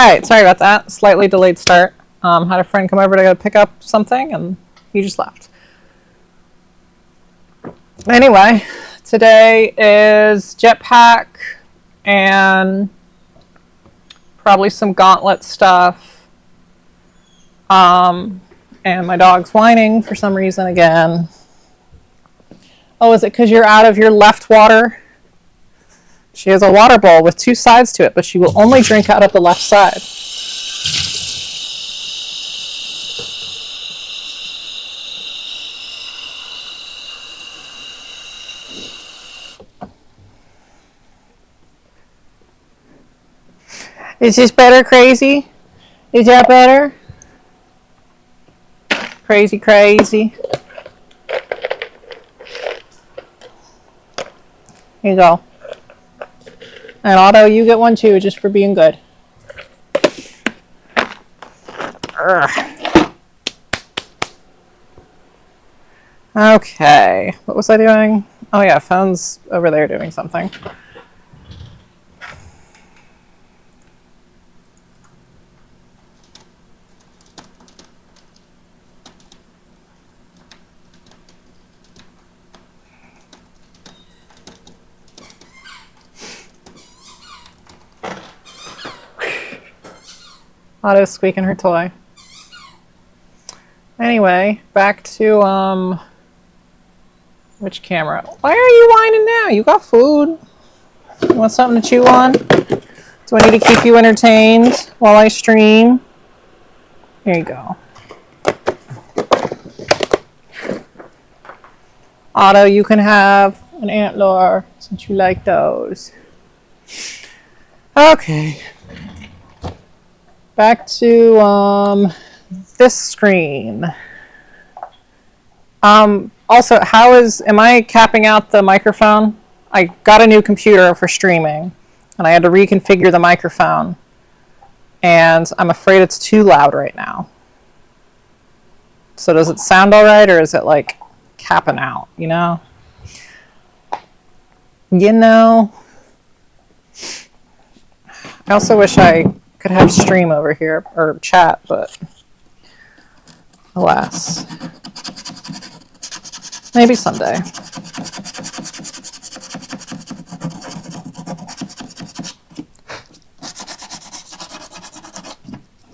right, sorry about that. Slightly delayed start. Had a friend come over to go pick up something, and he just left. Anyway, today is jetpack and probably some gauntlet stuff. And my dog's whining for some reason again. Oh, is it because you're out of your left water? She has a water bowl with two sides to it, but she will only drink out of the left side. Is this better, Crazy? Is that better? Crazy, crazy. Here you go. And Otto, you get one too, just for being good. Urgh. Okay, what was I doing? Oh yeah, phone's over there doing something. Otto's squeaking her toy. Anyway, back to, which camera? Why are you whining now? You got food. You want something to chew on? Do I need to keep you entertained while I stream? Here you go. Otto, you can have an antler since you like those. Okay. Back to this screen. Also, am I capping out the microphone? I got a new computer for streaming, and I had to reconfigure the microphone, and I'm afraid it's too loud right now. So does it sound all right, or is it like capping out, you know? You know? I also wish I could have stream over here, or chat, but alas. Maybe someday.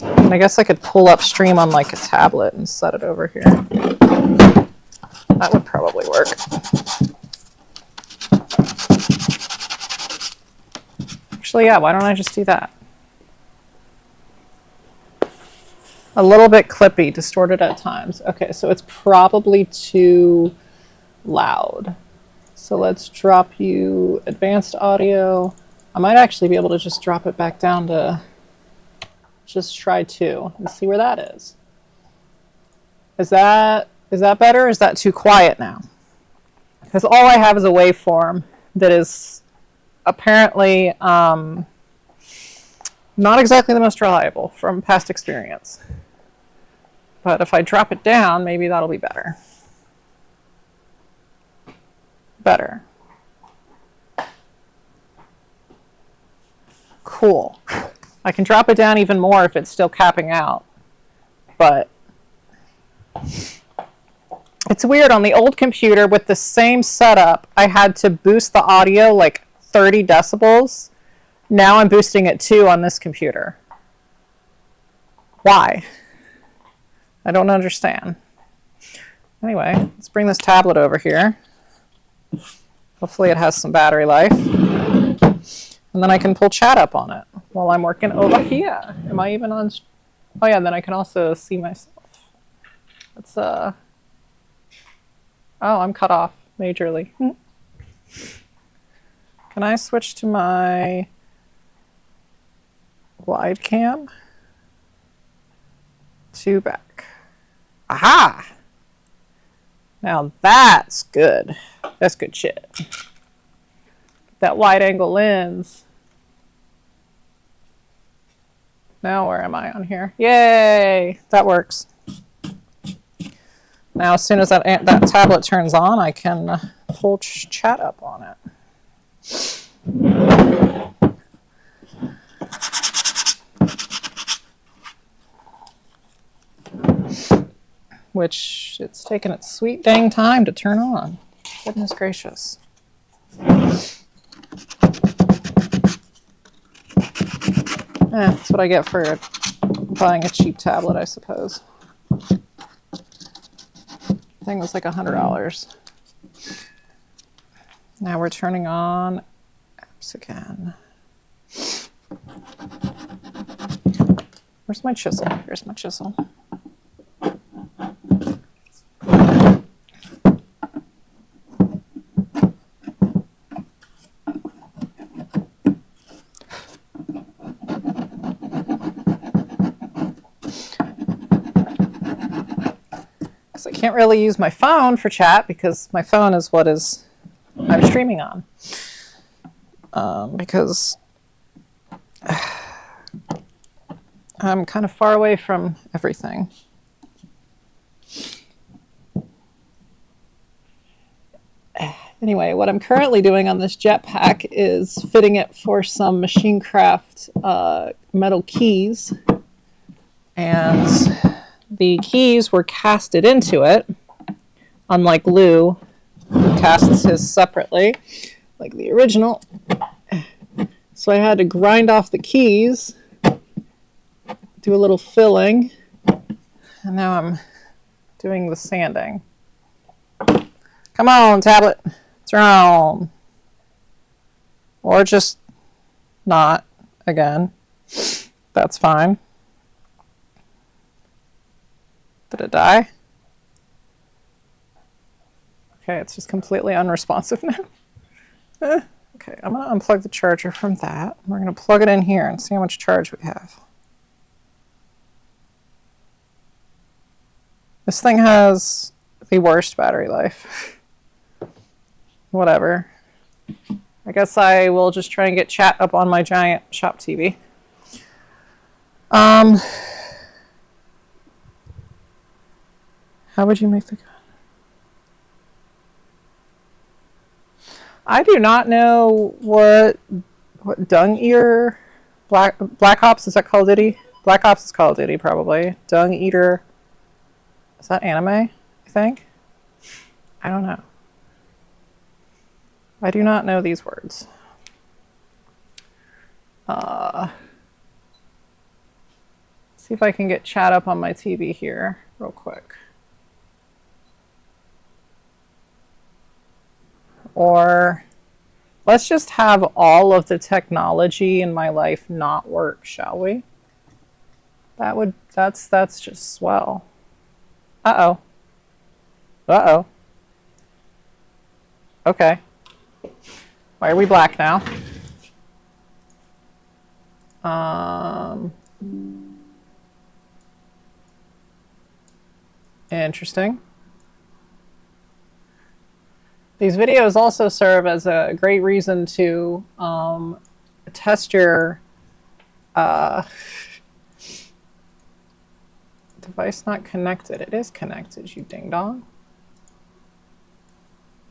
And I guess I could pull up stream on like a tablet and set it over here. That would probably work. Actually, yeah, why don't I just do that? A little bit clippy, distorted at times. Okay, so it's probably too loud. So let's drop you advanced audio. I might actually be able to just drop it back down to just try 2 and see where that is. Is that better, or is that too quiet now? Because all I have is a waveform that is apparently not exactly the most reliable from past experience. But if I drop it down, maybe that'll be better. Better. Cool. I can drop it down even more if it's still capping out. But it's weird. On the old computer with the same setup, I had to boost the audio like 30 decibels. Now I'm boosting it 2 on this computer. Why? I don't understand. Anyway, let's bring this tablet over here. Hopefully it has some battery life. And then I can pull chat up on it while I'm working over here. Am I even on? Oh yeah, then I can also see myself. Let's, oh, I'm cut off majorly. Can I switch to my wide cam? 2 back. Aha! Now that's good. That's good shit. That wide angle lens. Now where am I on here? Yay! That works. Now as soon as that tablet turns on, I can pull chat up on it. which it's taken its sweet dang time to turn on. Goodness gracious. That's what I get for buying a cheap tablet, I suppose. Thing was like $100. Now we're turning on apps again. Where's my chisel? Here's my chisel. I can't really use my phone for chat because my phone is what I'm streaming on. Because I'm kind of far away from everything. Anyway, what I'm currently doing on this jetpack is fitting it for some machine craft metal keys. And the keys were casted into it, unlike Lou, who casts his separately, like the original. So I had to grind off the keys, do a little filling, and now I'm doing the sanding. Come on, tablet. Turn on. Or just not again. That's fine. Did it die? Okay, it's just completely unresponsive now. Okay, I'm going to unplug the charger from that. We're going to plug it in here and see how much charge we have. This thing has the worst battery life. Whatever. I guess I will just try and get chat up on my giant shop TV. How would you make the gun? I do not know what Dung Eater Black Ops, is that Call of Duty? Black Ops is Call of Duty probably. Dung Eater, is that anime, I think? I don't know. I do not know these words. See if I can get chat up on my TV here real quick. Or let's just have all of the technology in my life not work, shall we? That's just swell. Uh-oh. Uh-oh. Okay. Why are we black now? Interesting. These videos also serve as a great reason to test your device not connected. It is connected, you ding dong.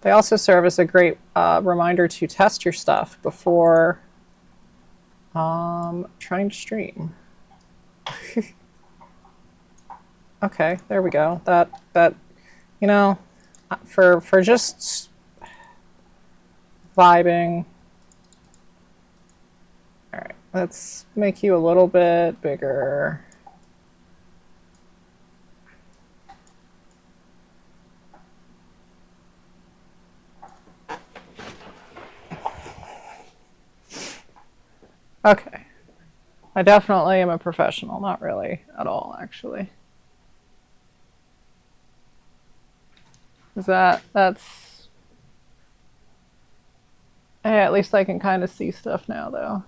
They also serve as a great reminder to test your stuff before trying to stream. Okay, there we go. That you know, for just vibing. All right, let's make you a little bit bigger. Okay. I definitely am a professional. Not really at all, actually. That's... Hey, at least I can kind of see stuff now, though.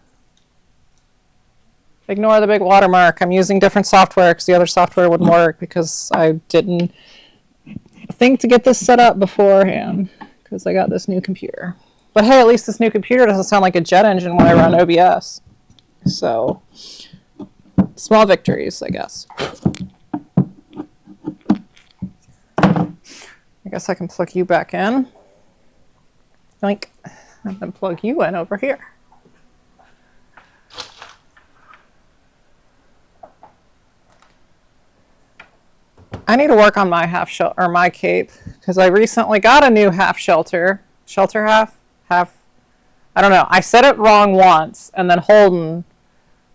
Ignore the big watermark. I'm using different software because the other software wouldn't work because I didn't think to get this set up beforehand because I got this new computer. But hey, at least this new computer doesn't sound like a jet engine when I run OBS. So, small victories, I guess. I guess I can plug you back in. Yoink. And then plug you in over here. I need to work on my half shell or my cape because I recently got a new half shelter. Shelter half. I don't know. I said it wrong once, and then Holden,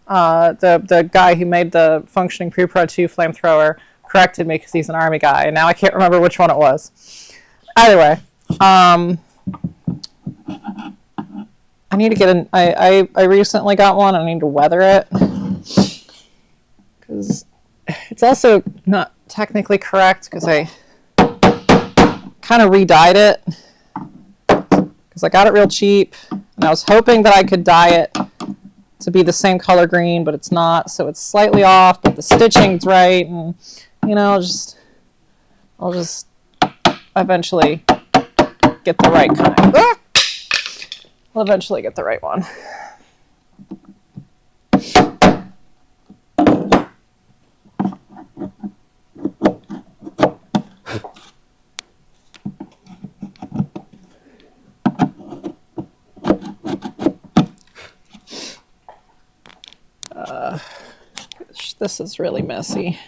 the guy who made the functioning Pre-Pro 2 flamethrower, corrected me because he's an army guy, and now I can't remember which one it was. Anyway, I need to get an. I recently got one. I need to weather it because it's also not technically correct because I kind of re-dyed it because I got it real cheap, and I was hoping that I could dye it to be the same color green, but it's not, so it's slightly off, but the stitching's right, and you know, I'll just eventually get the right kind. Ah! I'll eventually get the right one. This is really messy.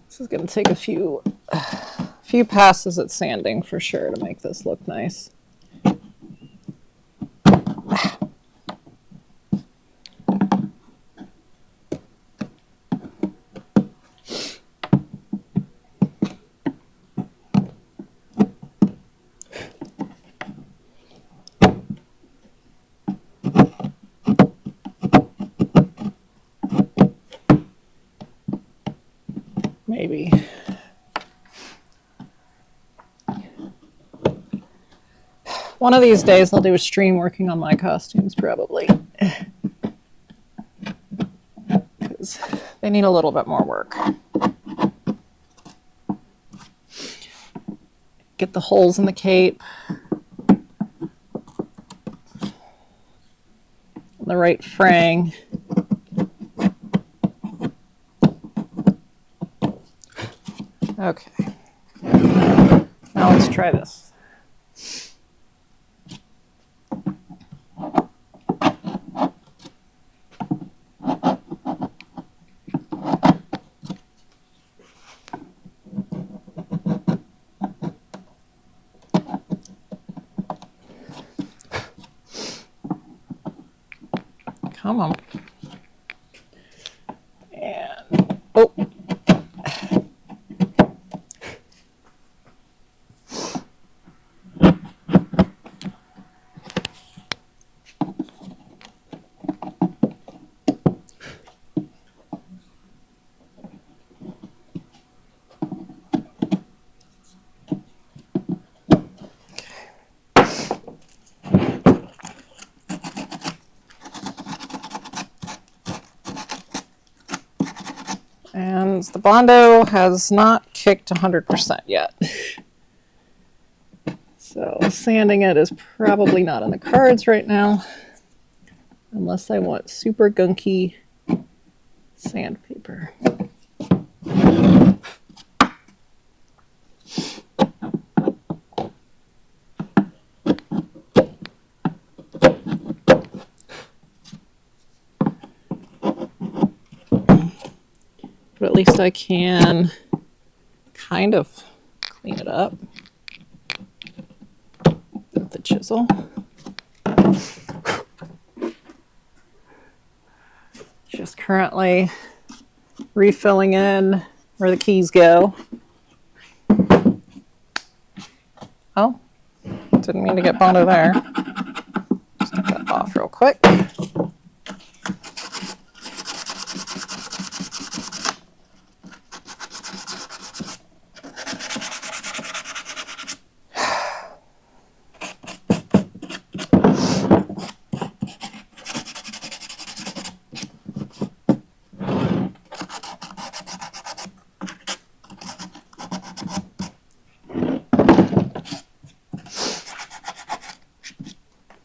This is going to take a few passes at sanding for sure to make this look nice. Maybe. One of these days I'll do a stream working on my costumes probably. Because they need a little bit more work. Get the holes in the cape. The right fraying. Okay. Now let's try this. Come on. And, oh. And the Bondo has not kicked 100% yet. So sanding it is probably not in the cards right now, unless I want super gunky sandpaper. But at least I can kind of clean it up with the chisel. Just currently refilling in where the keys go. Oh, didn't mean to get Bondo there. Just take that off real quick.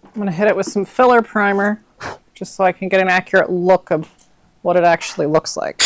I'm going to hit it with some filler primer just so I can get an accurate look of what it actually looks like.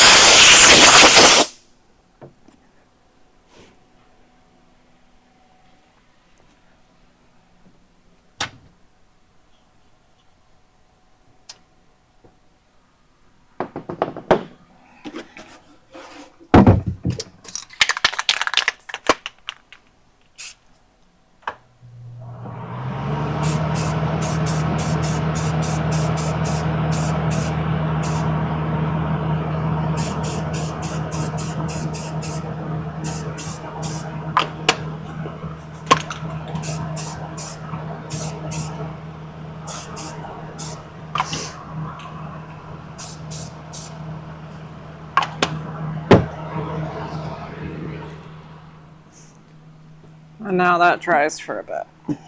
And now that dries for a bit.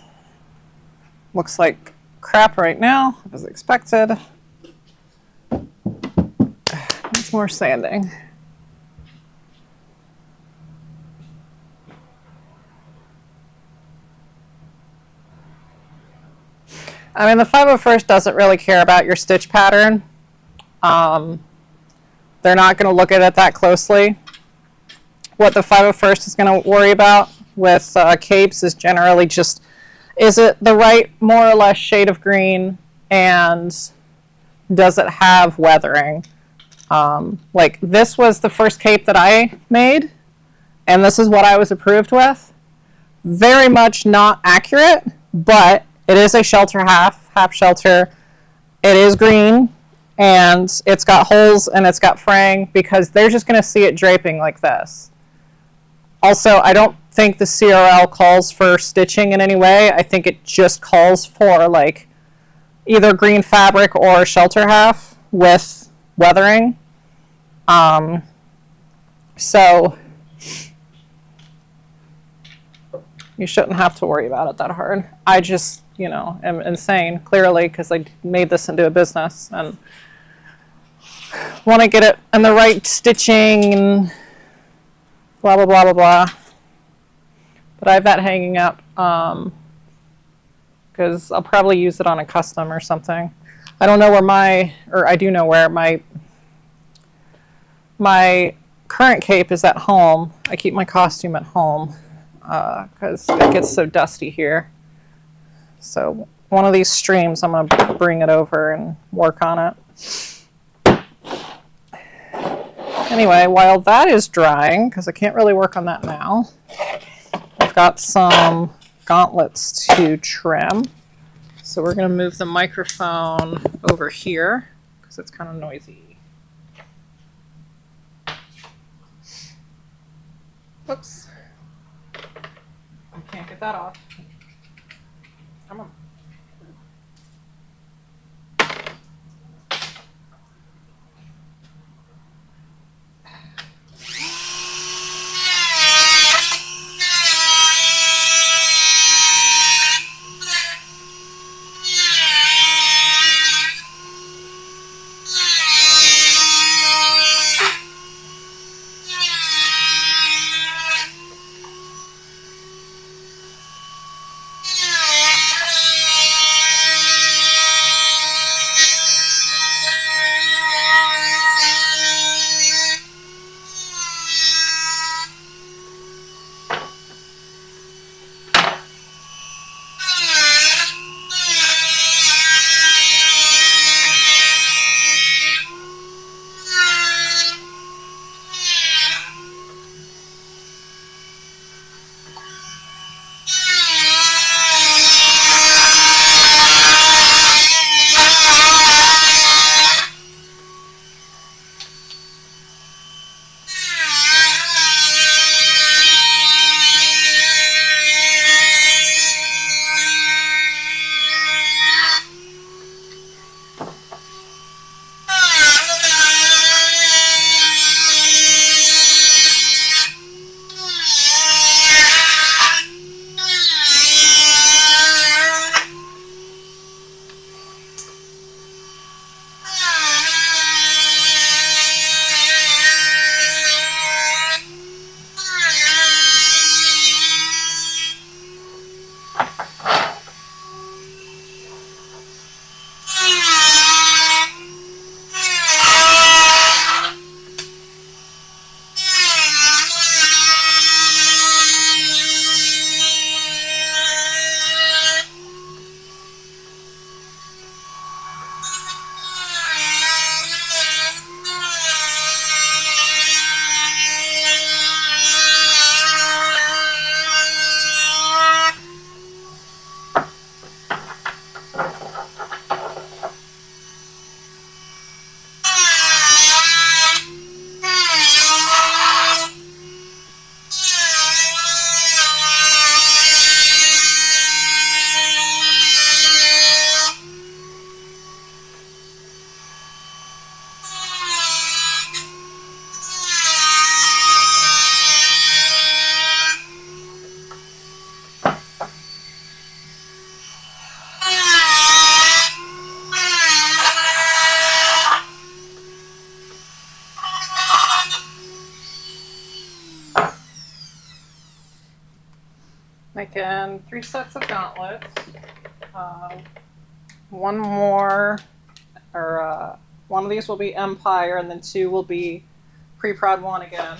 Looks like crap right now, as expected. Needs more sanding. I mean, the 501st doesn't really care about your stitch pattern. They're not going to look at it that closely. What the 501st is going to worry about with capes is generally just, is it the right more or less shade of green, and does it have weathering? Like this was the first cape that I made, and this is what I was approved with. Very much not accurate, but it is a shelter half shelter. It is green, and it's got holes and it's got fraying because they're just going to see it draping like this. Also, I don't think the CRL calls for stitching in any way. I think it just calls for like either green fabric or shelter half with weathering. So you shouldn't have to worry about it that hard. I just, am insane, clearly, because I made this into a business and want to get it in the right stitching and blah, blah, blah, blah, blah. But I have that hanging up because I'll probably use it on a custom or something. I don't know where I do know where my current cape is at home. I keep my costume at home because it gets so dusty here. So one of these streams, I'm going to bring it over and work on it. Anyway, while that is drying, because I can't really work on that now, I've got some gauntlets to trim. So we're going to move the microphone over here because it's kind of noisy. Oops. I can't get that off. Come on. Making 3 sets of gauntlets. One more, or one of these will be Empire, and then 2 will be Pre-Prod 1 again.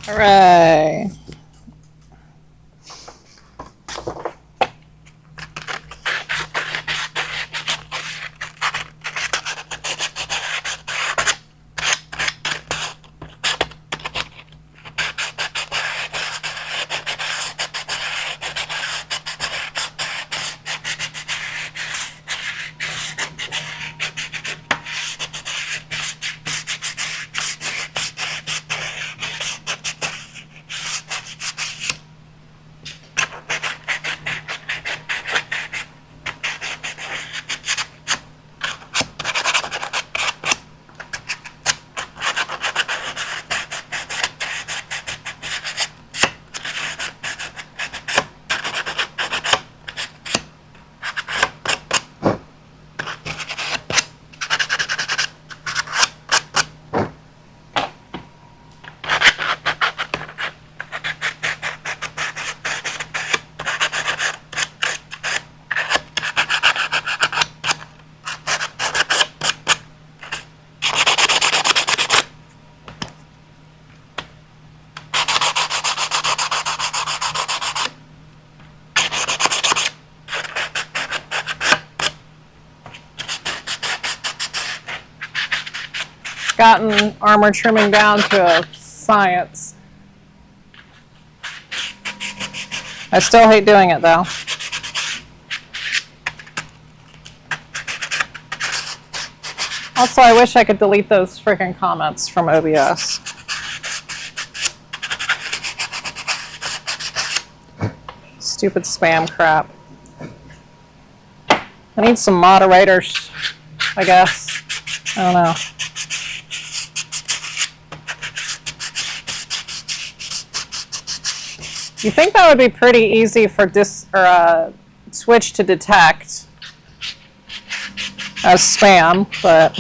Hooray. Gotten armor trimming down to a science. I still hate doing it though. Also, I wish I could delete those freaking comments from OBS. Stupid spam crap. I need some moderators, I guess. I don't know. You think that would be pretty easy for Twitch to detect as spam, but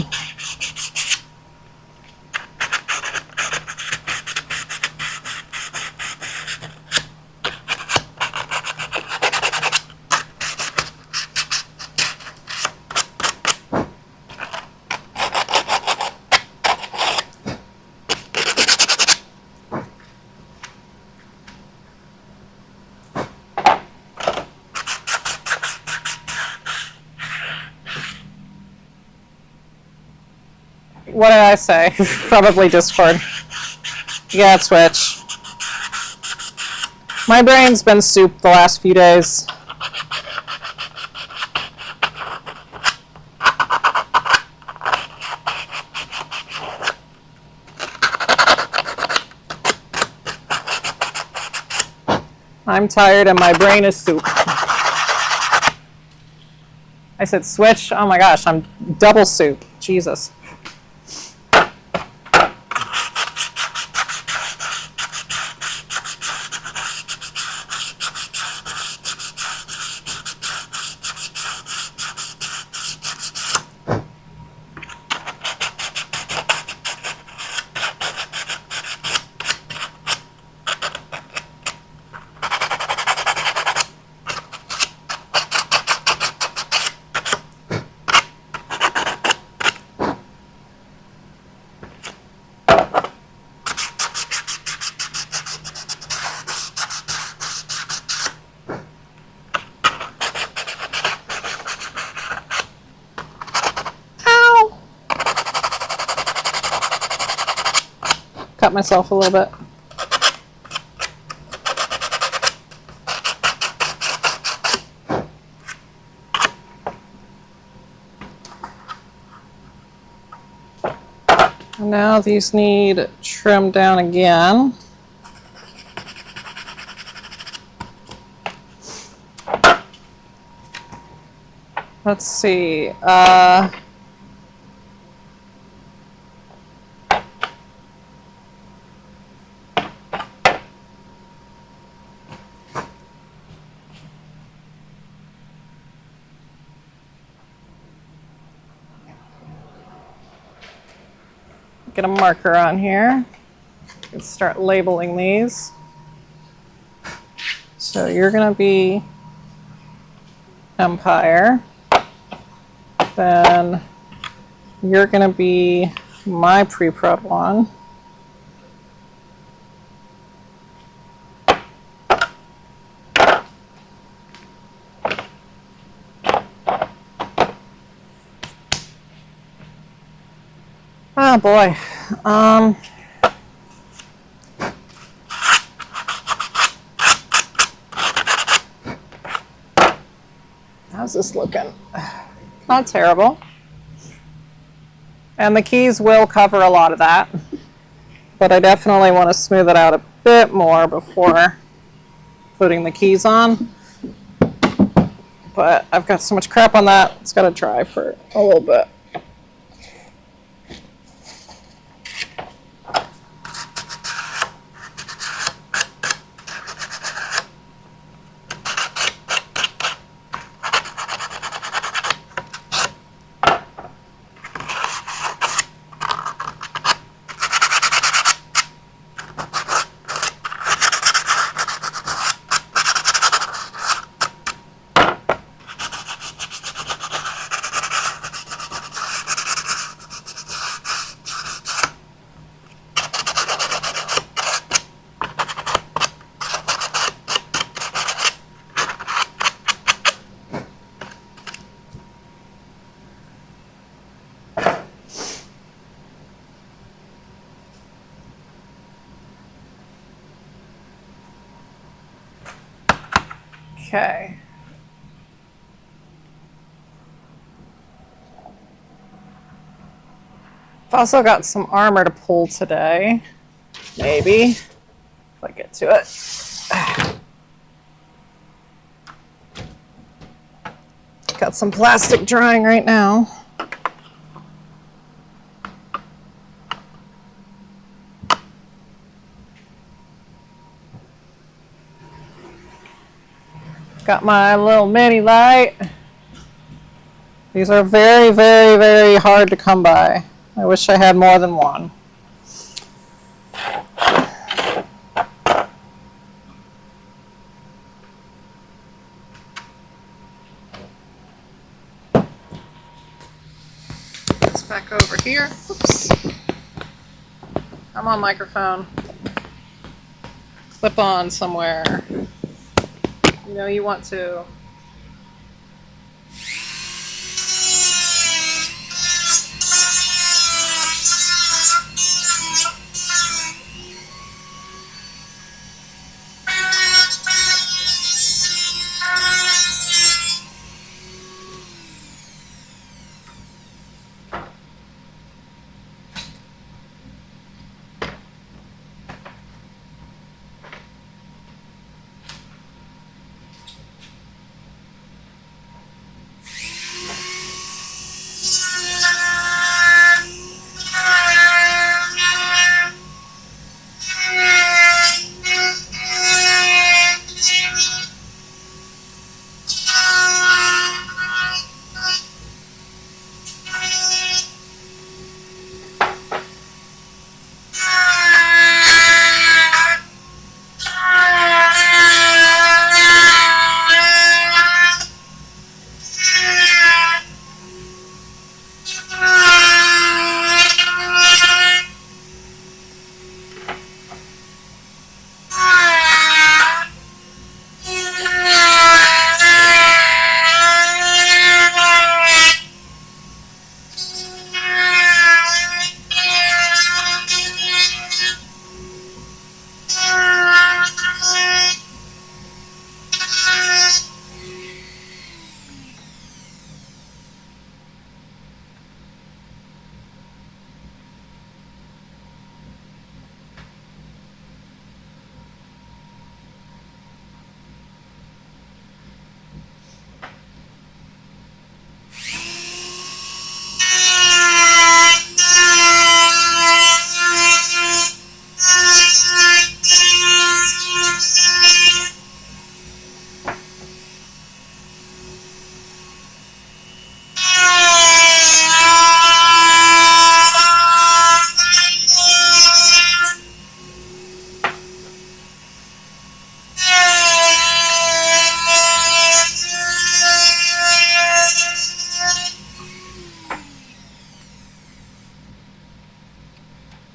what did I say? Probably Discord. Yeah, Twitch. My brain's been soup the last few days. I'm tired and my brain is soup. I said switch? Oh my gosh, I'm double soup. Jesus. Cut myself a little bit. Now these need trimmed down again. Let's see. Get a marker on here. Let's start labeling these. So you're going to be Empire. Then you're going to be my pre-prod one. Oh boy. How's this looking? Not terrible. And the keys will cover a lot of that, but I definitely want to smooth it out a bit more before putting the keys on. But I've got so much crap on that, it's got to dry for a little bit. Okay. I've also got some armor to pull today. Maybe. If I get to it. Got some plastic drying right now. Got my little mini light. These are very, very, very hard to come by. I wish I had more than one. It's back over here. Oops. I'm on microphone. Clip on somewhere. You know you want to.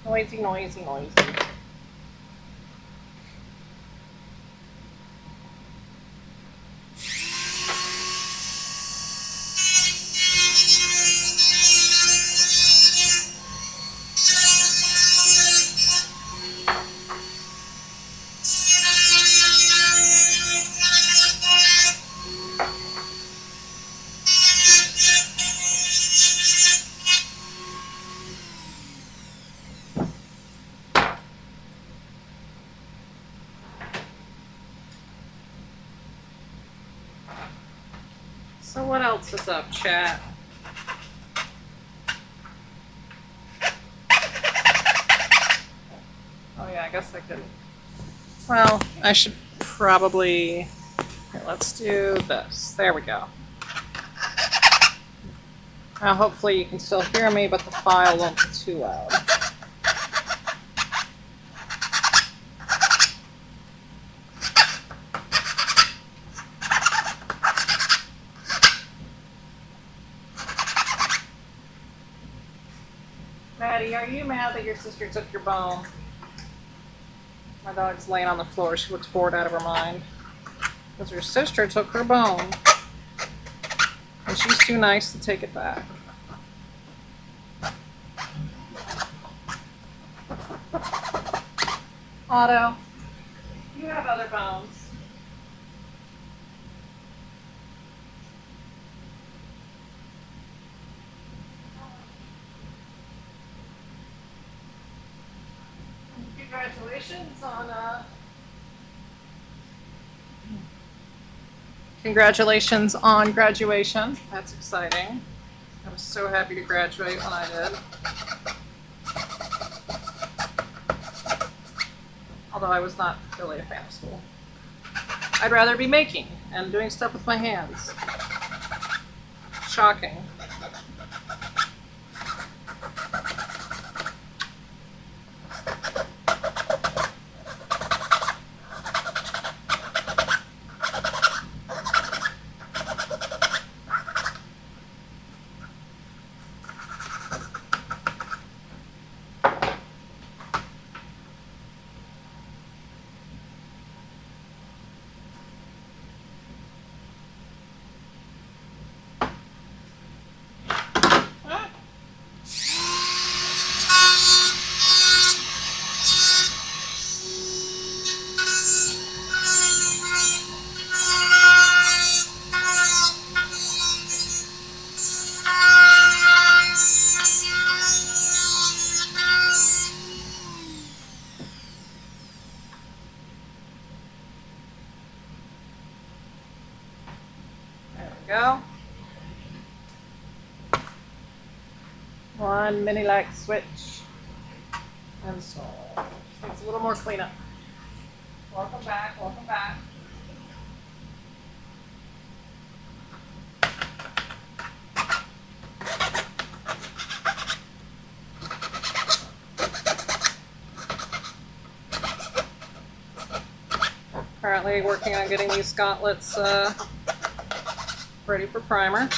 Noisy, noisy, noisy. So what else is up, chat? Oh yeah, I guess I could. Well, I should probably. Here, let's do this. There we go. Now hopefully you can still hear me, but the file won't be too loud. Maddie, are you mad that your sister took your bone? My dog's laying on the floor. She looks bored out of her mind. Because her sister took her bone. And she's too nice to take it back. Otto, you have other bones. Congratulations on graduation. That's exciting. I was so happy to graduate when I did. Although I was not really a fan of school. I'd rather be making and doing stuff with my hands. Shocking. Go. One mini light switch. Install. Needs a little more cleanup. Welcome back, welcome back. Currently working on getting these gauntlets ready for primer.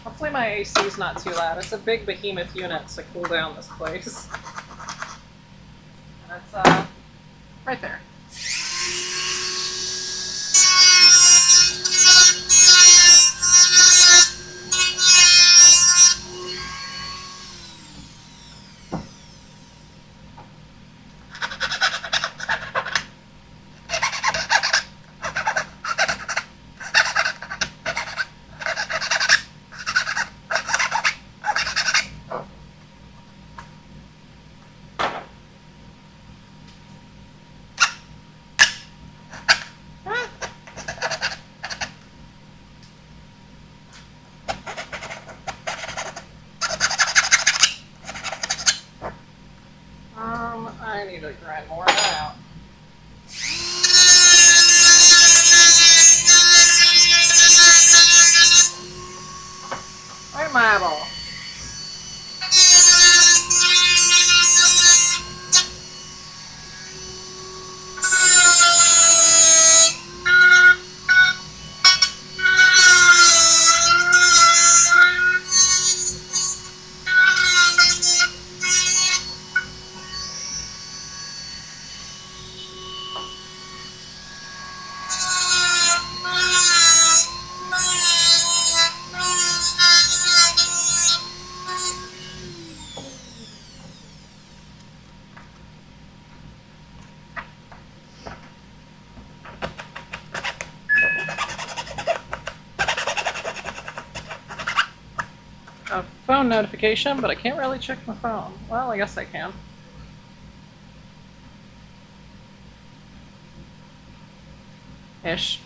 Hopefully my AC is not too loud. It's a big behemoth unit to cool down this place. And it's right there. I need to grind more of that out. Where's my eyeball? phone notification, but I can't really check my phone. Well, I guess I can. Ish.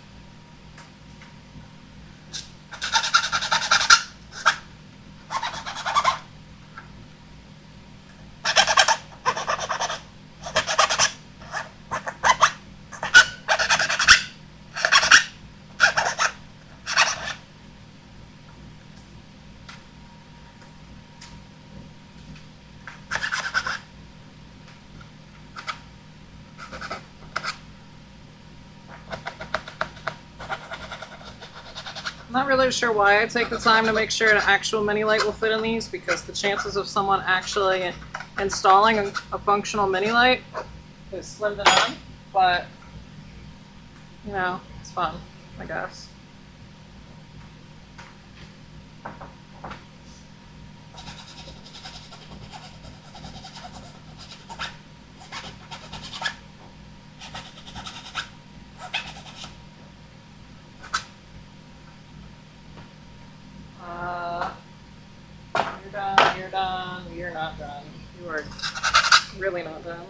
Not really sure why I take the time to make sure an actual mini light will fit in these, because the chances of someone actually installing a functional mini light is slim to none, but you know, it's fun, I guess. You're done, you're not done. You are really not done.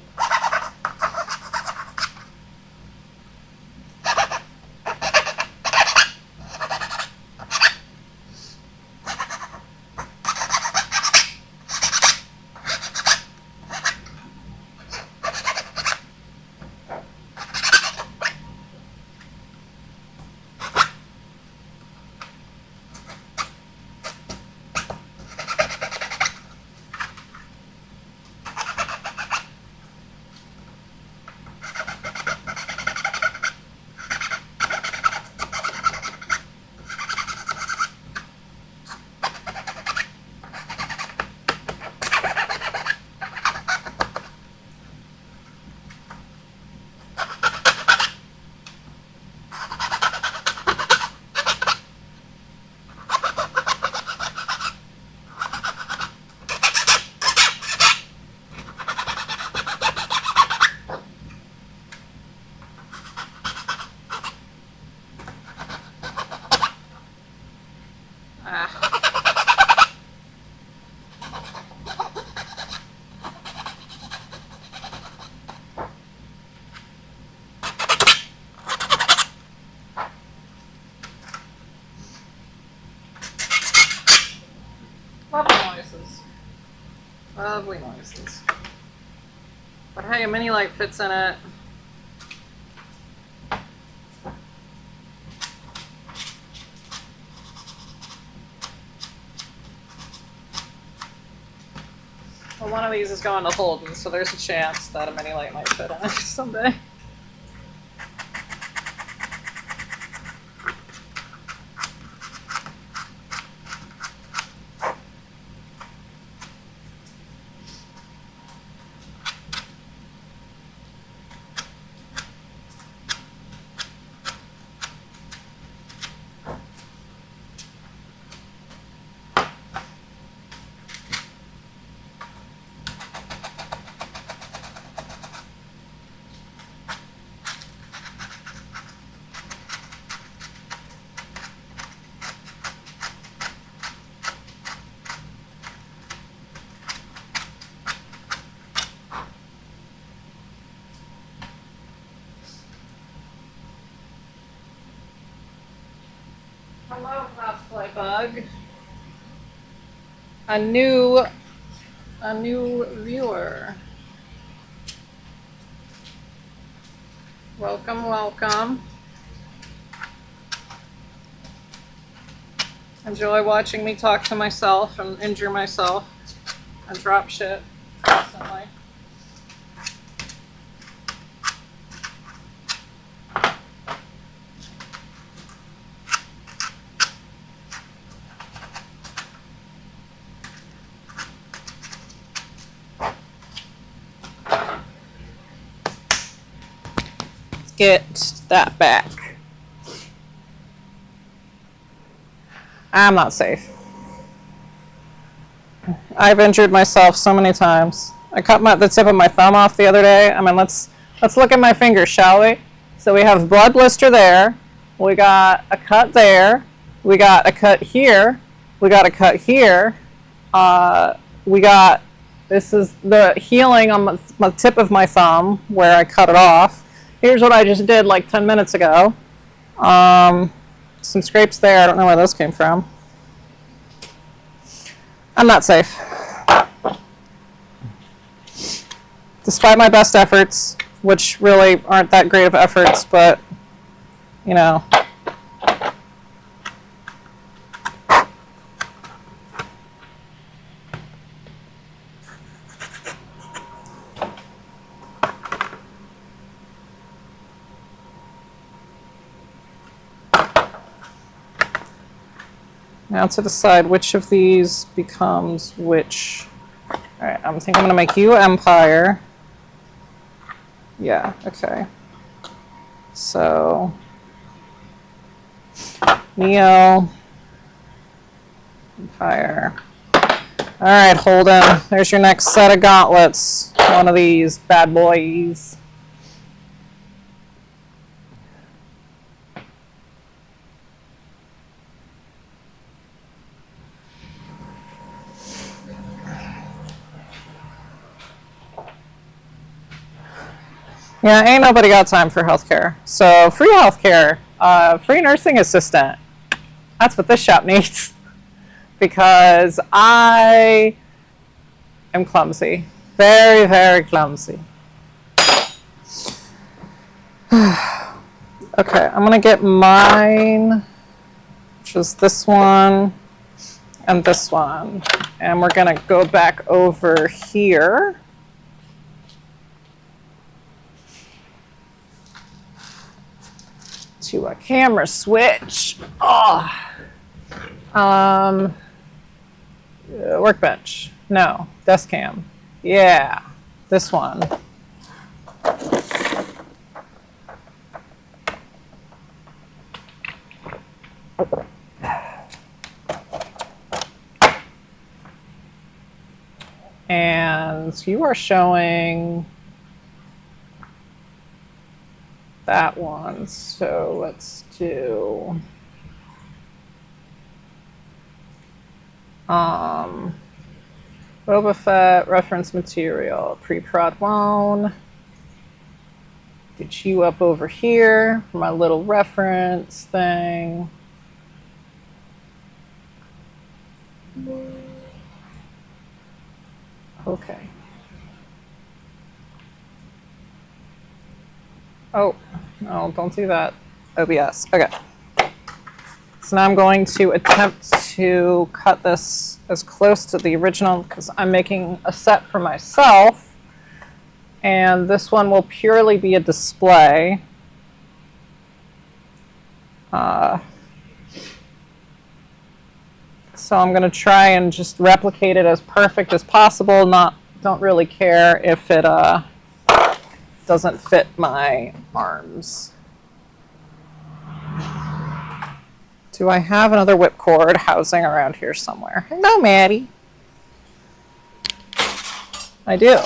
Lovely noises. Lovely noises. But hey, a mini light fits in it. Well, one of these is going to Holden, so there's a chance that a mini light might fit in it someday. Hello, cosplay bug. A new viewer. Welcome, welcome. Enjoy watching me talk to myself and injure myself and drop shit constantly. Get that back. I'm not safe. I've injured myself so many times. I cut the tip of my thumb off the other day. I mean, let's look at my finger, shall we? So we have blood blister there. We got a cut there. We got a cut here. We got a cut here. We got, this is the healing on the tip of my thumb where I cut it off. Here's what I just did like 10 minutes ago. Some scrapes there. I don't know where those came from. I'm not safe. Despite my best efforts, which really aren't that great of efforts, but, you know. Now to decide which of these becomes which. All right, I think I'm going to make you Empire. Yeah, okay. So, Neo, Empire. All right, Holden, there's your next set of gauntlets. One of these bad boys. Yeah, ain't nobody got time for healthcare. So free healthcare, free nursing assistant. That's what this shop needs. Because I am clumsy. Very, very clumsy. Okay, I'm gonna get mine, which is this one and this one. And we're gonna go back over here. To a camera switch. Oh. Workbench. No. Desk cam. Yeah. This one. And you are showing that one. So let's do Boba Fett reference material, pre-prod loan. Get you up over here for my little reference thing. Okay. Oh, no, don't do that. OBS. Okay. So now I'm going to attempt to cut this as close to the original because I'm making a set for myself. And this one will purely be a display. So I'm going to try and just replicate it as perfect as possible. Don't really care if it doesn't fit my arms. Do I have another whipcord housing around here somewhere? Hello, Maddie. I do.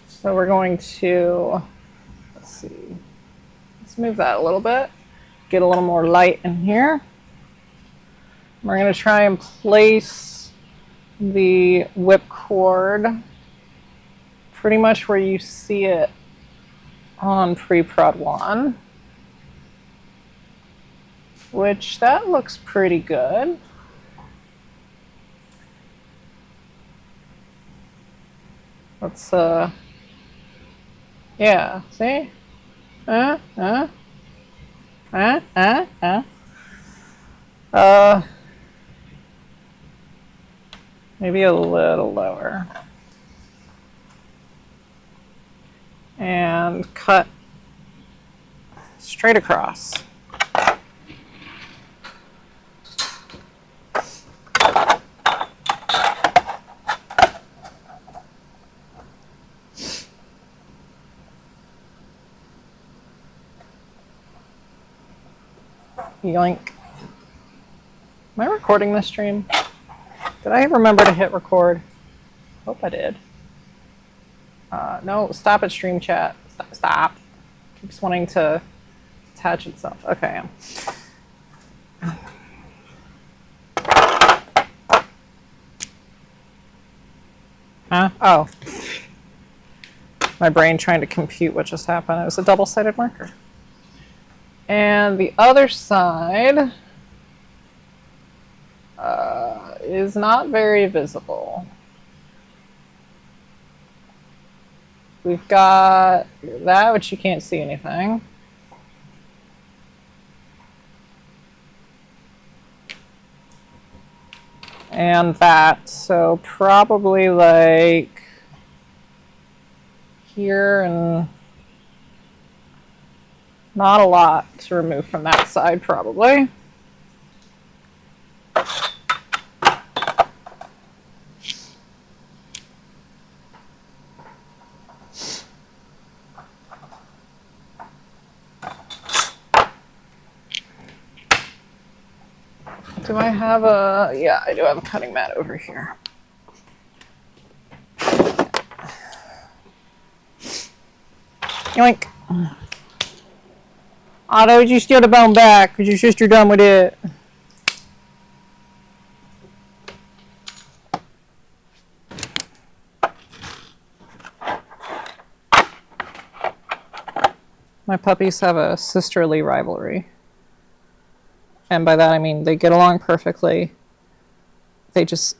So we're going to, let's see, let's move that a little bit, get a little more light in here. We're going to try and place the whipcord pretty much where you see it on pre-prod 1, which that looks pretty good. Let's yeah, see? Maybe a little lower. And cut straight across. Yoink. Am I recording this stream? Did I remember to hit record? Hope I did. No, stop it, stream chat. Stop. Stop. Keeps wanting to attach itself. Okay. Huh? Oh. My brain trying to compute what just happened. It was a double-sided marker. And the other side is not very visible. We've got that, which you can't see anything. And that, so probably like here, and not a lot to remove from that side probably. Do I have a, yeah, I do have a cutting mat over here. Yoink. Otto, did you steal the bone back? Because your sister done with it. My puppies have a sisterly rivalry. And by that I mean they get along perfectly. They just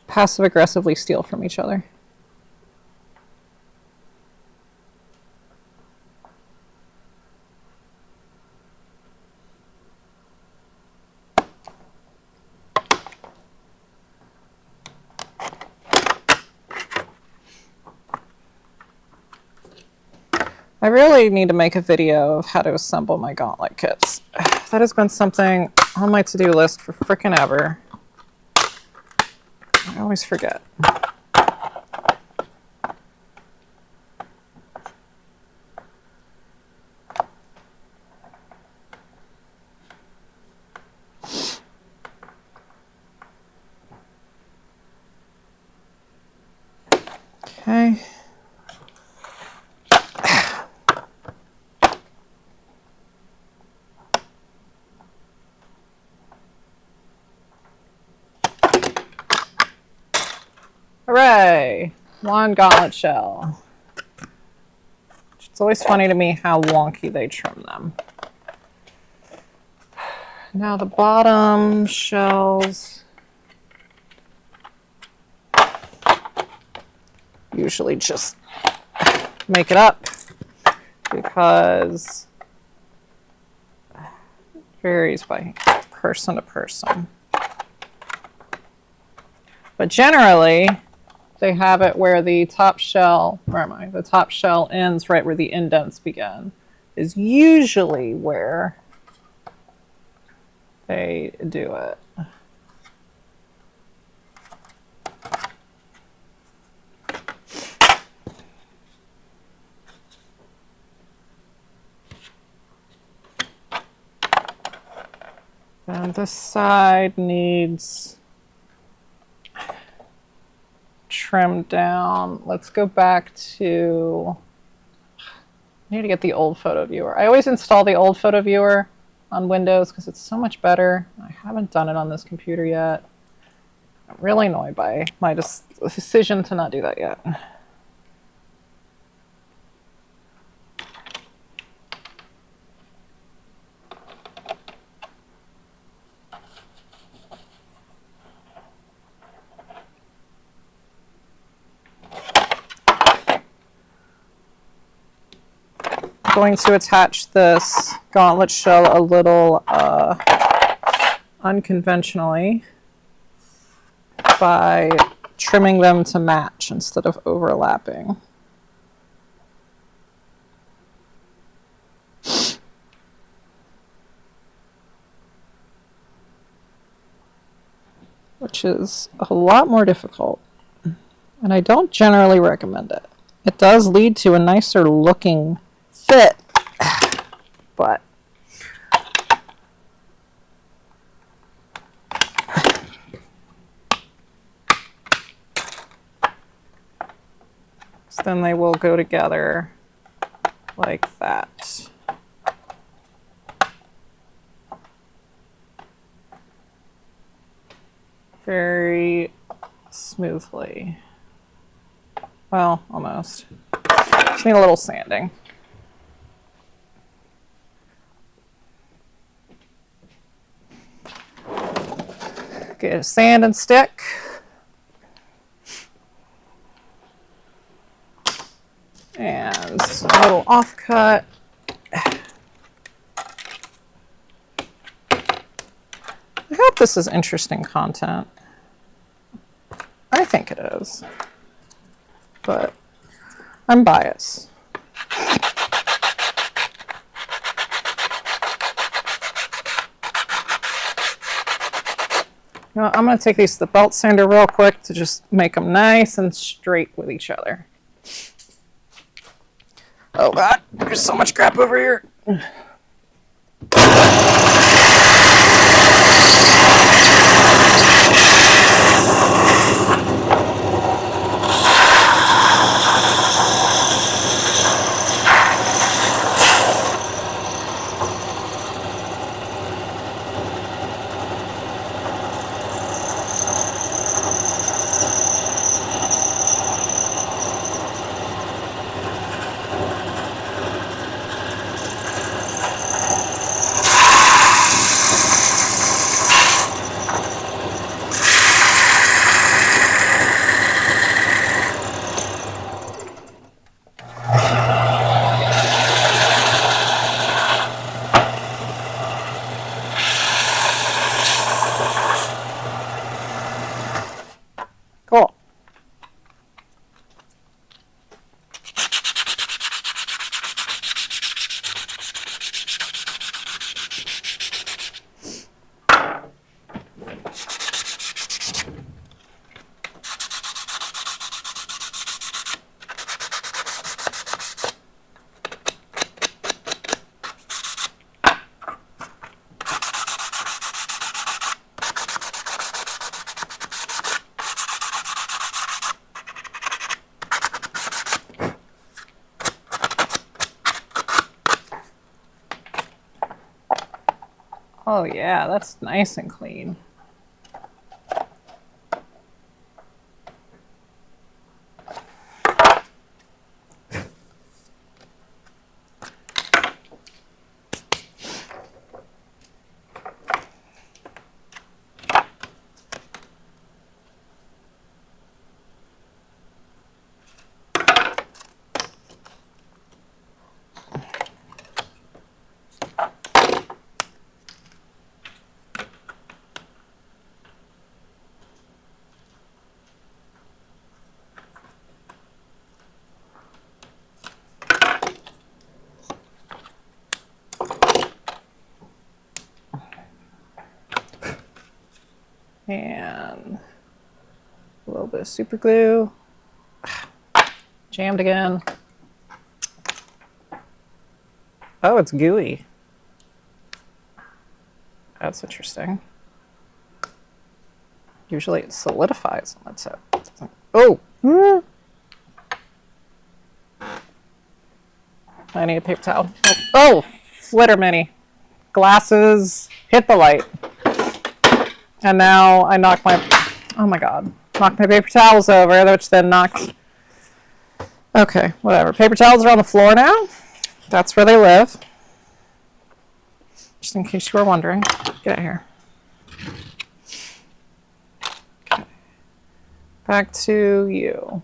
passive-aggressively steal from each other. I really need to make a video of how to assemble my gauntlet kits. That has been something on my to-do list for frickin' ever. I always forget. Okay. Hooray! One gauntlet shell. It's always funny to me how wonky they trim them. Now the bottom shells usually just make it up because it varies by person to person. But generally, they have it where the top shell, where am I? The top shell ends right where the indents begin, is usually where they do it. And this side needs trimmed down. Let's go back to, I need to get the old photo viewer. I always install the old photo viewer on Windows because it's so much better. I haven't done it on this computer yet. I'm really annoyed by my decision to not do that yet. I'm going to attach this gauntlet shell a little unconventionally by trimming them to match instead of overlapping. Which is a lot more difficult, and I don't generally recommend it. It does lead to a nicer looking fit, but then they will go together like that. Very smoothly. Well, almost. Just need a little sanding. Get a sand and stick. And a little offcut. I hope this is interesting content. I think it is, but I'm biased. You know, I'm going to take these to the belt sander real quick to just make them nice and straight with each other. Oh God, there's so much crap over here. Cool. Oh yeah, that's nice and clean. And a little bit of super glue. Jammed again. Oh, it's gooey. That's interesting. Usually it solidifies on its own. Oh! I need a paper towel. Oh! Flitter mini. Glasses. Hit the light. And now I knocked my... Oh my God. Knocked my paper towels over, which then knocked... Okay, whatever. Paper towels are on the floor now. That's where they live. Just in case you were wondering. Get out here. Okay. Back to you.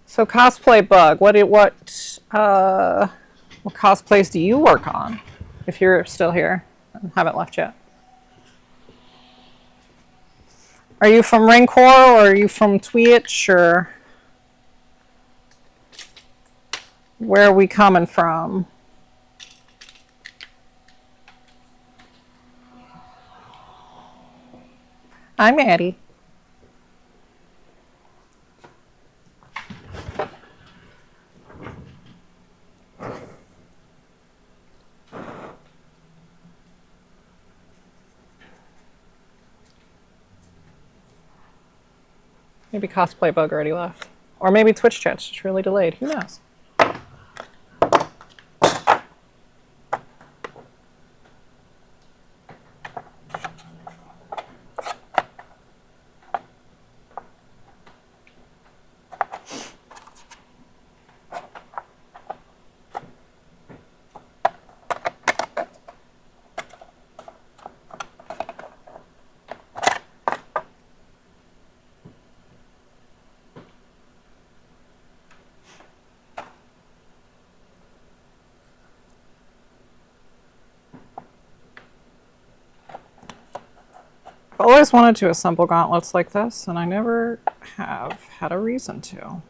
So cosplay bug, what cosplays do you work on? If you're still here and haven't left yet. Are you from Ring Core or are you from Twitch or? Where are we coming from? I'm Addie. Maybe Cosplay Bug already left. Or maybe Twitch chat's just really delayed. Who knows? I've always wanted to assemble gauntlets like this, and I never have had a reason to.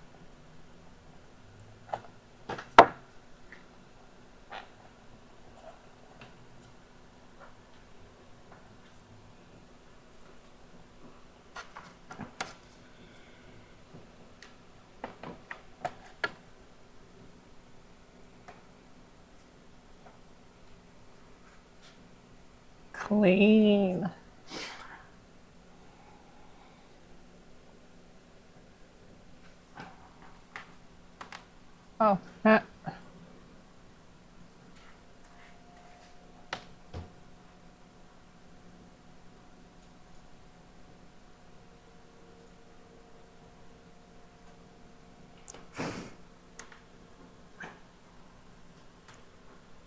Clean. Oh, that.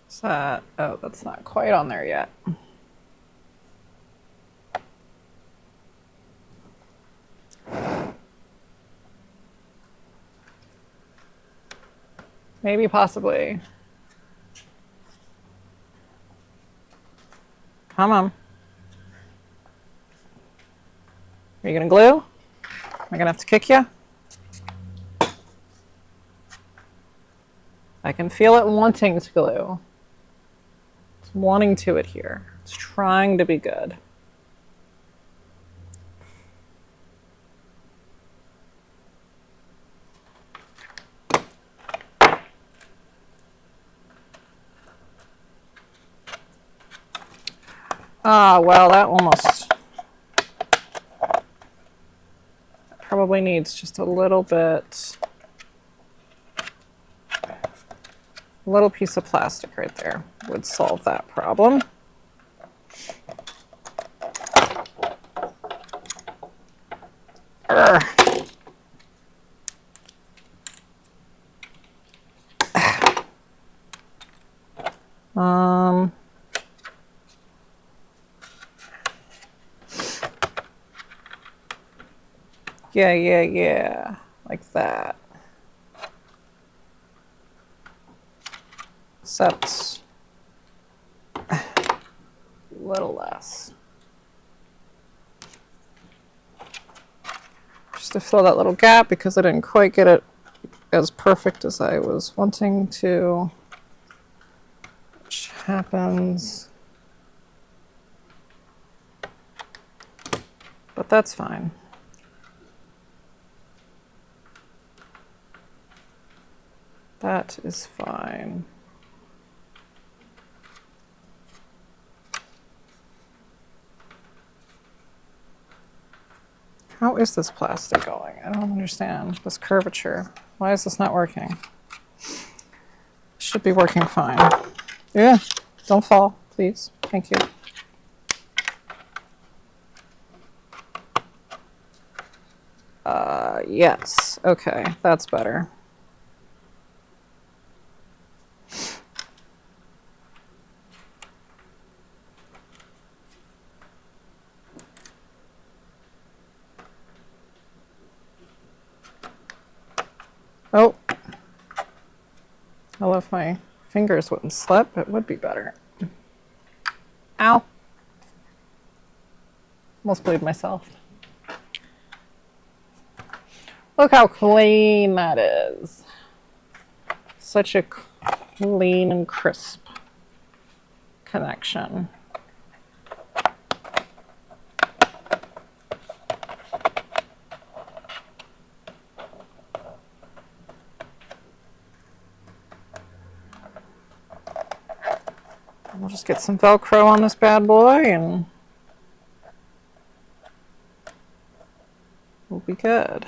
What's that? Oh, that's not quite on there yet. Maybe, possibly. Come on. Are you gonna glue? Am I gonna have to kick you? I can feel it wanting to glue. It's wanting to adhere. It's trying to be good. Ah, well, that almost probably needs just a little bit, a little piece of plastic right there would solve that problem. Yeah, like that. Except a little less. Just to fill that little gap because I didn't quite get it as perfect as I was wanting to, which happens. But that's fine. That is fine. How is this plastic going? I don't understand this curvature. Why is this not working? It should be working fine. Yeah, don't fall, please. Thank you. Yes, okay, that's better. Oh, well, if my fingers wouldn't slip, it would be better. Ow. Almost bleed myself. Look how clean that is. such a clean and crisp connection. We'll just get some Velcro on this bad boy and we'll be good.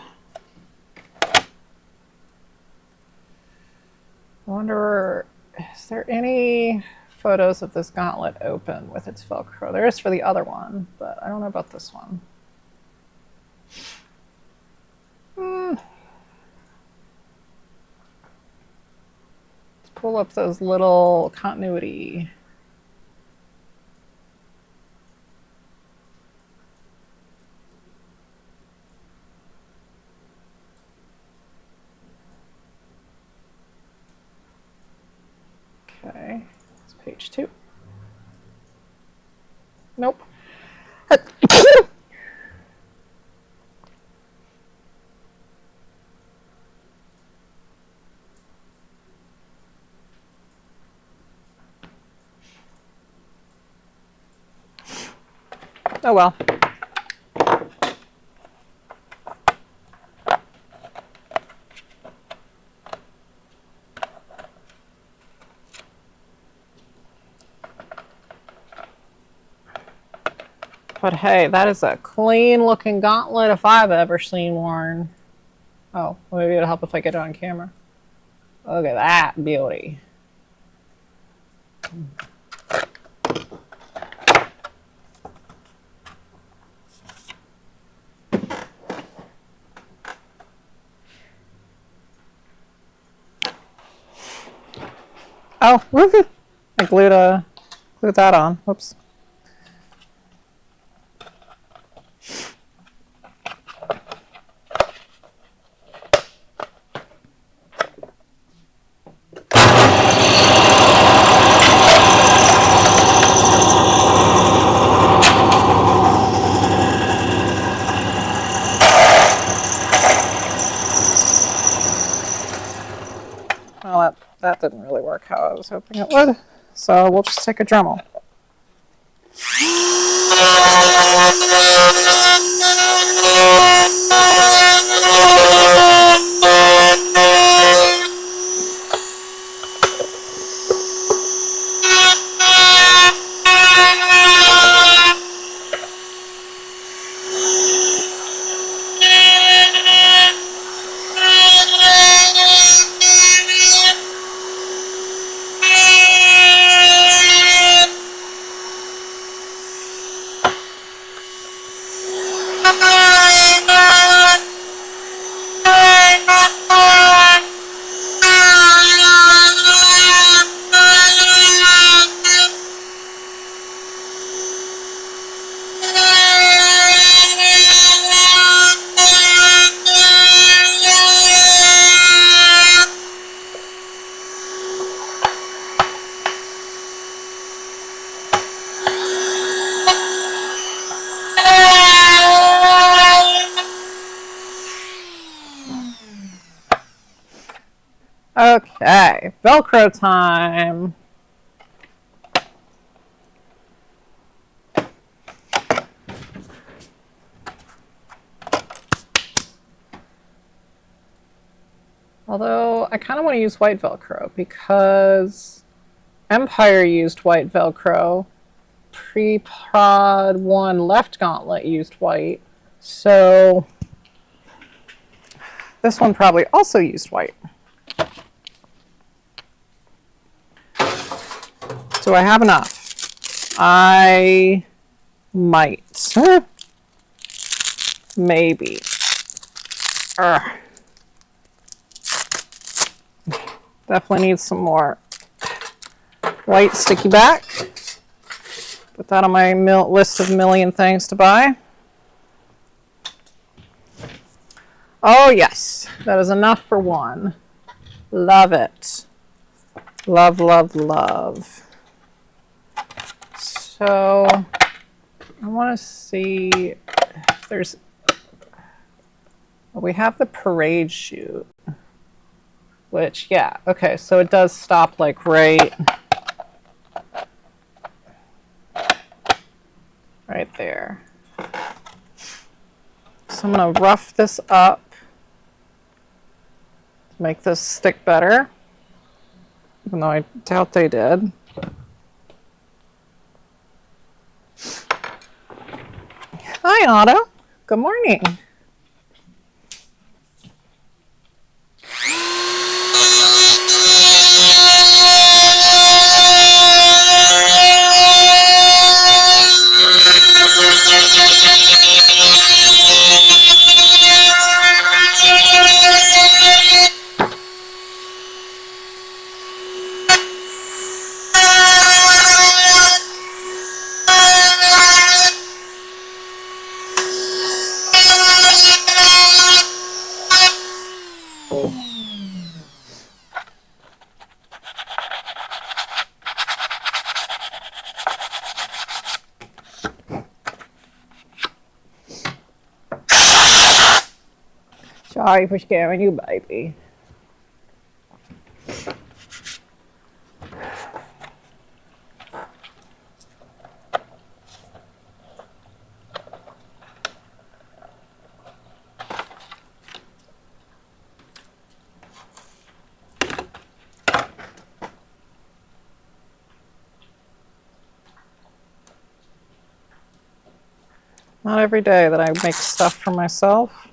I wonder, is there any photos of this gauntlet open with its Velcro? There is for the other one, but I don't know about this one. Let's pull up those little continuity. Okay, it's page 2. Nope. Oh well. But hey, that is a clean looking gauntlet if I've ever seen one. Oh, well, maybe it'll help if I get it on camera. Look at that beauty. Oh, woohoo! I glued that on. Whoops. Well, that didn't really work how I was hoping it would. So we'll just take a Dremel. Okay, Velcro time. Although I kind of want to use white Velcro because Empire used white Velcro. Pre-prod 1 left gauntlet used white. So this one probably also used white. Do I have enough? I might. Maybe. Definitely need some more white sticky back. Put that on my list of million things to buy. Oh yes, that is enough for one. Love it. Love, love, love. So I want to see if there's, well, we have the parade shoot, Which, yeah, okay, so it does stop like right there. So I'm going to rough this up to make this stick better, even though I doubt they did. Hi, Otto. Good morning. Sorry for scaring you, baby. Not every day that I make stuff for myself,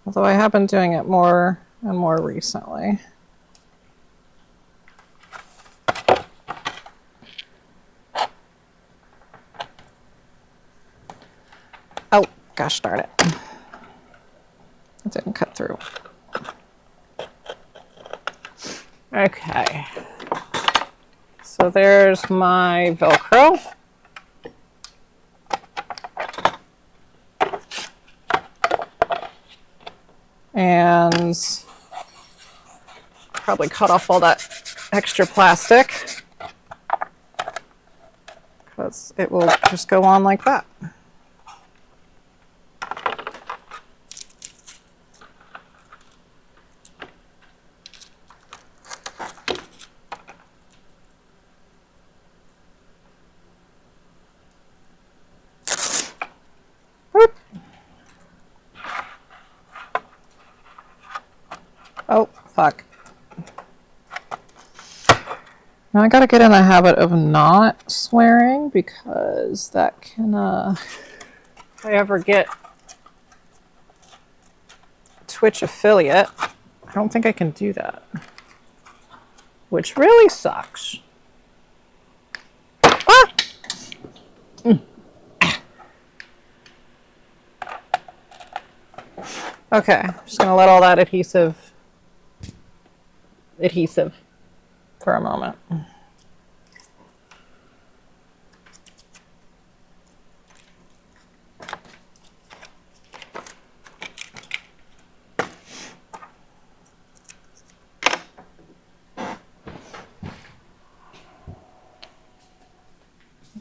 although I have been doing it more and more recently. Oh, gosh darn it. It didn't cut through. Okay. So there's my Velcro. And probably cut off all that extra plastic because it will just go on like that. Whoop. Oh, fuck. Now I gotta get in the habit of not swearing because that can, if I ever get Twitch affiliate, I don't think I can do that, which really sucks. Ah! Okay, just gonna let all that adhesive for a moment. I'm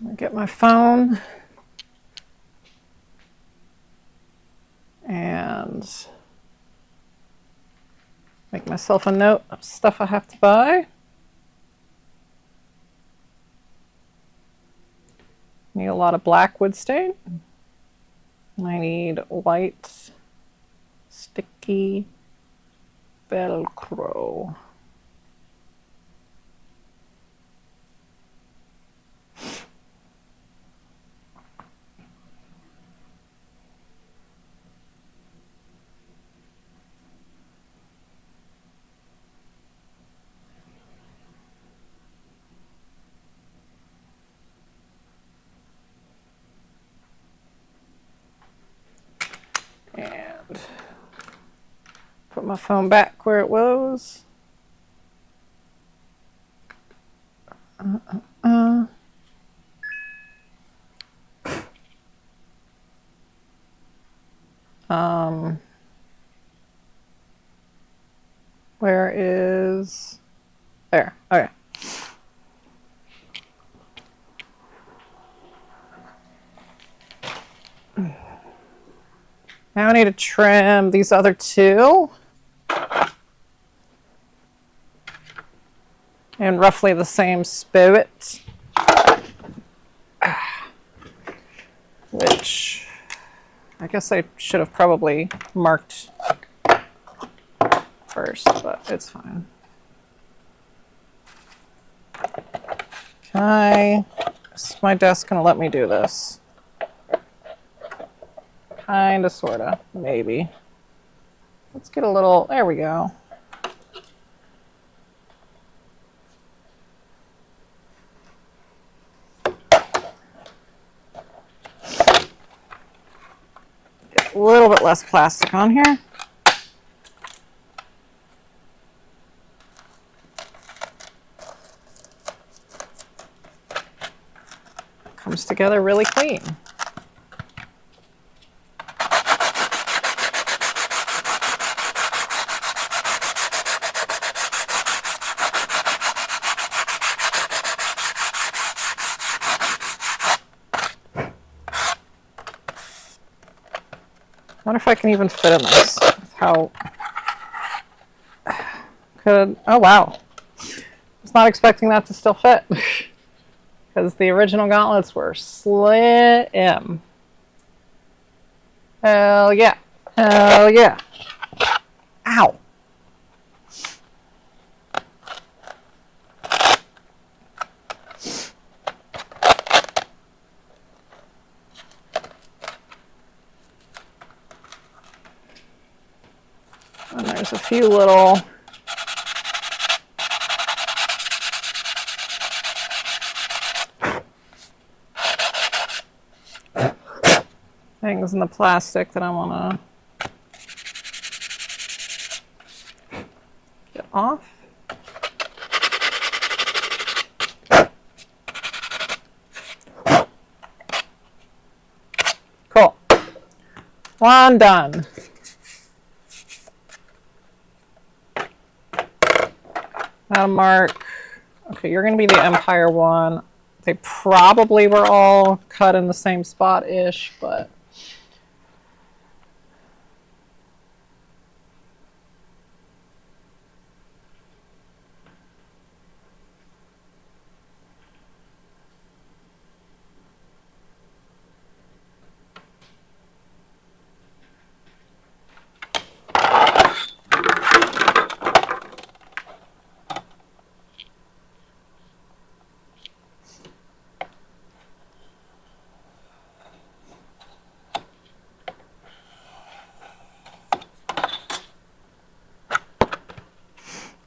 gonna get my phone and make myself a note of stuff I have to buy. Need a lot of black wood stain. I need white sticky Velcro. And put my phone back where it was. Where is there? Okay. Now I need to trim these other two. in roughly the same spirit, which I guess I should have probably marked first, but it's fine. Is my desk gonna let me do this? Kinda, sorta, maybe. Let's get a little, there we go. Get a little bit less plastic on here. Comes together really clean. I wonder if I can even fit in this. How could, oh wow. I was not expecting that to still fit. Because the original gauntlets were slim. Hell yeah. Hell yeah. Ow. And there's a few little things in the plastic that I want to get off. Cool. One done. That'll mark. Okay, you're going to be the Empire one. They probably were all cut in the same spot-ish, but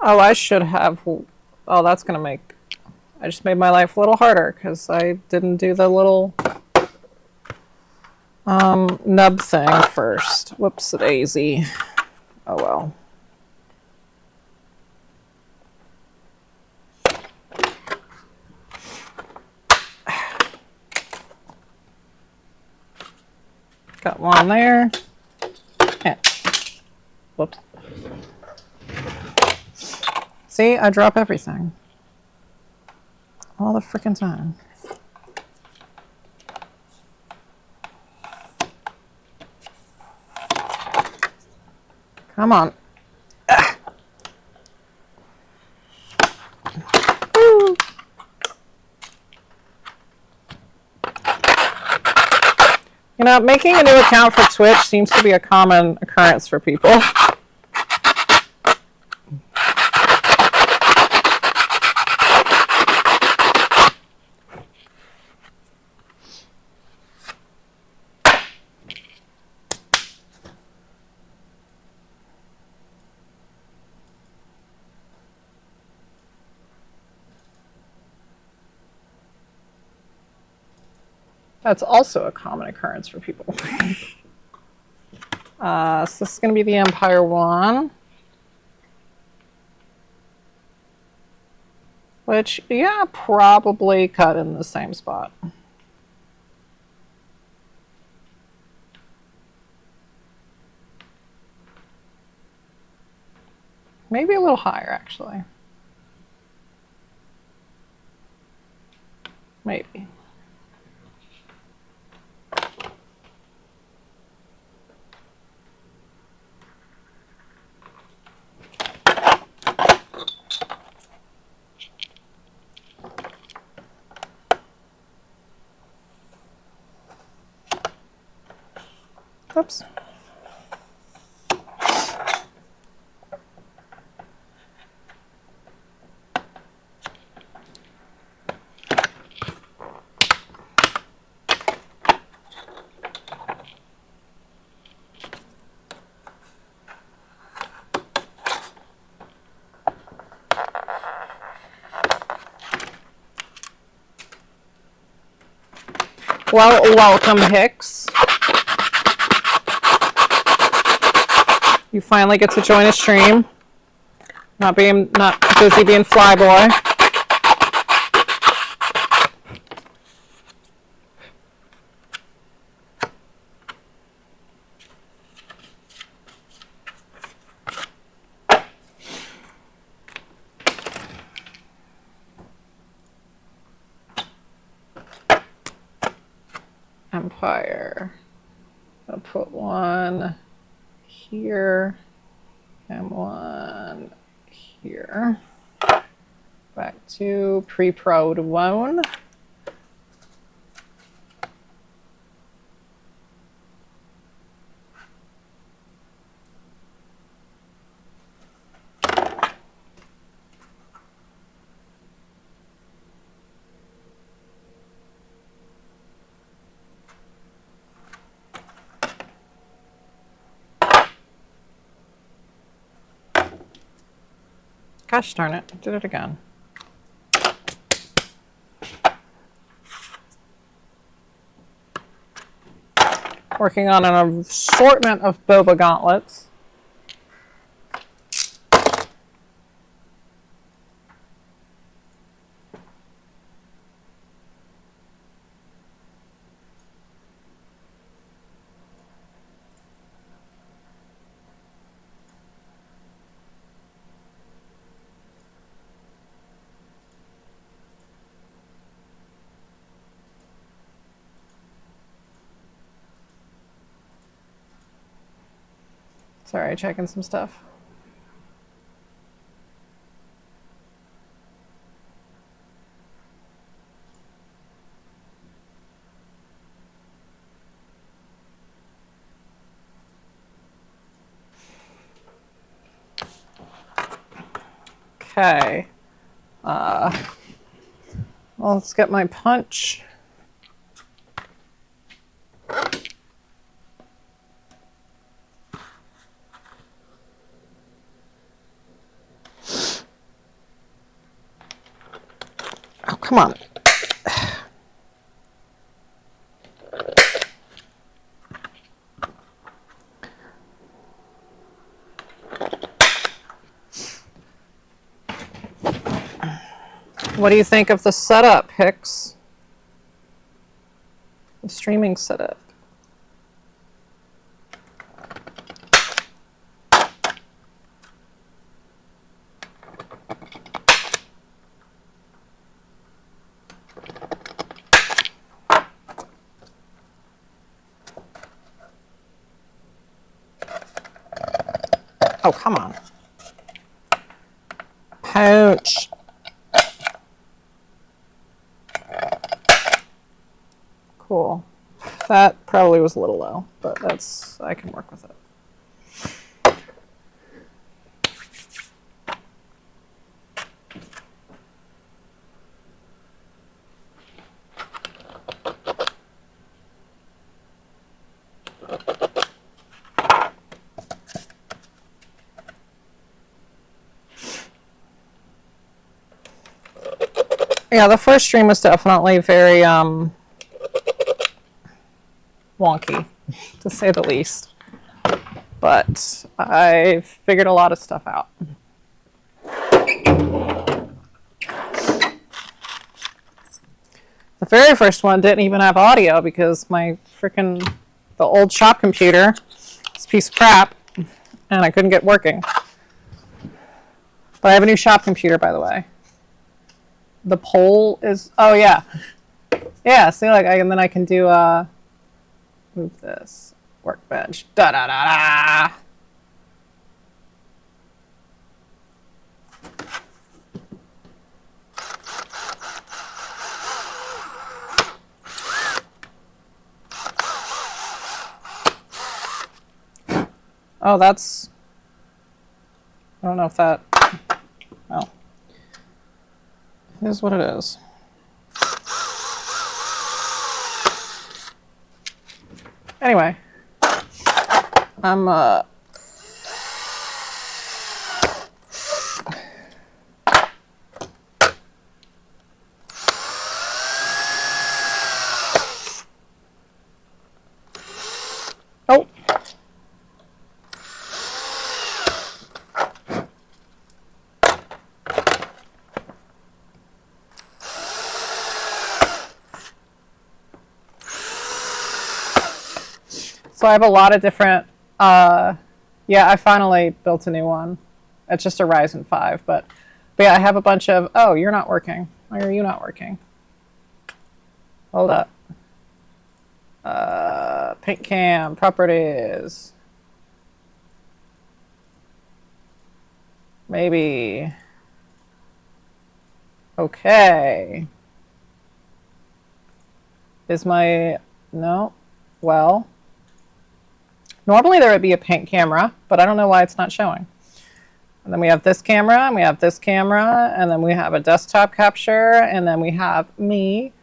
oh, I should have, oh, that's going to make, I just made my life a little harder because I didn't do the little nub thing first. Whoops, daisy. Oh well. Got one there. Yeah. Whoops. See, I drop everything. All the freaking time. Come on. Woo. You know, making a new account for Twitch seems to be a common occurrence for people. That's also a common occurrence for people. So this is going to be the Empire one. Which, yeah, probably cut in the same spot. Maybe a little higher, actually. Maybe. Oops. Well, welcome, Hicks. You finally get to join a stream. Not busy being flyboy. Empire. I'll put one here and one here. Back to pre-prod one. Gosh darn it, I did it again. Working on an assortment of Boba gauntlets. Sorry, checking some stuff. Okay. Well, let's get my punch. Oh, come on. What do you think of the setup, Hicks? The streaming setup. Oh, come on. Pouch. Cool. That probably was a little low, but I can work with it. Yeah, the first stream was definitely very wonky, to say the least. But I figured a lot of stuff out. The very first one didn't even have audio because the old shop computer is a piece of crap and I couldn't get working. But I have a new shop computer, by the way. The poll is, oh yeah. Yeah, see, and then I can do, move this, workbench, da-da-da-da. Oh, that's... I don't know if that... Oh. Here's what it is. Anyway. I'm, Oh. So I have a lot of different, yeah, I finally built a new one. It's just a Ryzen 5, but yeah, I have a bunch of, oh, you're not working. Why are you not working? Hold up. Paint cam, properties. Maybe. Okay. Is my, no, well, normally there would be a paint camera, but I don't know why it's not showing. And then we have this camera, and we have this camera, and then we have a desktop capture, and then we have me.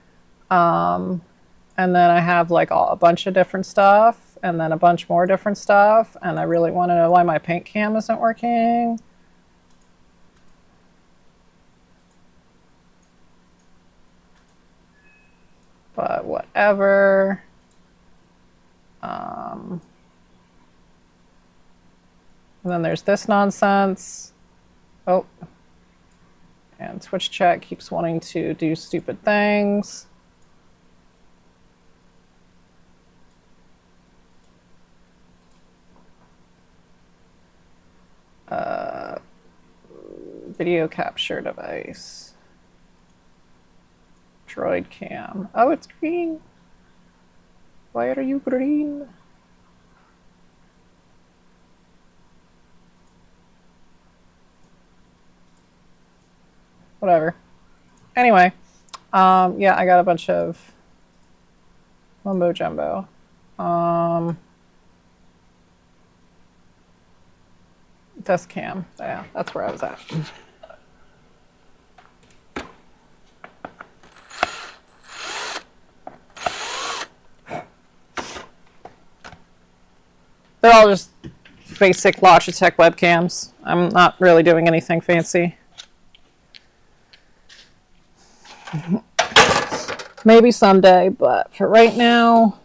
And then I have like a bunch of different stuff, and then a bunch more different stuff, and I really want to know why my paint cam isn't working. But whatever. And then there's this nonsense. Oh. And Twitch chat keeps wanting to do stupid things. Video capture device. Droid cam. Oh, it's green. Why are you green? Whatever. Anyway, yeah, I got a bunch of mumbo jumbo. Desk cam. Yeah, that's where I was at. They're all just basic Logitech webcams. I'm not really doing anything fancy. Maybe someday, but for right now,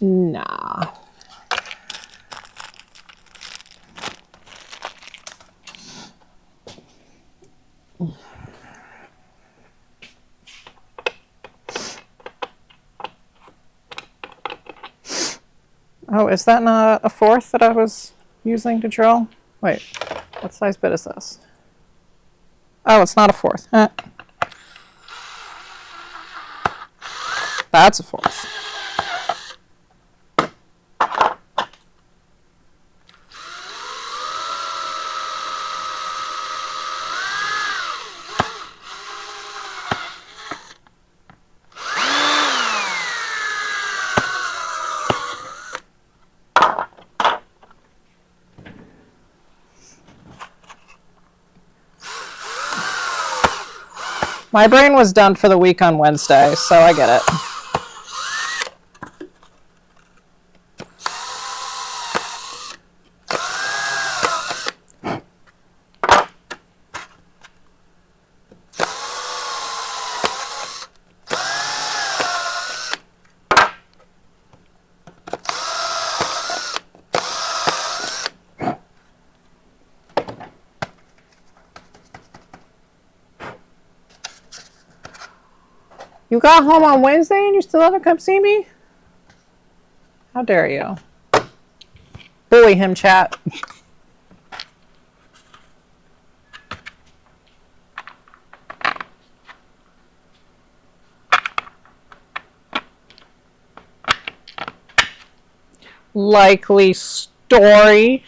nah. Oh, is that not a fourth that I was using to drill? Wait, what size bit is this? Oh, it's not a fourth. That's a fourth. My brain was done for the week on Wednesday, so I get it. You got home on Wednesday and you still haven't come see me? How dare you? Bully him, chat. Likely story.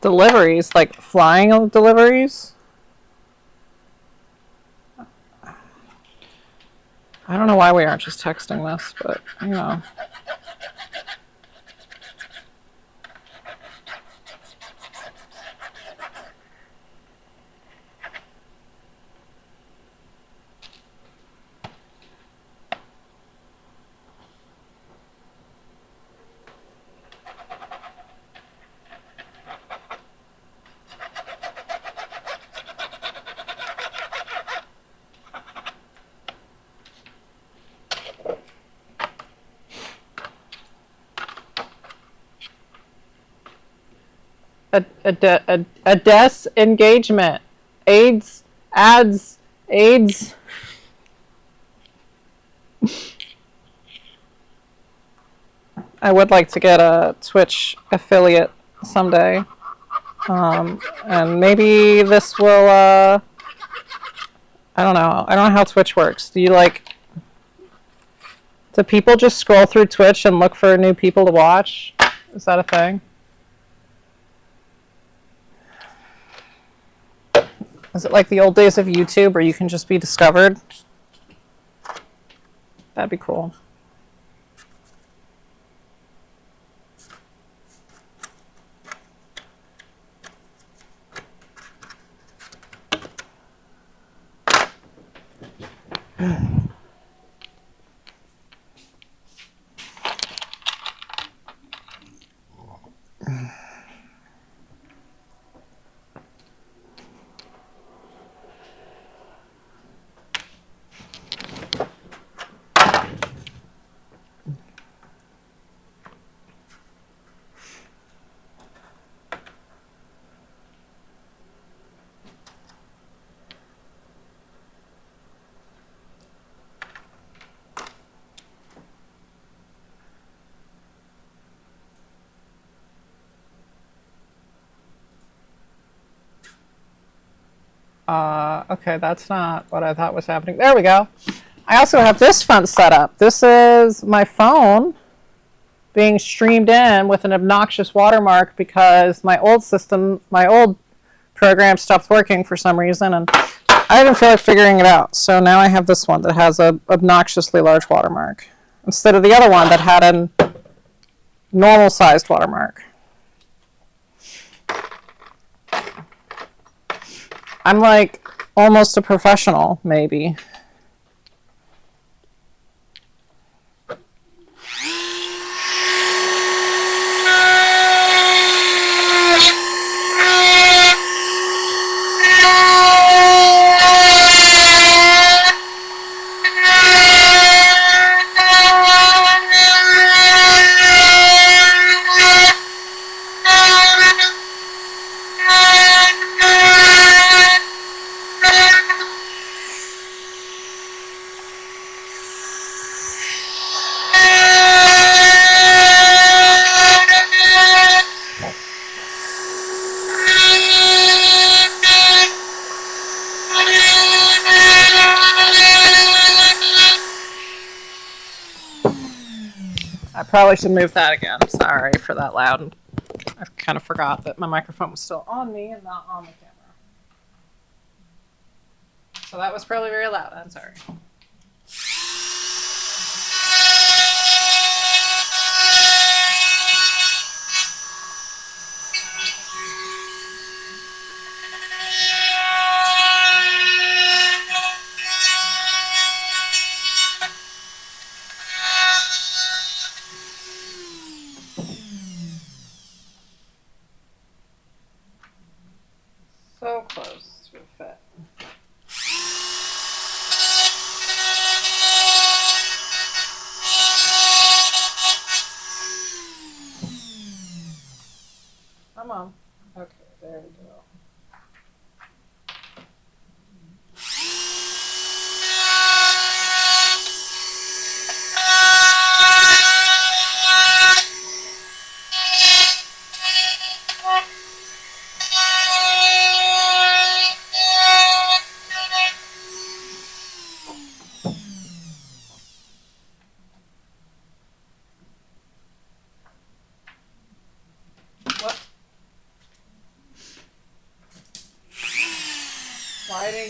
Deliveries, like flying deliveries? I don't know why we aren't just texting this, but, you know. A disengagement. AIDS. Ads. AIDS. I would like to get a Twitch affiliate someday. And maybe this will, I don't know. I don't know how Twitch works. Do people just scroll through Twitch and look for new people to watch? Is that a thing? Is it like the old days of YouTube where you can just be discovered? That'd be cool. Okay, that's not what I thought was happening. There we go. I also have this fun setup. This is my phone being streamed in with an obnoxious watermark because my old program stopped working for some reason, and I didn't feel like figuring it out. So now I have this one that has a obnoxiously large watermark instead of the other one that had a normal sized watermark. I'm like almost a professional, maybe. I probably should move that again. Sorry for that loud. I kind of forgot that my microphone was still on me and not on the camera. So that was probably very loud. I'm sorry. So close to a fit. Come on. Okay, there we go. What?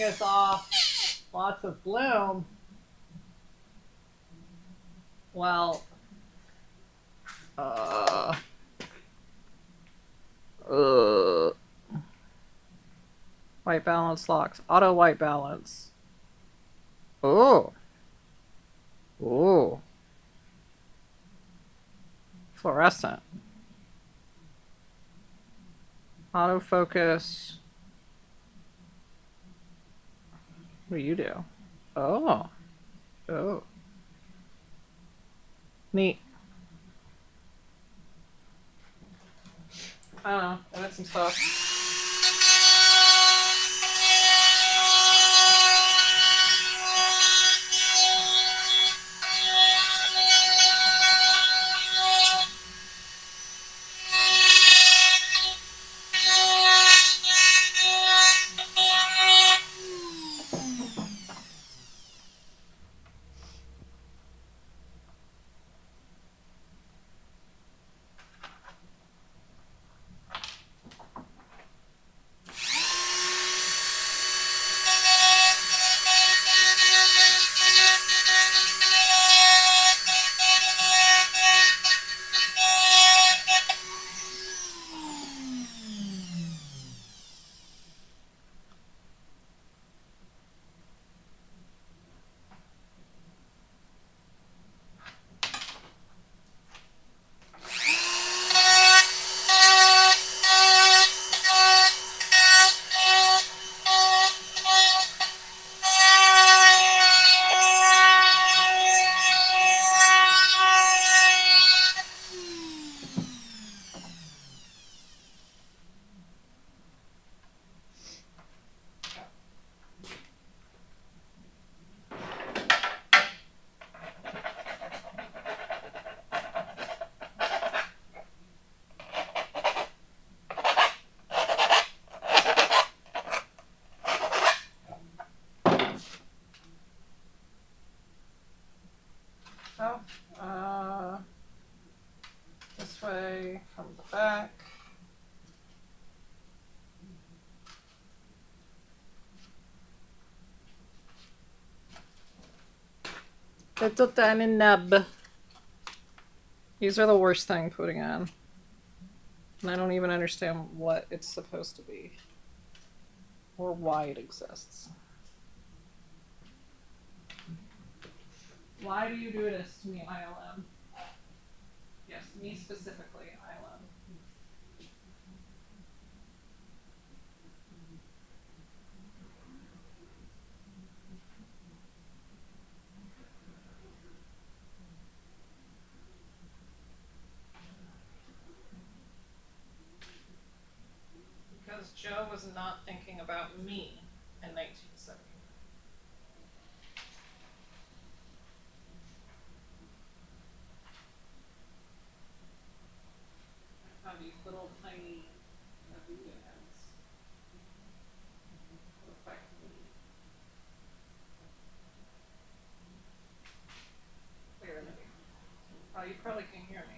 is off. Lots of bloom. Well, white balance locks. Auto white balance. Oh. Ooh. Fluorescent. Autofocus. What do you do? Oh. Oh. Neat. I don't know. I did some stuff. Oh, this way from the back. Little tiny nub. These are the worst thing putting on. And I don't even understand what it's supposed to be. Or why it exists. Why do you do this to me, ILM? Yes, me specifically, ILM. Because Joe was not thinking about me in 1970. I have these little tiny Abuja heads. Look like me. Clear maybe. Oh, you probably can hear me.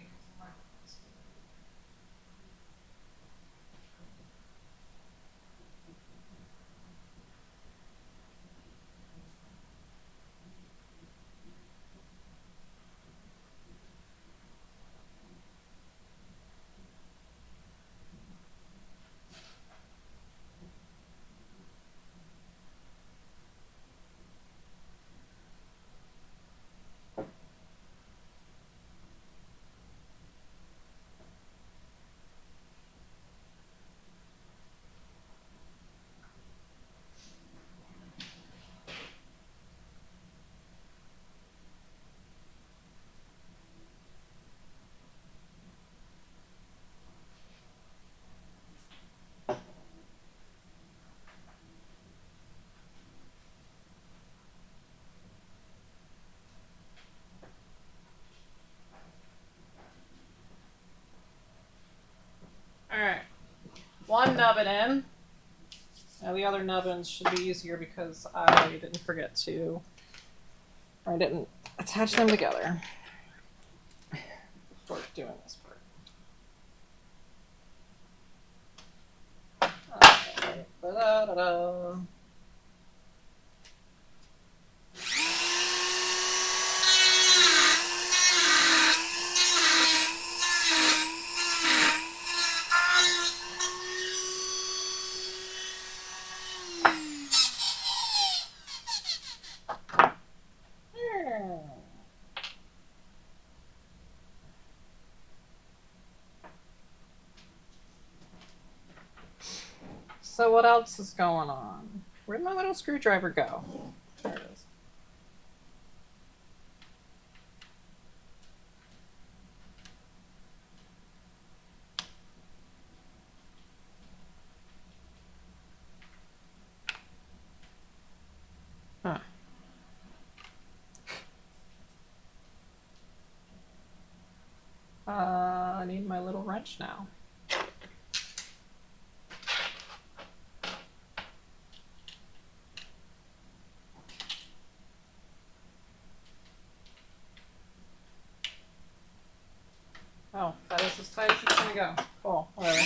Alright. One nubbin in. Now the other nubbins should be easier because I didn't forget to, or I didn't attach them together before doing this part. Alright. Da-da-da-da. So what else is going on? Where'd my little screwdriver go? There it is. Huh. I need my little wrench now. Oh, that is as tight as it's gonna go. Cool, whatever.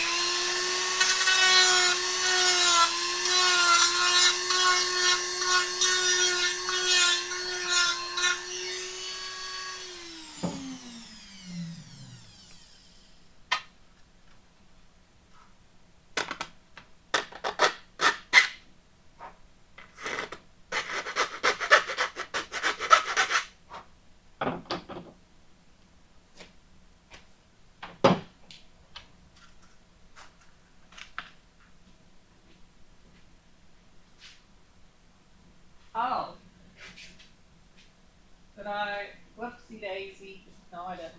Oh. Did I? Whoopsie daisy. No, I didn't.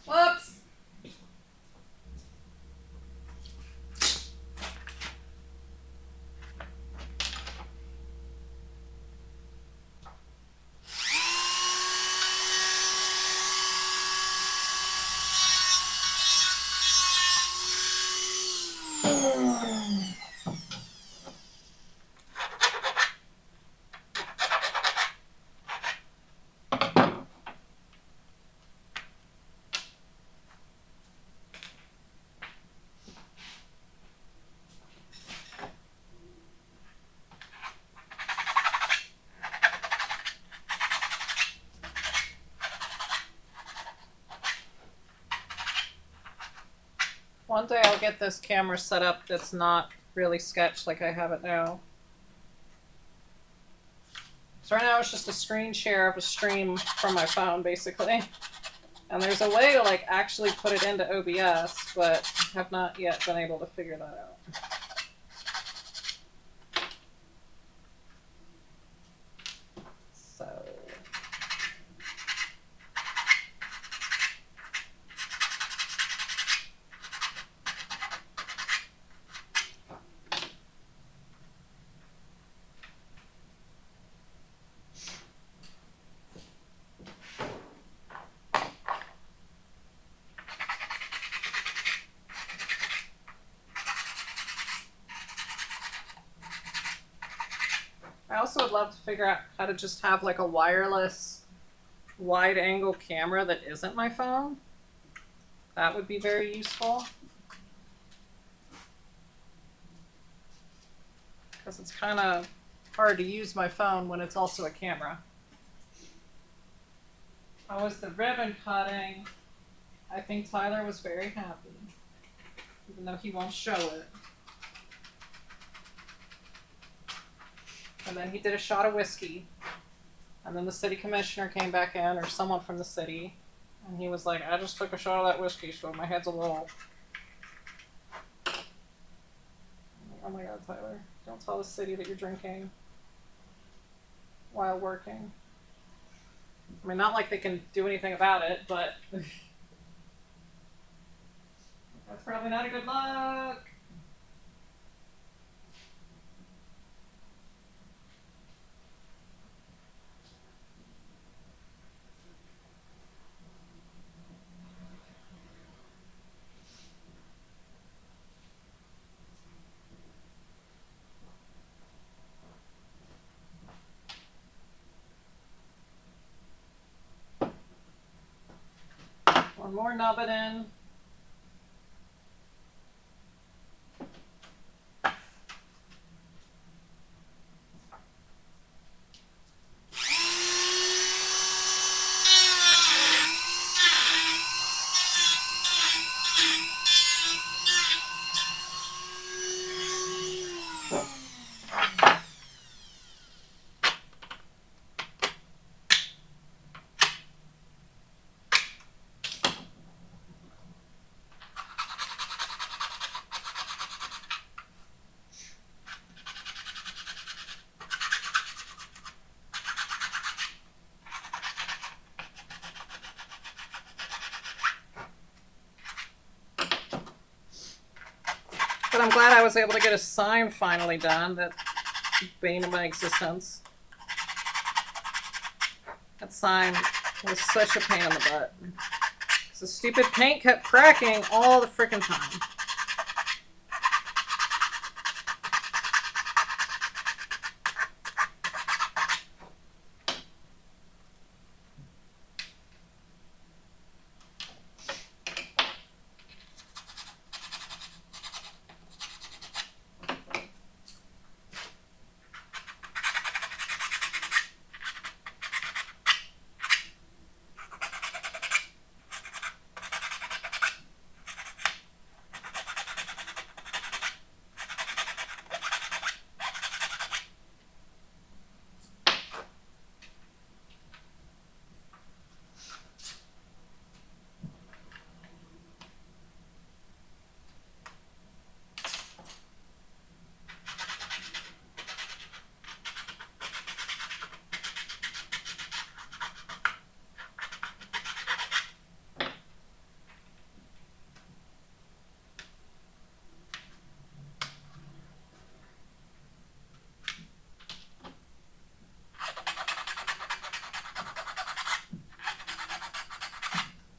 Whoops! One day I'll get this camera set up that's not really sketched like I have it now. So right now it's just a screen share of a stream from my phone, basically. And there's a way to like actually put it into OBS, but I have not yet been able to figure that out. So... I also would love to figure out how to just have like a wireless wide angle camera that isn't my phone. That would be very useful. Because it's kind of hard to use my phone when it's also a camera. How was the ribbon cutting? I think Tyler was very happy, even though he won't show it. And then he did a shot of whiskey. And then the city commissioner came back in, or someone from the city, and he was like, I just took a shot of that whiskey, so my head's a little... I'm like, oh my god, Tyler, don't tell the city that you're drinking while working. I mean, not like they can do anything about it, but... That's probably not a good look. One more nub it in. But I'm glad I was able to get a sign finally done. That bane of my existence. That sign was such a pain in the butt. Because the stupid paint kept cracking all the freaking time.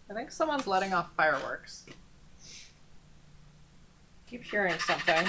I think someone's letting off fireworks. Keep hearing something.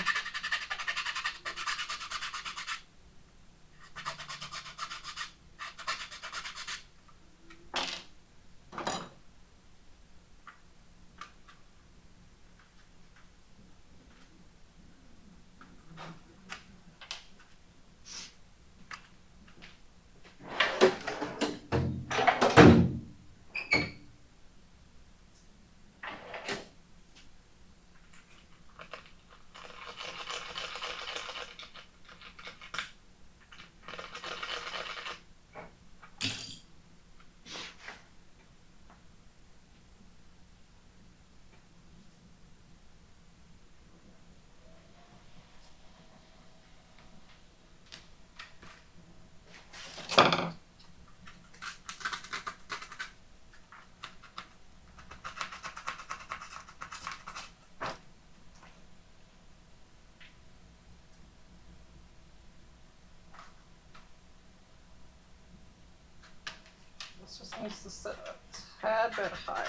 This just needs to sit a tad bit higher.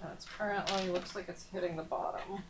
And it's currently looks like it's hitting the bottom.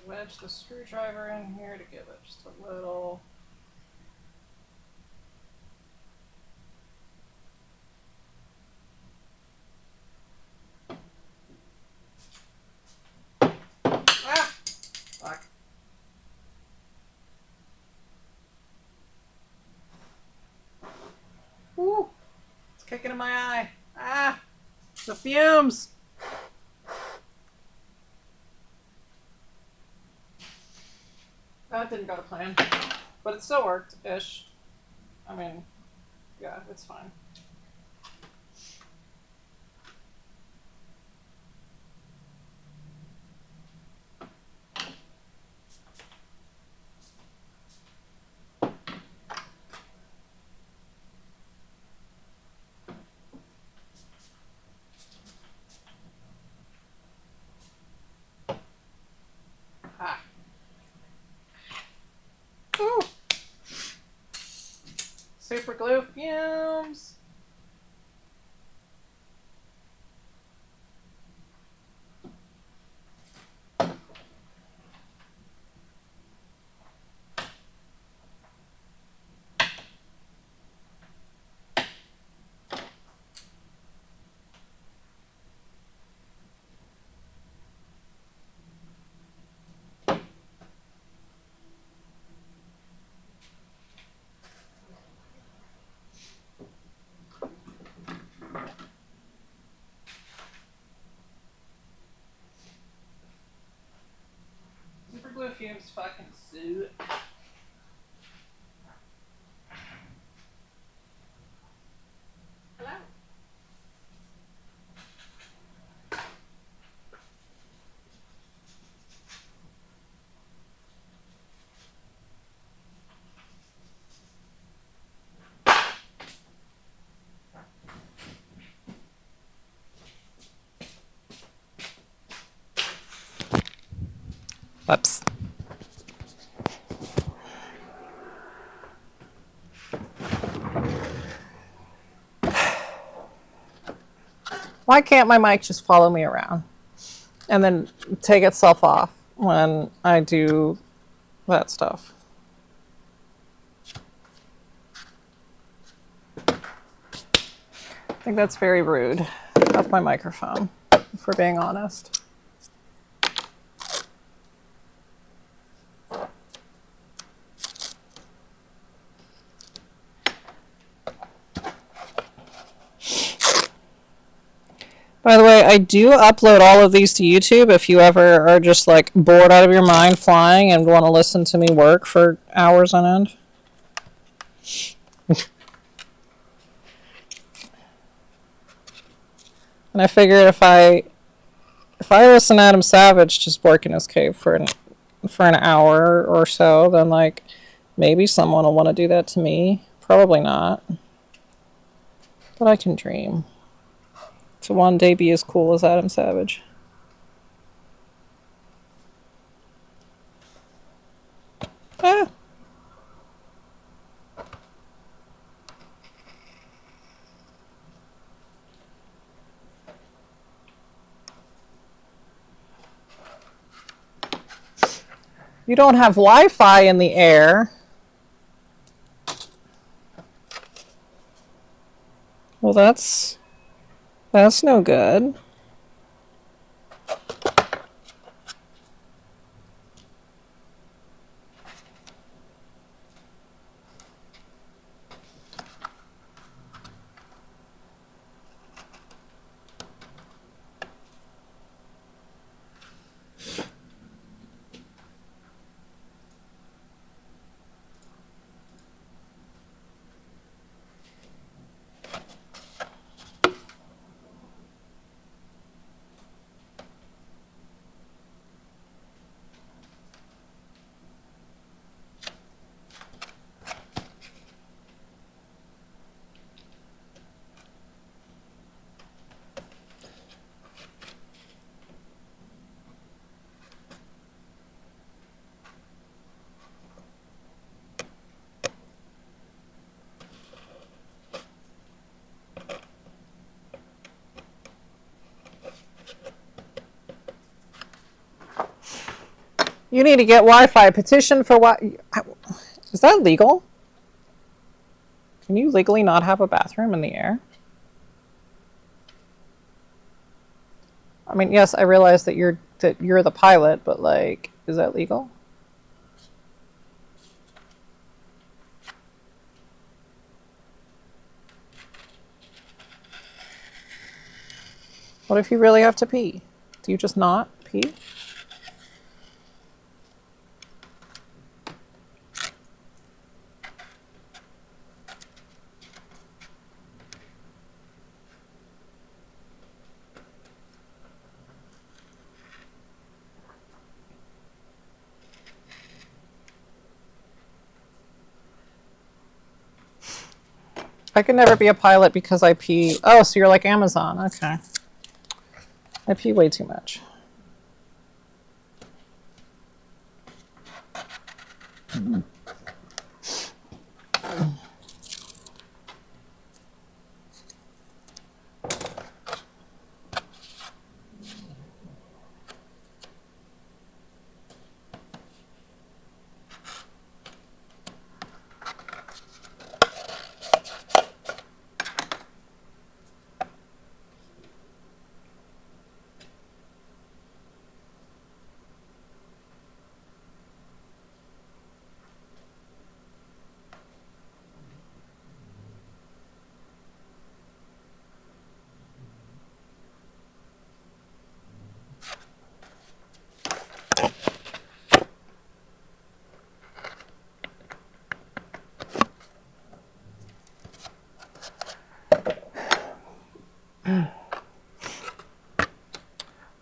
Wedge the screwdriver in here to give it just a little. Ah! Fuck. Woo! It's kicking in my eye. Ah! The fumes! That didn't go to plan, but it still worked-ish. I mean, yeah, it's fine. glue fumes. Super glue fumes fucking suit. Hello. Whoops. Why can't my mic just follow me around and then take itself off when I do that stuff? I think that's very rude of my microphone, if we're being honest. By the way, I do upload all of these to YouTube if you ever are just like bored out of your mind flying and want to listen to me work for hours on end. And I figured if I listen to Adam Savage just work in his cave for an hour or so, then like maybe someone will want to do that to me. Probably not. But I can dream. To one day be as cool as Adam Savage. Ah. You don't have Wi-Fi in the air. Well, that's no good. You need to get Wi-Fi. Petition for what? Is that legal? Can you legally not have a bathroom in the air? I mean, yes, I realize that you're the pilot, but like, is that legal? What if you really have to pee? Do you just not pee? I could never be a pilot because I pee. Oh, so you're like Amazon. Okay. I pee way too much.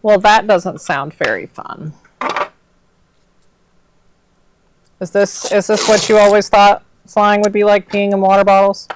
Well, that doesn't sound very fun. Is this what you always thought flying would be like, peeing in water bottles?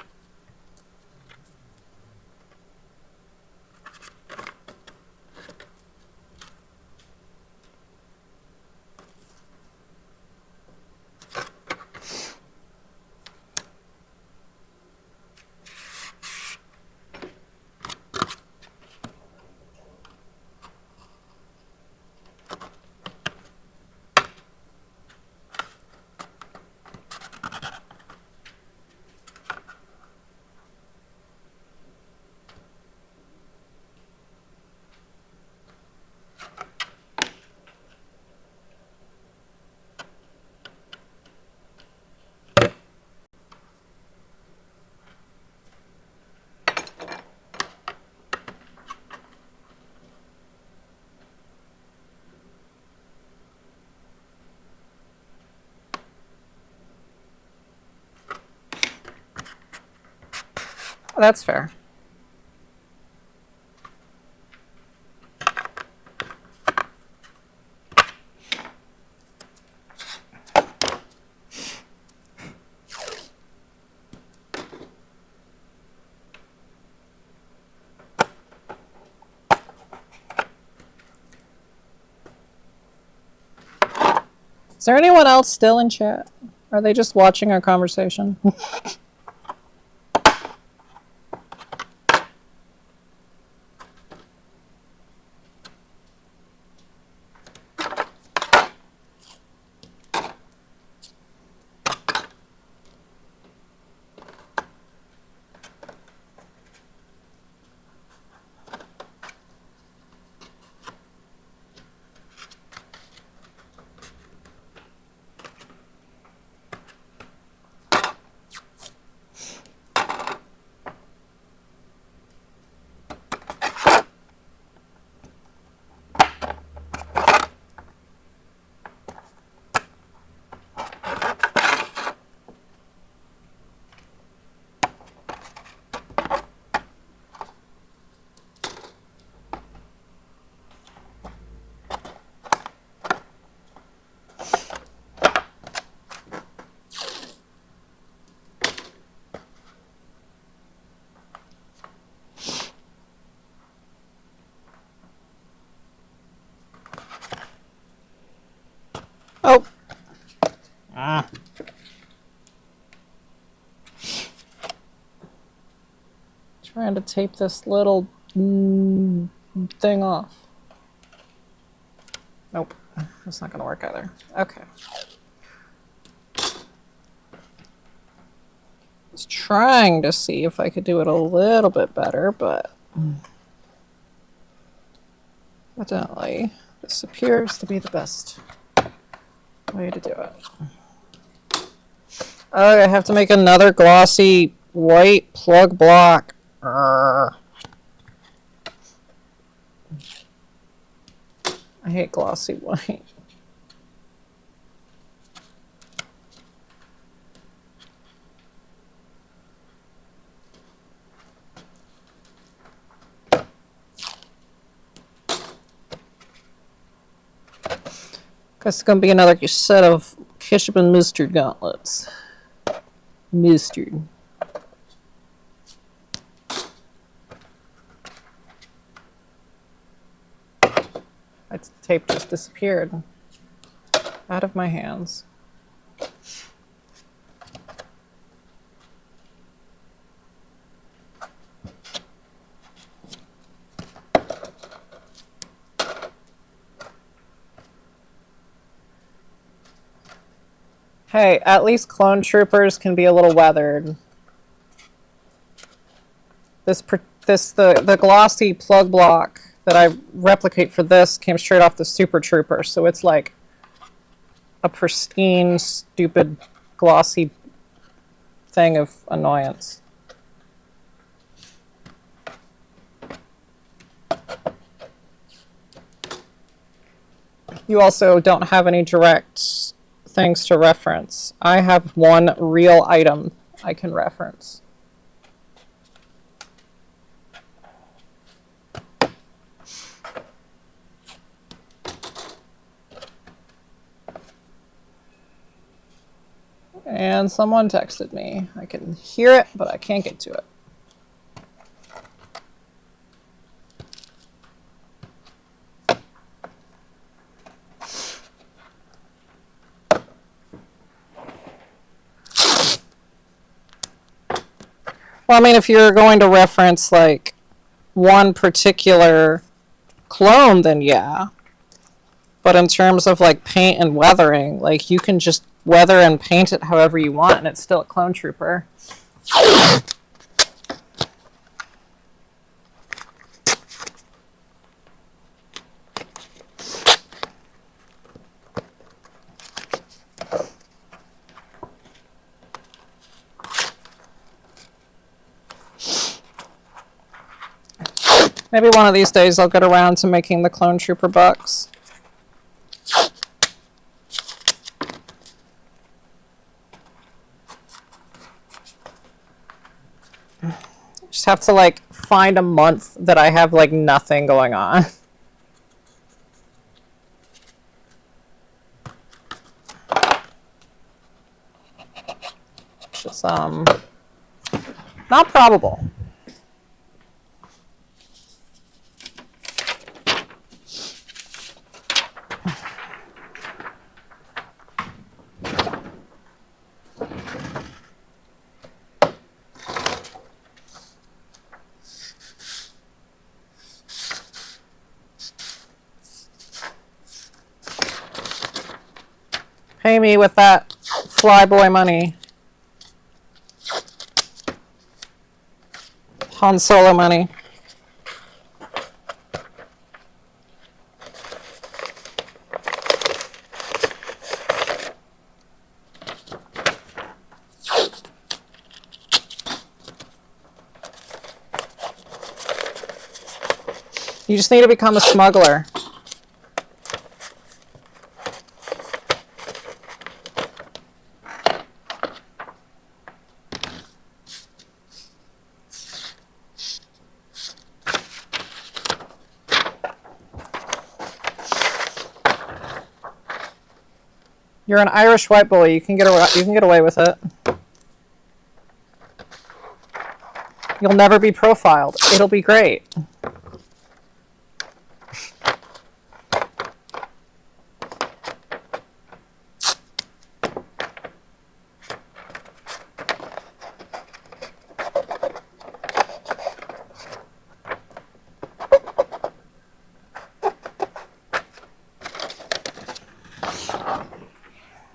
That's fair. Is there anyone else still in chat? Are they just watching our conversation? Oh. Ah. Trying to tape this little thing off. Nope. That's not going to work either. Okay. I was trying to see if I could do it a little bit better, but evidently this appears to be the best way to do it. Oh, I have to make another glossy white plug block. I hate glossy white. Guess it's gonna be another set of ketchup and mustard gauntlets. Mustard. My tape just disappeared out of my hands. Hey, at least clone troopers can be a little weathered. The glossy plug block that I replicate for this came straight off the Super Trooper, so it's like a pristine, stupid, glossy thing of annoyance. You also don't have any direct things to reference. I have one real item I can reference. And someone texted me. I can hear it, but I can't get to it. Well, I mean, if you're going to reference like one particular clone, then yeah. But in terms of like paint and weathering, like you can just weather and paint it however you want, and it's still a clone trooper. Maybe one of these days I'll get around to making the clone trooper bucks. Just have to like find a month that I have like nothing going on. Just not probable. Pay me with that flyboy money. Han Solo money. You just need to become a smuggler. You're an Irish white boy. You can get away with it. You'll never be profiled. It'll be great.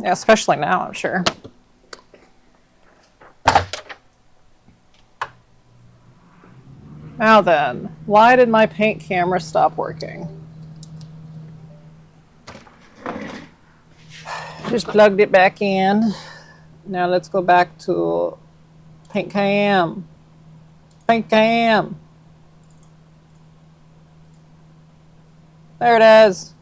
Yeah, especially now, I'm sure. Now then, why did my paint camera stop working? Just plugged it back in. Now let's go back to paint cam. Paint cam. There it is.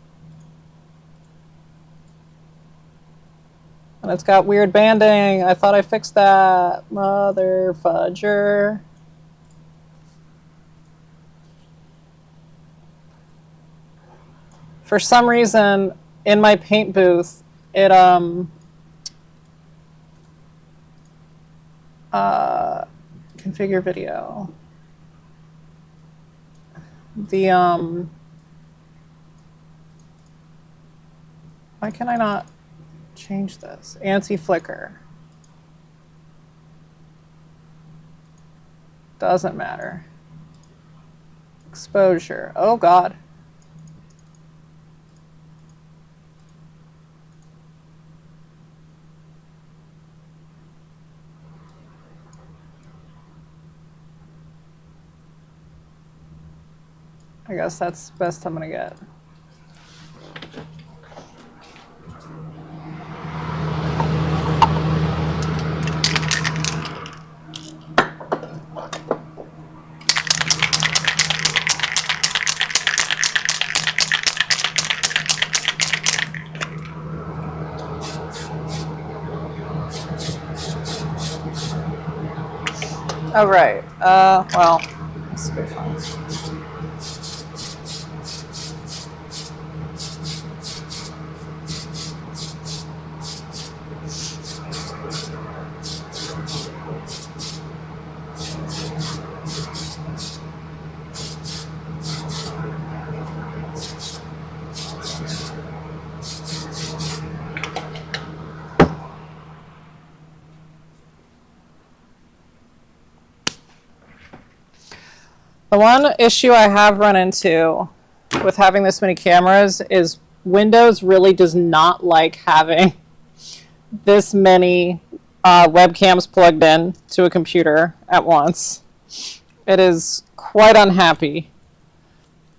And it's got weird banding. I thought I fixed that. Mother fudger. For some reason, in my paint booth, it configure video. The why can I not change this? Anti-flicker. Doesn't matter. Exposure. Oh God. I guess that's the best I'm gonna get. Oh, right. Well, this will be fun. The one issue I have run into with having this many cameras is Windows really does not like having this many webcams plugged in to a computer at once. It is quite unhappy.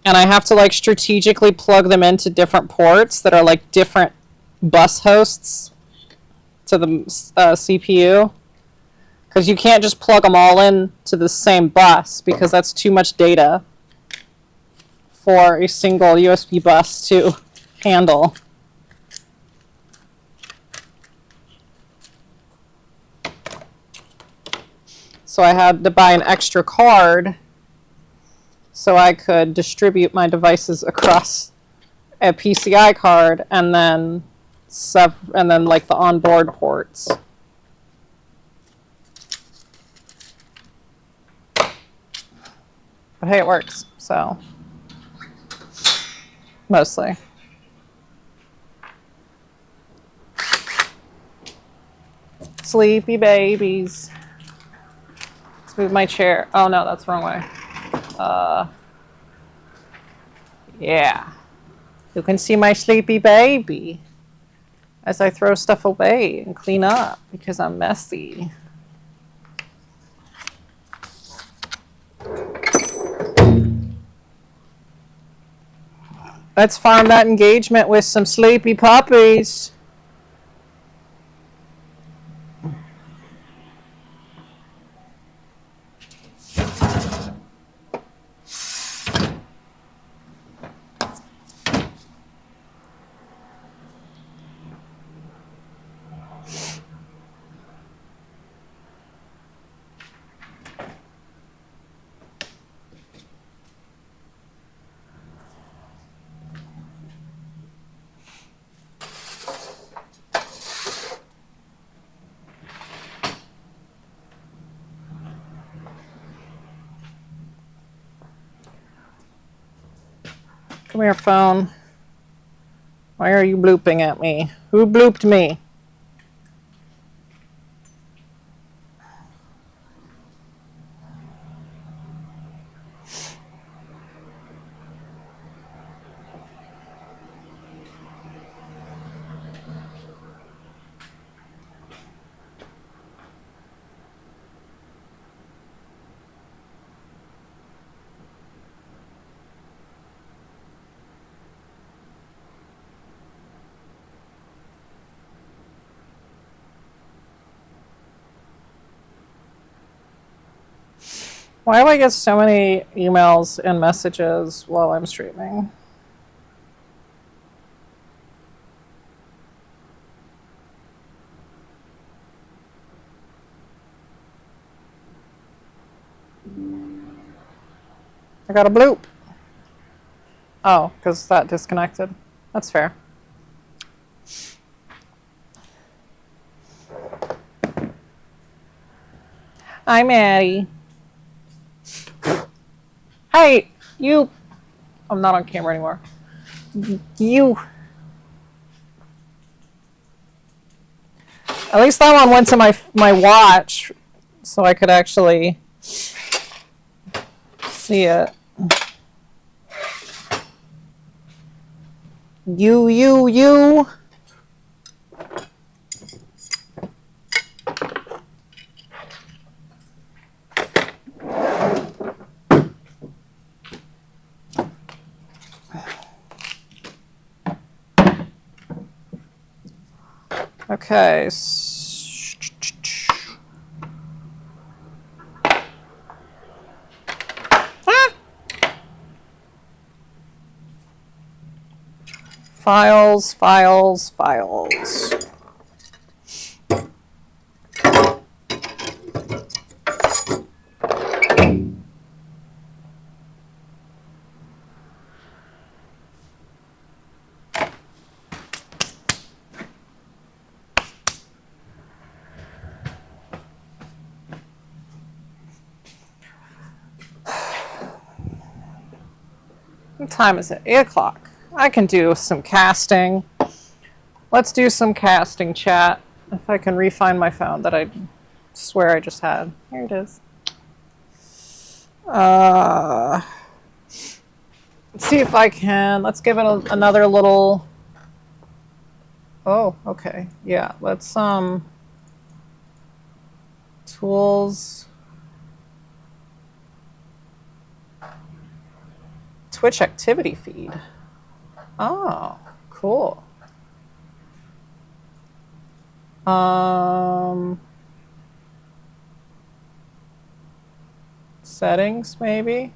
And I have to like strategically plug them into different ports that are like different bus hosts to the CPU. Because you can't just plug them all in to the same bus because that's too much data for a single USB bus to handle. So I had to buy an extra card so I could distribute my devices across a PCI card and then like the onboard ports. But hey, it works, so mostly. Sleepy babies. Let's move my chair. Oh no, that's the wrong way. Yeah. You can see my sleepy baby as I throw stuff away and clean up because I'm messy. Let's farm that engagement with some sleepy puppies. Come here, phone. Why are you blooping at me? Who blooped me? Why do I get so many emails and messages while I'm streaming? I got a bloop. Oh, because that disconnected. That's fair. Hi, Maddie. Hey, you. I'm not on camera anymore. You. At least that one went to my watch, so I could actually see it. You. Okay. Files. What time is it? 8 o'clock. I can do some casting. Let's do some casting, chat. If I can re-find my phone that I swear I just had. Here it is. Let's see if I can. Let's give it another little. Oh, okay. Yeah, let's tools. Twitch activity feed. Oh, cool. Settings maybe.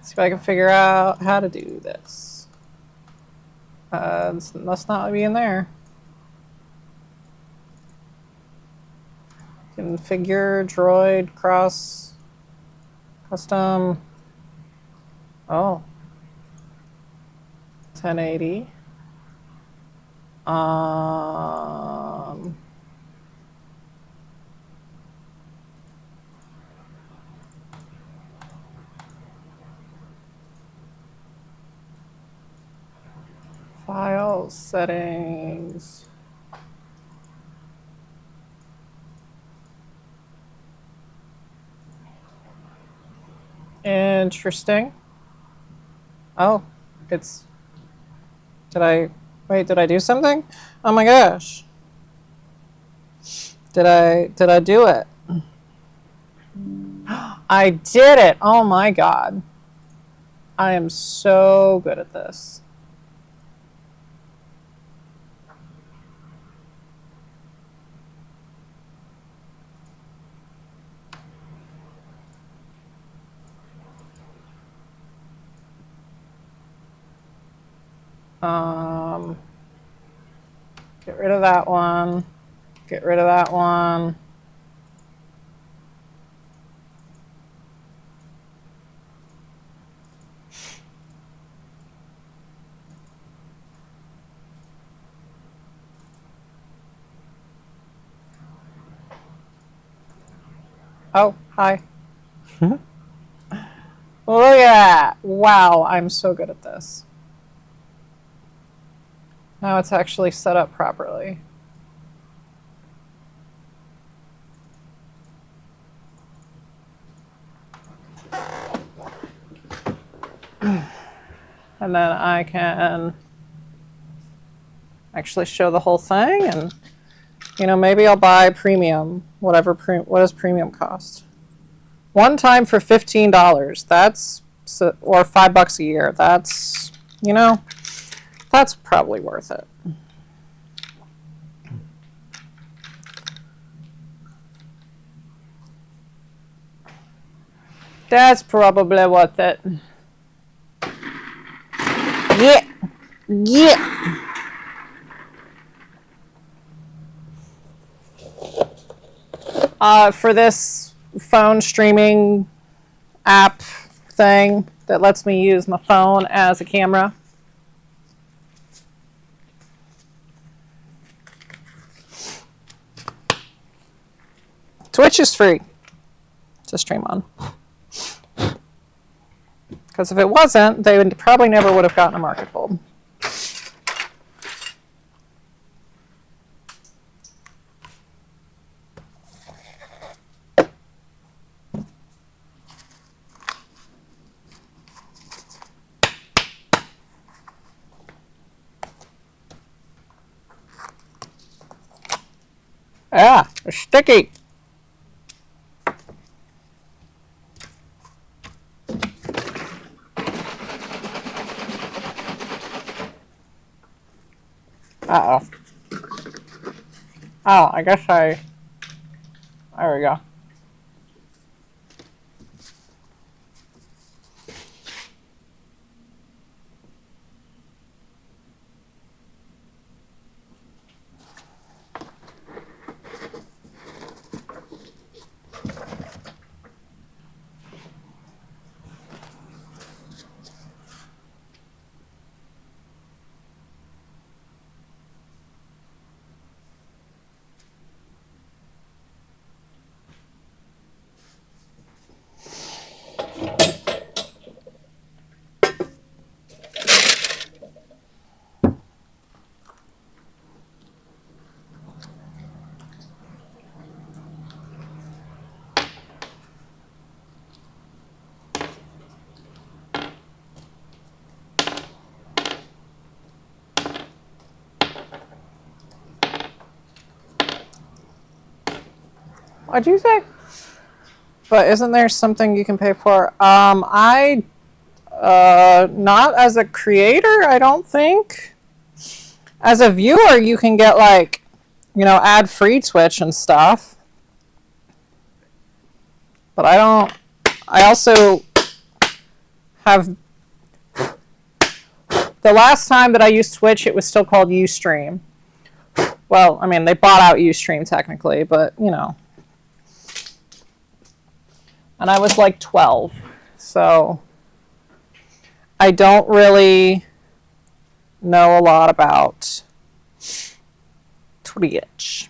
See if I can figure out how to do this. This must not be in there. Configure, droid, cross, custom. Oh. 1080. File settings. Interesting. Oh, it's. Did I do something? Oh my gosh. Did I do it? I did it. Oh my god. I am so good at this. Get rid of that one. Get rid of that one. Oh, hi. Look at that. Wow, I'm so good at this. Now it's actually set up properly. And then I can actually show the whole thing, and maybe I'll buy premium. What does premium cost? One time for $15. That's or $5 a year. That's that's probably worth it. That's probably worth it. Yeah. Yeah. For this phone streaming app thing that lets me use my phone as a camera. Twitch is free to stream on. Because if it wasn't, they probably never would have gotten a market hold. Ah, they're sticky. Uh-oh. Oh, I guess there we go. What'd you say? But isn't there something you can pay for? Not as a creator, I don't think. As a viewer, you can get like, ad free Twitch and stuff. But I don't. I also have. The last time that I used Twitch, it was still called Ustream. Well, I mean, they bought out Ustream technically, but And I was like 12, so I don't really know a lot about Twitch.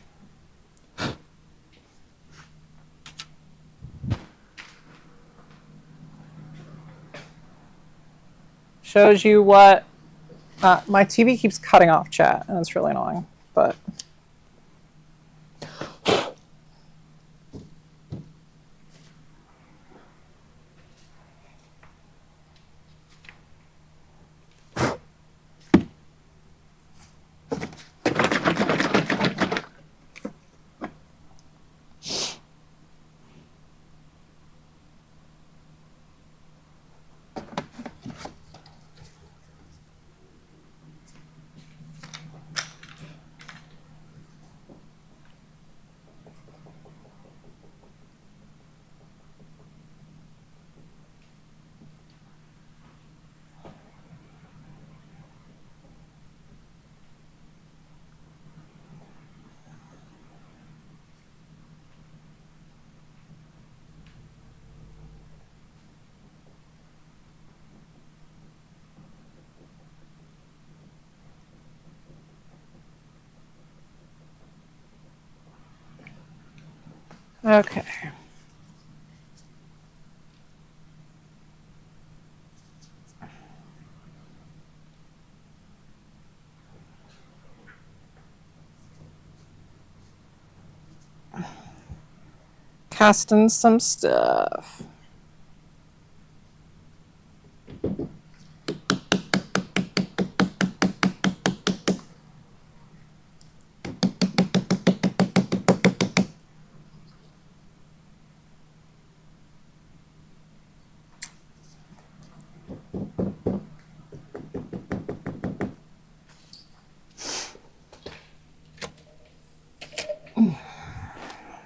Shows you what my TV keeps cutting off chat, and it's really annoying, but okay. Casting some stuff.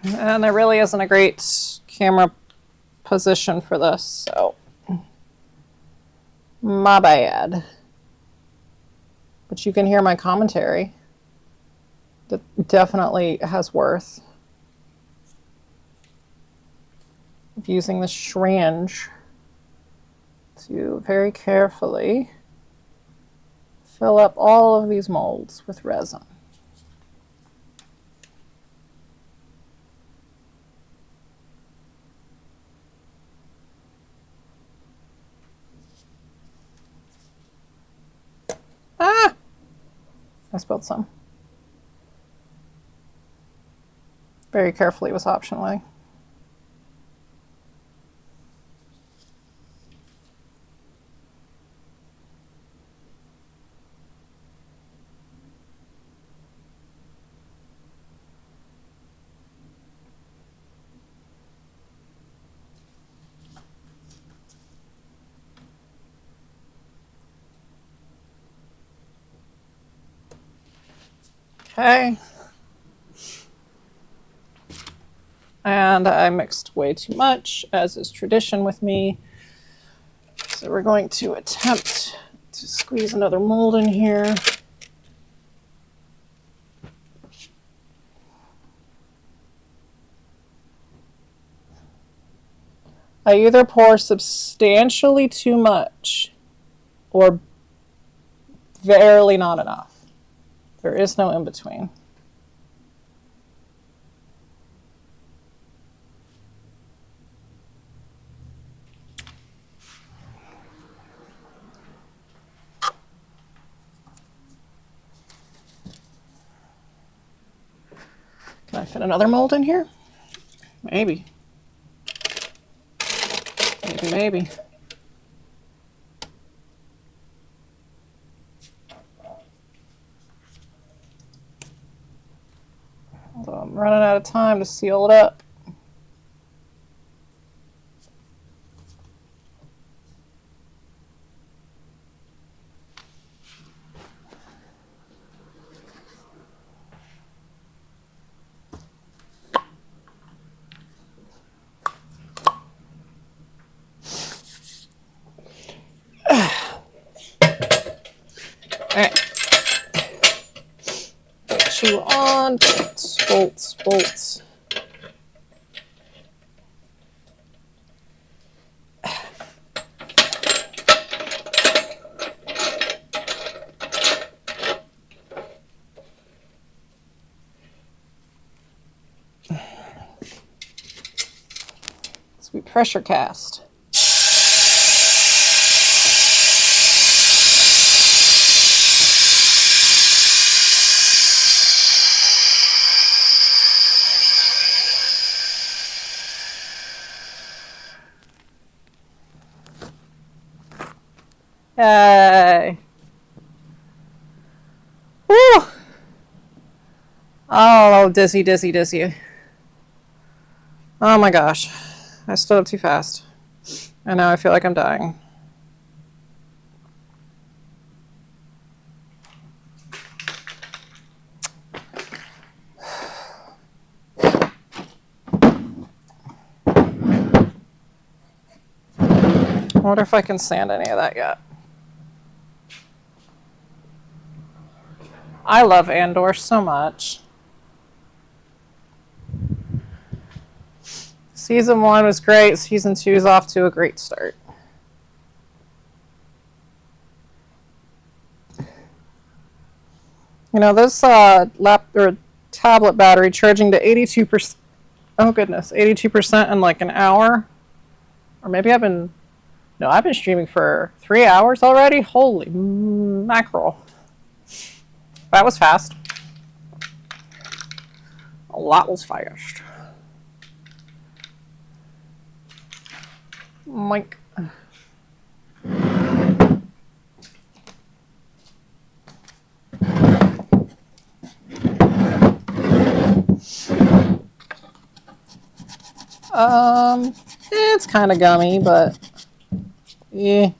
And there really isn't a great camera position for this, so my bad. But you can hear my commentary. That definitely has worth of using the syringe to very carefully fill up all of these molds with resin. Ah! I spilled some. Very carefully was optionally. Okay. And I mixed way too much, as is tradition with me. So we're going to attempt to squeeze another mold in here. I either pour substantially too much or barely not enough. There is no in between. Can I fit another mold in here? Maybe. Maybe. Although I'm running out of time to seal it up. Alright. Put you on. Bolts, bolts, bolts. We pressure cast. Yay. Woo! Oh, dizzy, dizzy, dizzy. Oh my gosh. I stood up too fast. And now I feel like I'm dying. I wonder if I can sand any of that yet. I love Andor so much. Season 1 was great. Season 2 is off to a great start. You know, this tablet battery charging to 82%. Oh goodness, 82% in like an hour. Or maybe I've been streaming for 3 hours already. Holy mackerel. That was fast. A lot was fast. Mike. It's kind of gummy, but yeah.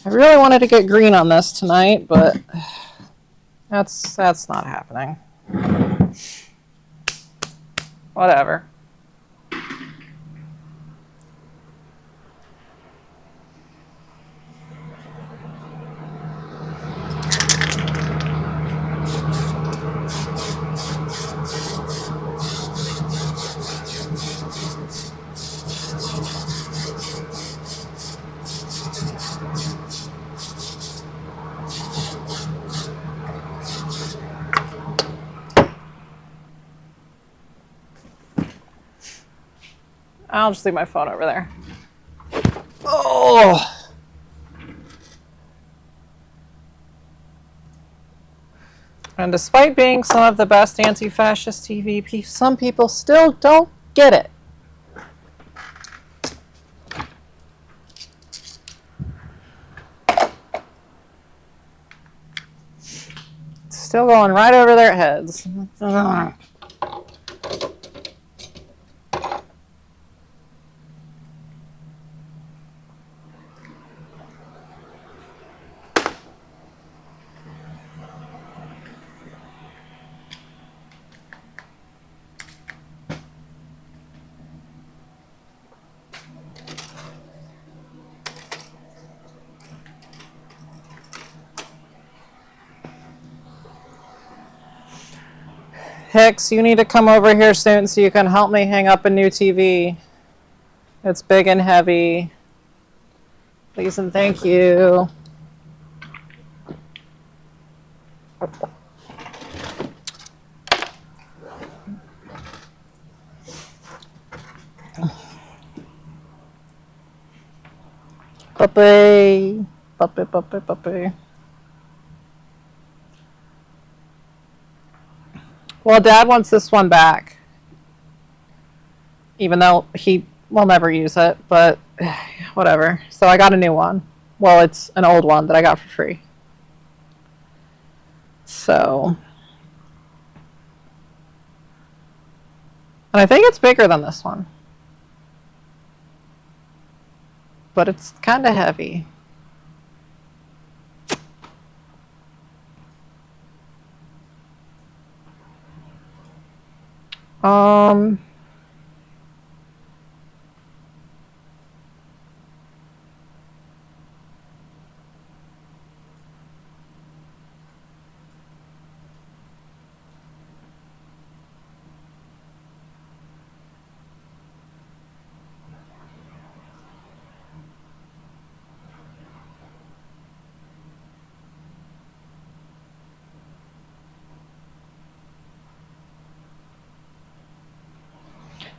I really wanted to get green on this tonight, but that's not happening. Whatever. I'll just leave my phone over there. Oh! And despite being some of the best anti-fascist TV, some people still don't get it. It's still going right over their heads. Ugh. Hicks, you need to come over here soon so you can help me hang up a new TV. It's big and heavy. Please and thank you. Puppy. Puppy, puppy, puppy. Well, Dad wants this one back. Even though he will never use it, but whatever. So I got a new one. Well, it's an old one that I got for free. So. And I think it's bigger than this one. But it's kind of heavy.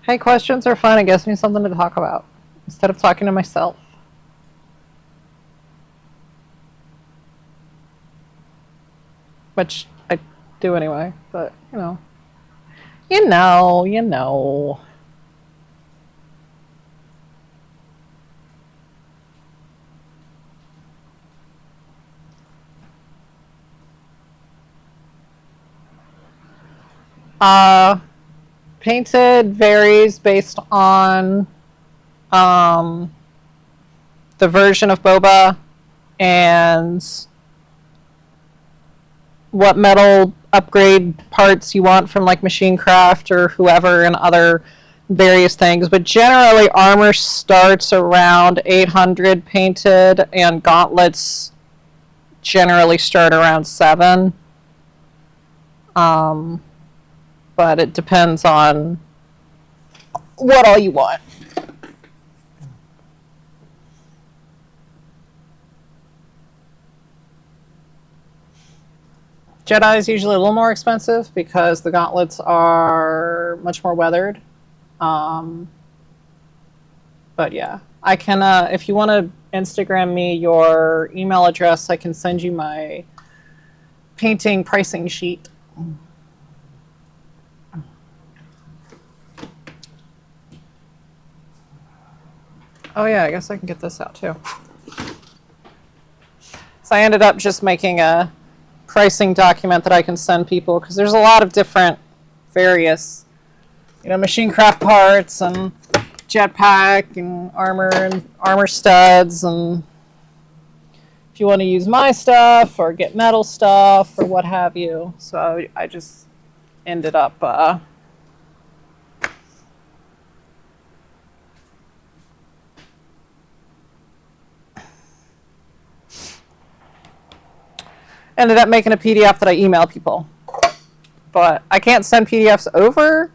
Hey, questions are fun. It gives me something to talk about instead of talking to myself. Which I do anyway, but you know. You know. Painted varies based on the version of Boba and what metal upgrade parts you want from like Machine Craft or whoever and other various things. But generally, armor starts around 800 painted, and gauntlets generally start around 7. But it depends on what all you want. Jedi is usually a little more expensive because the gauntlets are much more weathered. But yeah, I can, if you want to Instagram me your email address, I can send you my painting pricing sheet. Oh yeah, I guess I can get this out too. So I ended up just making a pricing document that I can send people because there's a lot of different various, machine craft parts and jetpack and armor studs, and if you want to use my stuff or get metal stuff or what have you. So I just ended up making a PDF that I email people. But I can't send PDFs over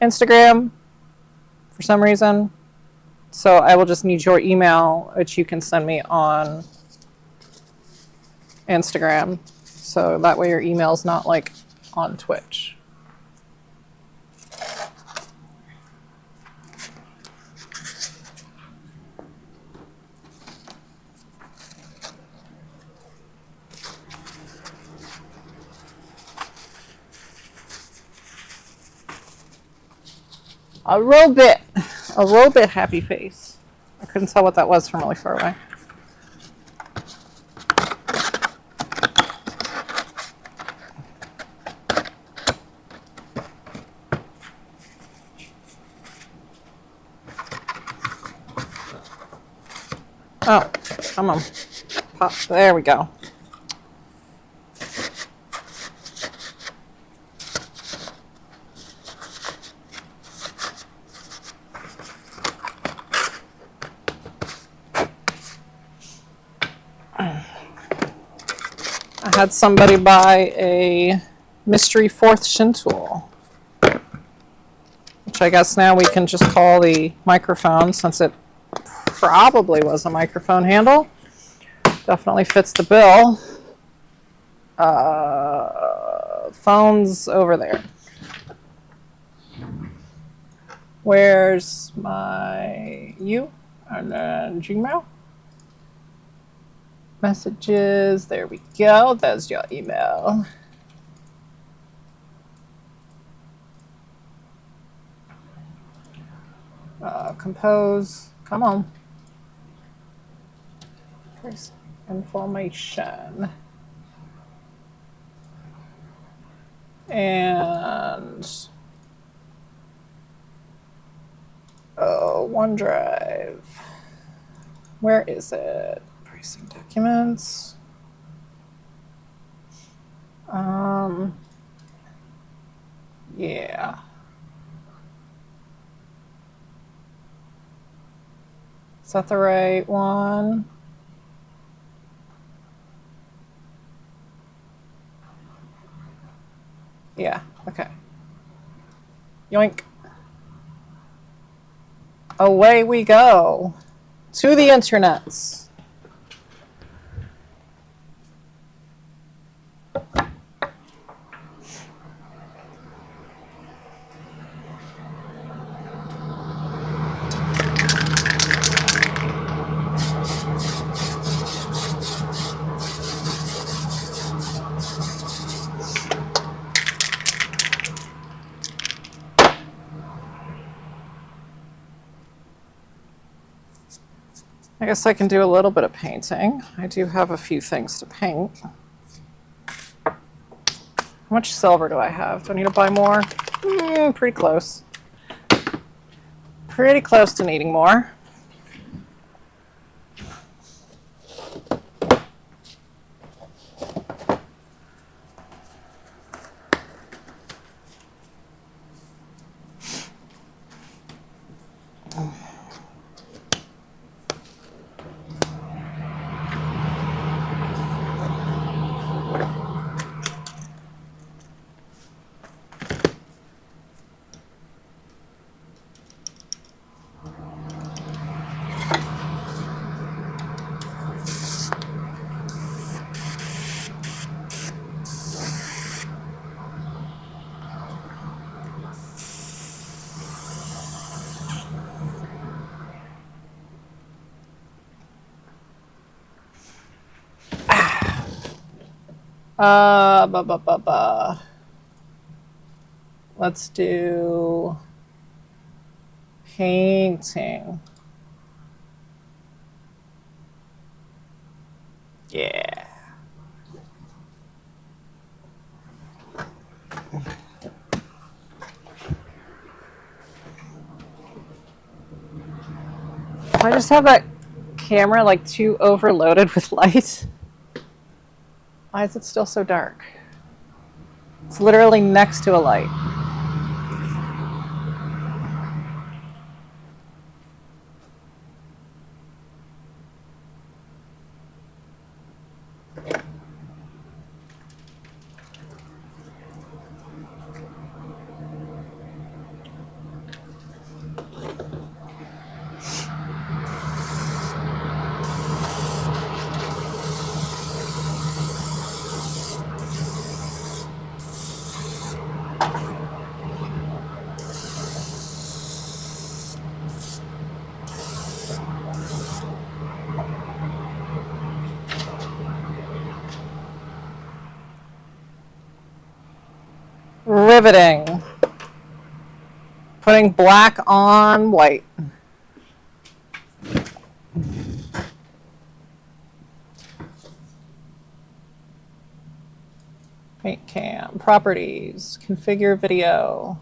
Instagram for some reason. So I will just need your email, which you can send me on Instagram. So that way your email's not like on Twitch. A little bit happy face. I couldn't tell what that was from really far away. Oh, come on. Pop. There we go. I had somebody buy a mystery 4th shin tool, which I guess now we can just call the microphone since it probably was a microphone handle. Definitely fits the bill. Phone's over there. Where's my and then Gmail? Messages, there we go. That's your email. Compose, come on. First information. And OneDrive. Where is it? Pricing documents. Yeah. Is that the right one? Yeah, okay. Yoink. Away we go to the internets. I guess I can do a little bit of painting. I do have a few things to paint. How much silver do I have? Do I need to buy more? Pretty close. Pretty close to needing more. Ba, ba, ba, ba. Let's do painting. Yeah. I just have that camera like too overloaded with light. Why is it still so dark? It's literally next to a light. Riveting. Putting black on white. Paint cam, properties, configure video,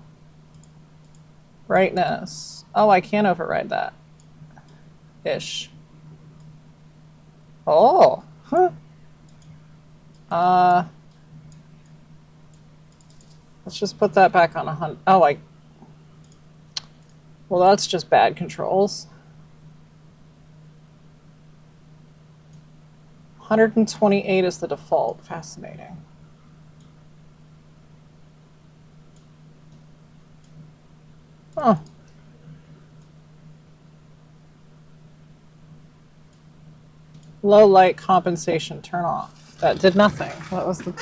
brightness. Oh, I can override that. Ish. Oh, huh. Let's just put that back on 100. Oh, well, that's just bad controls. 128 is the default. Fascinating. Huh. Low light compensation, turn off. That did nothing. That was the...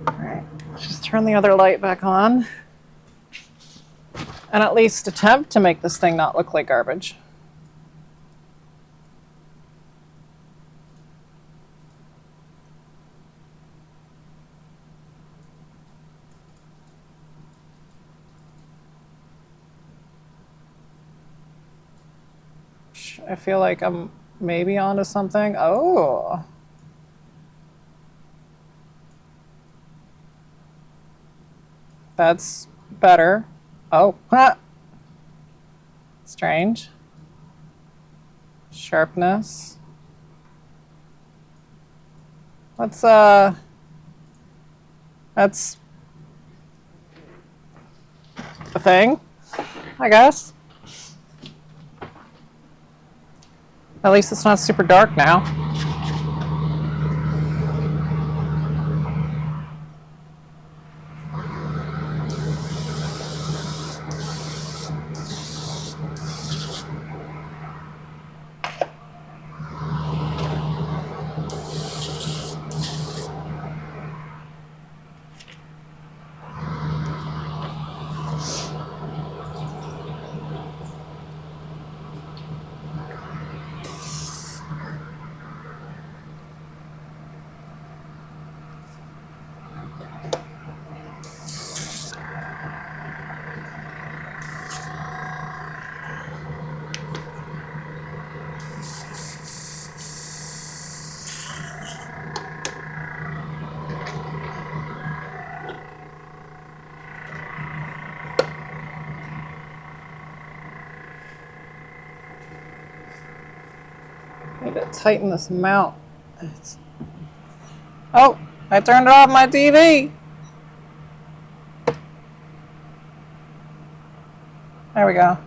All right, let's just turn the other light back on. And at least attempt to make this thing not look like garbage. I feel like I'm maybe onto something. Oh. That's better. Oh. Huh. Strange. Sharpness. Let's, that's a thing, I guess. At least it's not super dark now. Need to tighten this mount. Oh, I turned off my TV. There we go.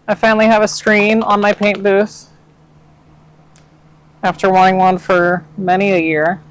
I finally have a screen on my paint booth after wanting one for many a year.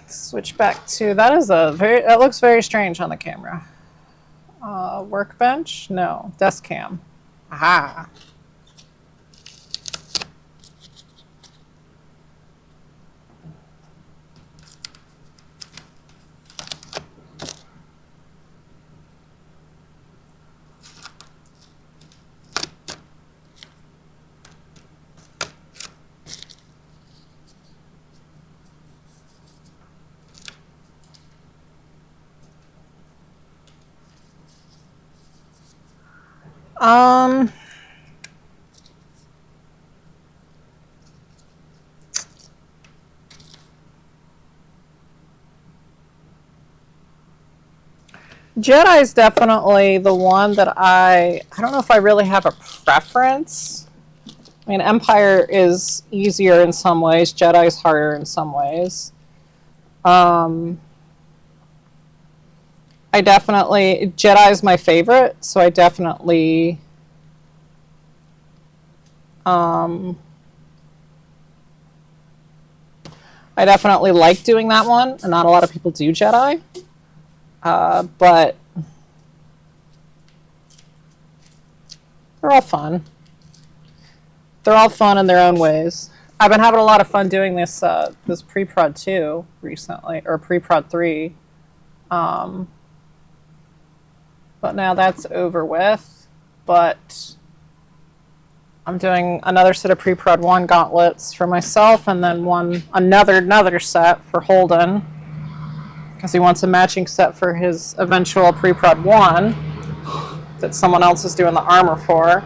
Switch back to, that looks very strange on the camera. Workbench? No, desk cam. Aha. Jedi's definitely the one that I don't know if I really have a preference. I mean, Empire is easier in some ways, Jedi's harder in some ways. Jedi's my favorite, so I definitely like doing that one, and not a lot of people do Jedi. But they're all fun. They're all fun in their own ways. I've been having a lot of fun doing this pre-prod 2 recently, or pre-prod 3. But now that's over with. But I'm doing another set of pre-prod 1 gauntlets for myself, and then another set for Holden, because he wants a matching set for his eventual pre-prod 1 that someone else is doing the armor for.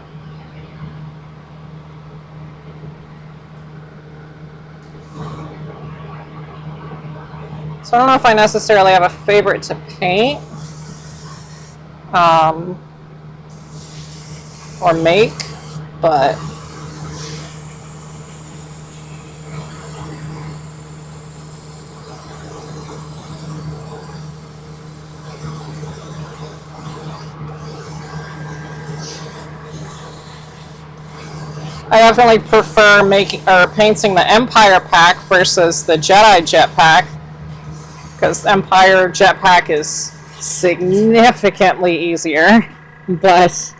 So I don't know if I necessarily have a favorite to paint or make, but I definitely prefer painting the Empire pack versus the Jedi jetpack, because Empire jetpack is significantly easier, but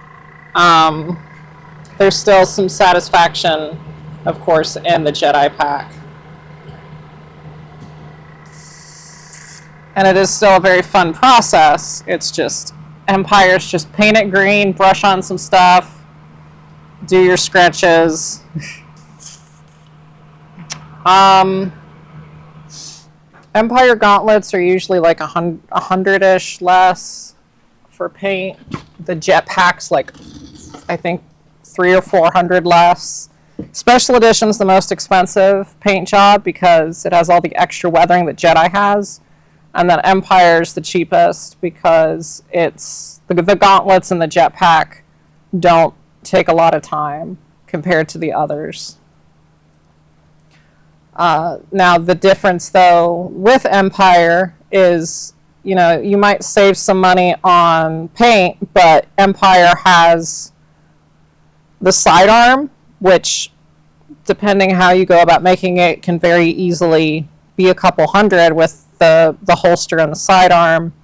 there's still some satisfaction, of course, in the Jedi pack. And it is still a very fun process. It's just, Empire's just paint it green, brush on some stuff, do your sketches. Empire gauntlets are usually like 100-ish less for paint. The jetpack's like I think 300 or 400 less. Special Edition's the most expensive paint job because it has all the extra weathering that Jedi has. And then Empire's the cheapest because it's the gauntlets and the jetpack don't take a lot of time compared to the others. Now the difference though with Empire is, you know, you might save some money on paint, but Empire has the sidearm, which depending how you go about making it can very easily be a couple hundred with the holster and the sidearm.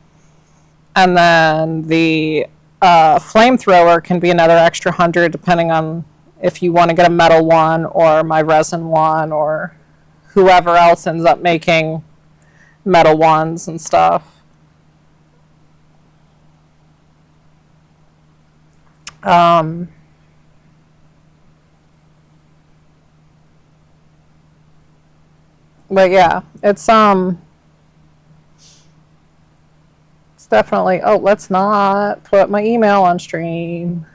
And then the flamethrower can be another extra 100 depending on if you want to get a metal one or my resin one or whoever else ends up making metal ones and stuff. But yeah, it's definitely, oh, let's not put my email on stream.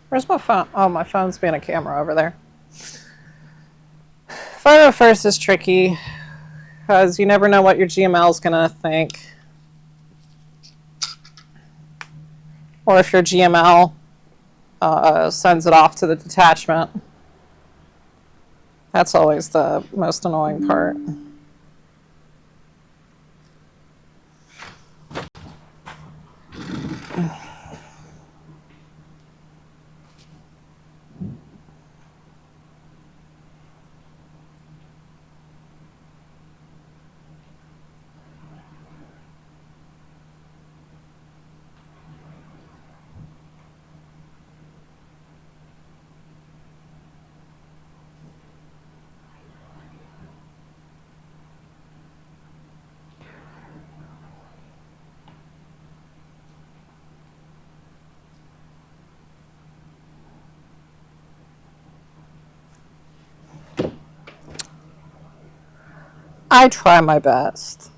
Where's my phone? Oh, my phone's being a camera over there. 501st is tricky because you never know what your GML is going to think. Or if your GML sends it off to the detachment. That's always the most annoying part. I try my best.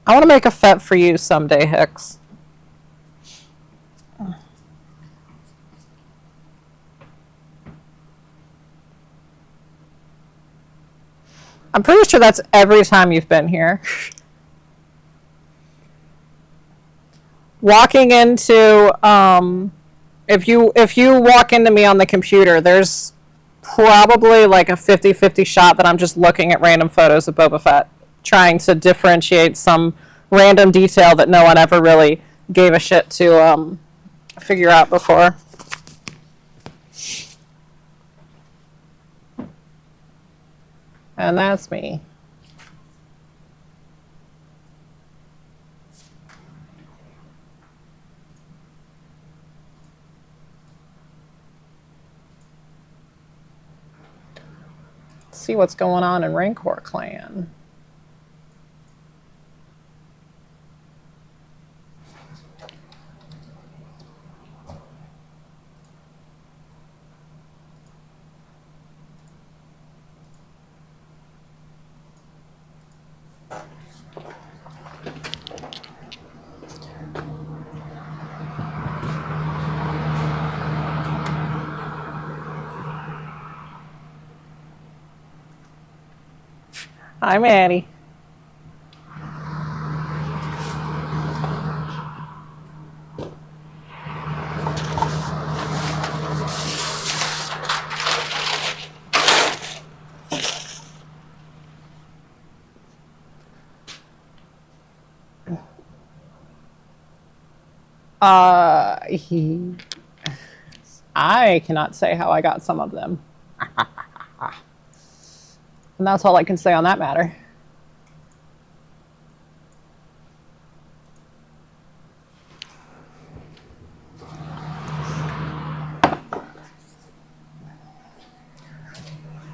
I want to make a Fett for you someday, Hicks. I'm pretty sure that's every time you've been here. Walking into, if you walk into me on the computer, there's probably like a 50-50 shot that I'm just looking at random photos of Boba Fett, trying to differentiate some random detail that no one ever really gave a shit to figure out before. And that's me. See what's going on in Rancor Clan. Hi, Maddie. He. I cannot say how I got some of them. And that's all I can say on that matter.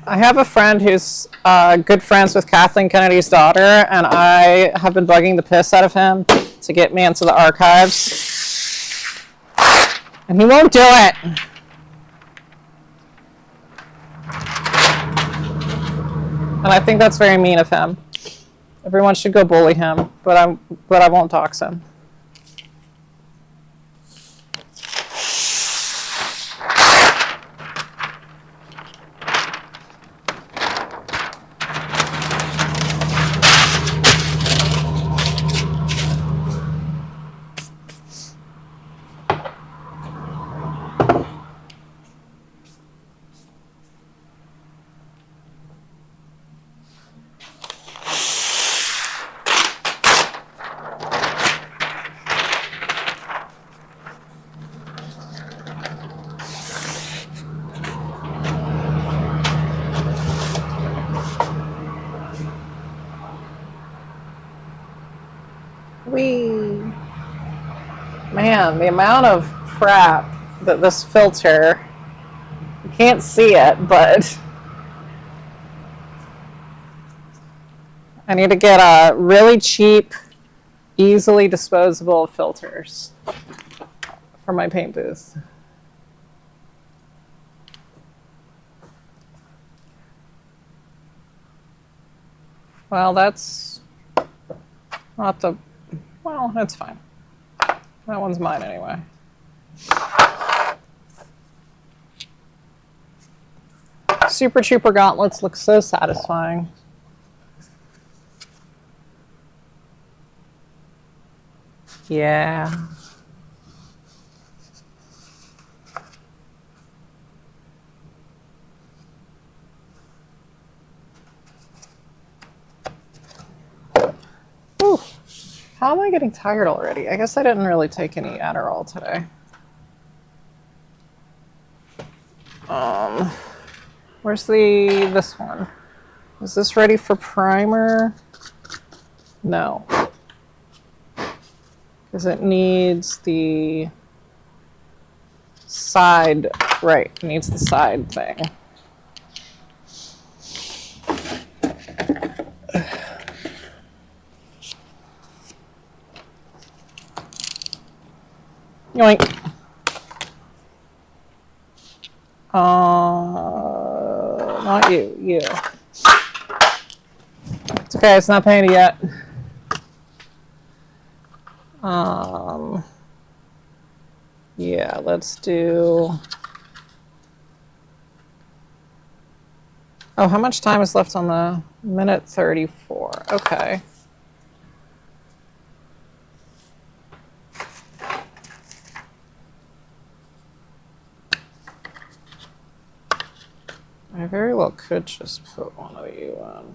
I have a friend who's good friends with Kathleen Kennedy's daughter, and I have been bugging the piss out of him to get me into the archives. And he won't do it. And I think that's very mean of him. Everyone should go bully him, but I won't dox him. Man, the amount of crap that this filter, you can't see it, but I need to get a really cheap, easily disposable filters for my paint booth. Well, that's not the, well, that's fine. That one's mine anyway. Super Trooper gauntlets look so satisfying. Yeah. Whew. How am I getting tired already? I guess I didn't really take any Adderall today. Where's this one? Is this ready for primer? No. Because it needs the side, right, it needs the side thing. Yoink. Not you, you. It's okay, it's not painted yet. Yeah, let's do. Oh, how much time is left on the minute 34? Okay. I very well could just put one of you on.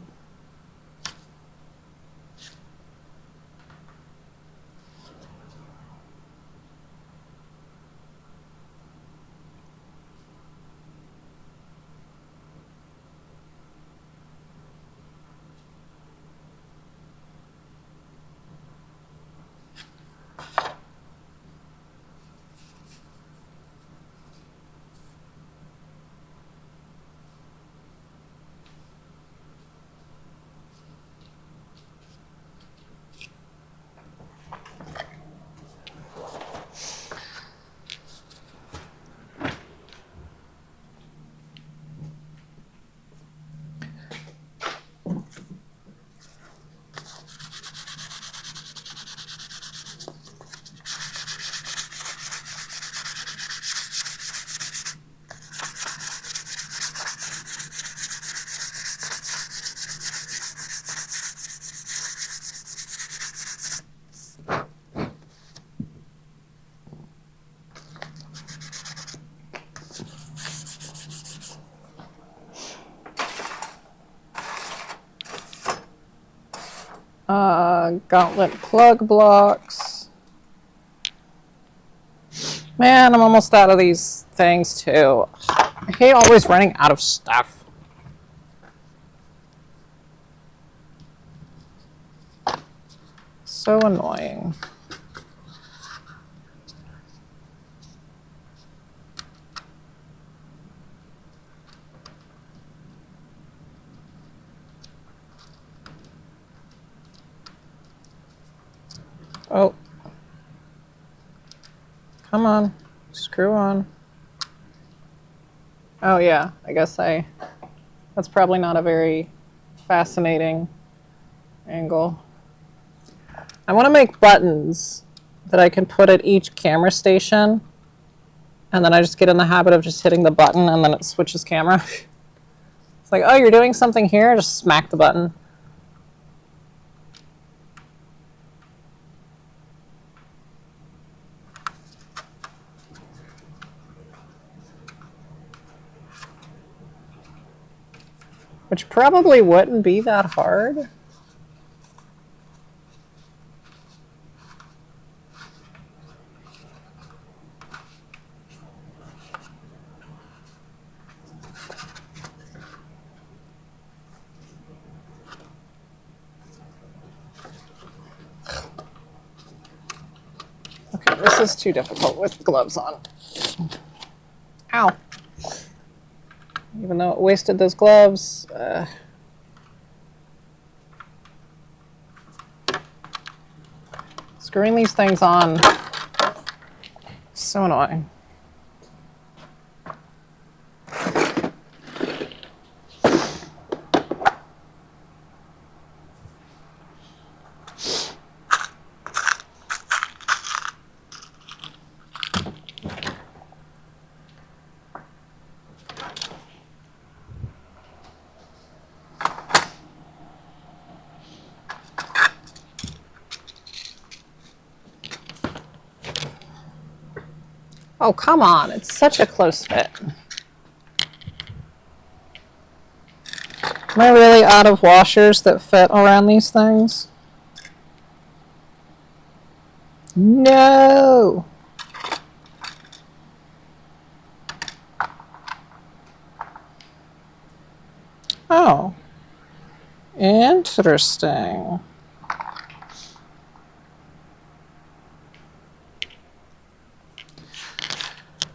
Gauntlet plug blocks. Man, I'm almost out of these things too. I hate always running out of stuff. So annoying. Oh. Come on. Screw on. Oh yeah, I guess that's probably not a very fascinating angle. I want to make buttons that I can put at each camera station, and then I just get in the habit of just hitting the button and then it switches camera. It's like, oh, you're doing something here, just smack the button. Which probably wouldn't be that hard. Okay, this is too difficult with gloves on. Ow. Even though it wasted those gloves. Screwing these things on. So annoying. Oh, come on. It's such a close fit. Am I really out of washers that fit around these things? No. Oh. Interesting.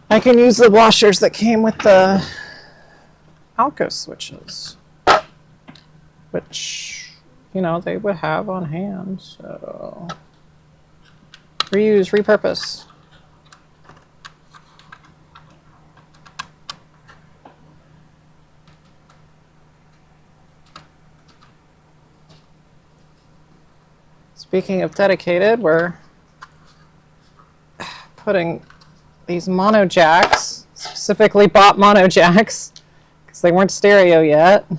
I can use the washers that came with the Alco switches, which, you know, they would have on hand, so reuse, repurpose. Speaking of dedicated, we're putting these mono jacks, specifically bought mono jacks, because they weren't stereo yet, in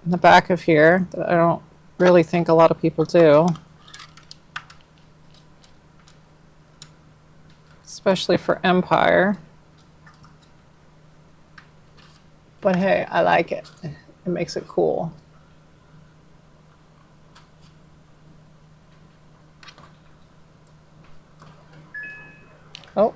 the back of here, that I don't really think a lot of people do. Especially for Empire. But hey, I like it. It makes it cool. Oh.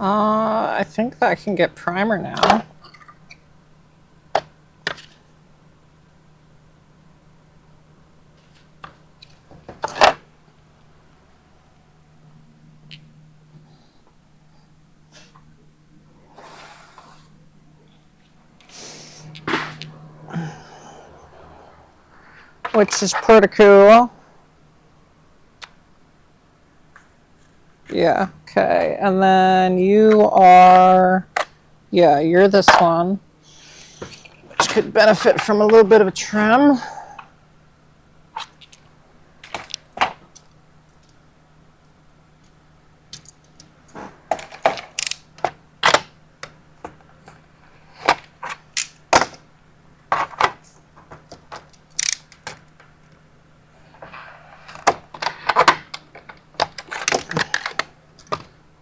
I think that can get primer now. Which is pretty cool. Yeah, okay. And then you are, yeah, you're this one, which could benefit from a little bit of a trim.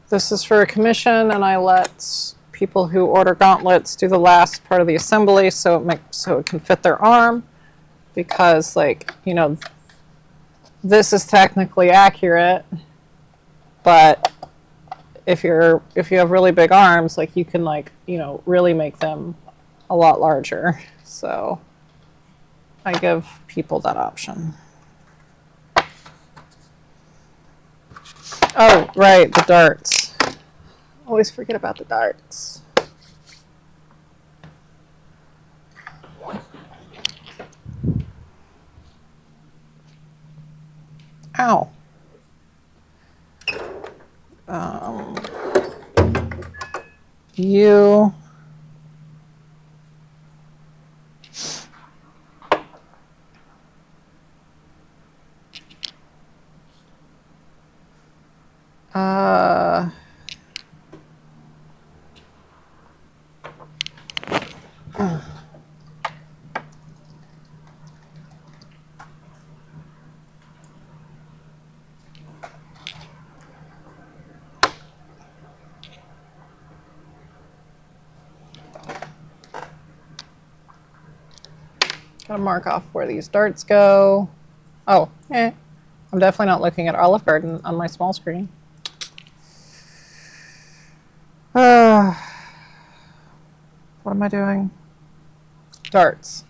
This is for a commission, and I let people who order gauntlets do the last part of the assembly so it can fit their arm, because, like, you know, this is technically accurate, but if you have really big arms, like, you can, like, you know, really make them a lot larger. So I give people that option. Oh, right, the darts. Always forget about the darts. Ow. You. Gotta mark off where these darts go. Oh, I'm definitely not looking at Olive Garden on my small screen. What am I doing? Darts.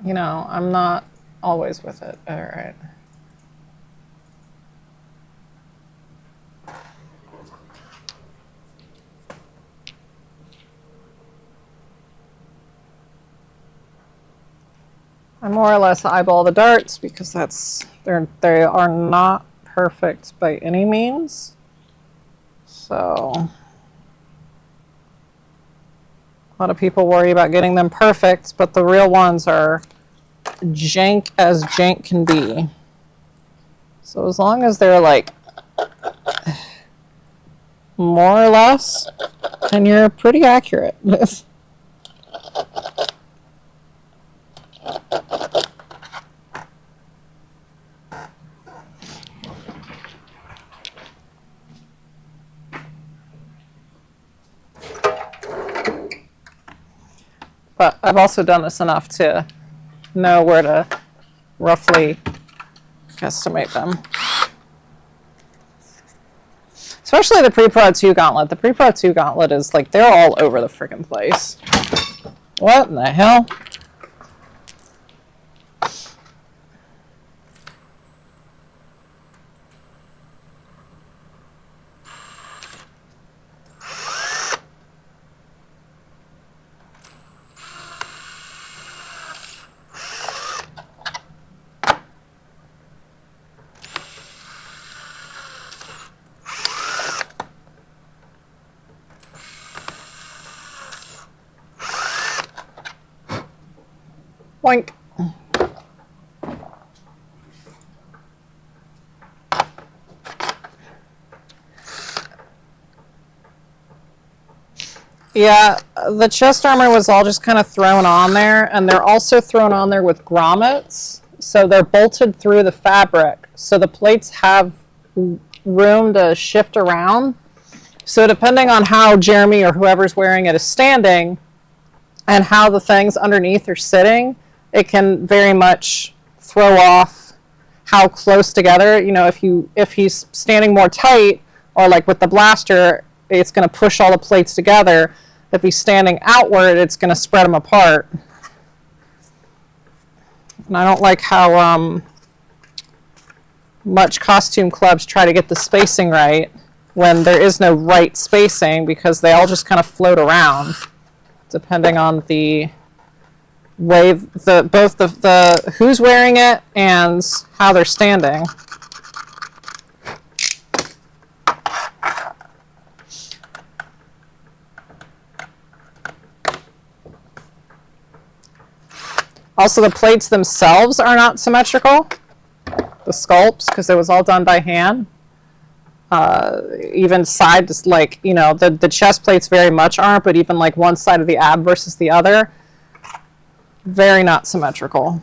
You know, I'm not always with it. All right. I more or less eyeball the darts because they are not perfect by any means. So a lot of people worry about getting them perfect, but the real ones are jank as jank can be. So as long as they're, like, more or less, then you're pretty accurate. But I've also done this enough to know where to roughly guesstimate them. Especially the Pre-Pro 2 gauntlet. The Pre-Pro 2 gauntlet is, like, they're all over the friggin' place. What in the hell? Boink. Yeah, the chest armor was all just kind of thrown on there, and they're also thrown on there with grommets, so they're bolted through the fabric, so the plates have room to shift around. So depending on how Jeremy or whoever's wearing it is standing and how the things underneath are sitting, it can very much throw off how close together, you know, if he's standing more tight, or like with the blaster, it's going to push all the plates together. If he's standing outward, it's going to spread them apart. And I don't like how much costume clubs try to get the spacing right when there is no right spacing, because they all just kind of float around depending on the way both the who's wearing it and how they're standing. Also, the plates themselves are not symmetrical, the sculpts, because it was all done by hand. Even sides, like, you know, the chest plates very much aren't, but even like one side of the ab versus the other, very not symmetrical.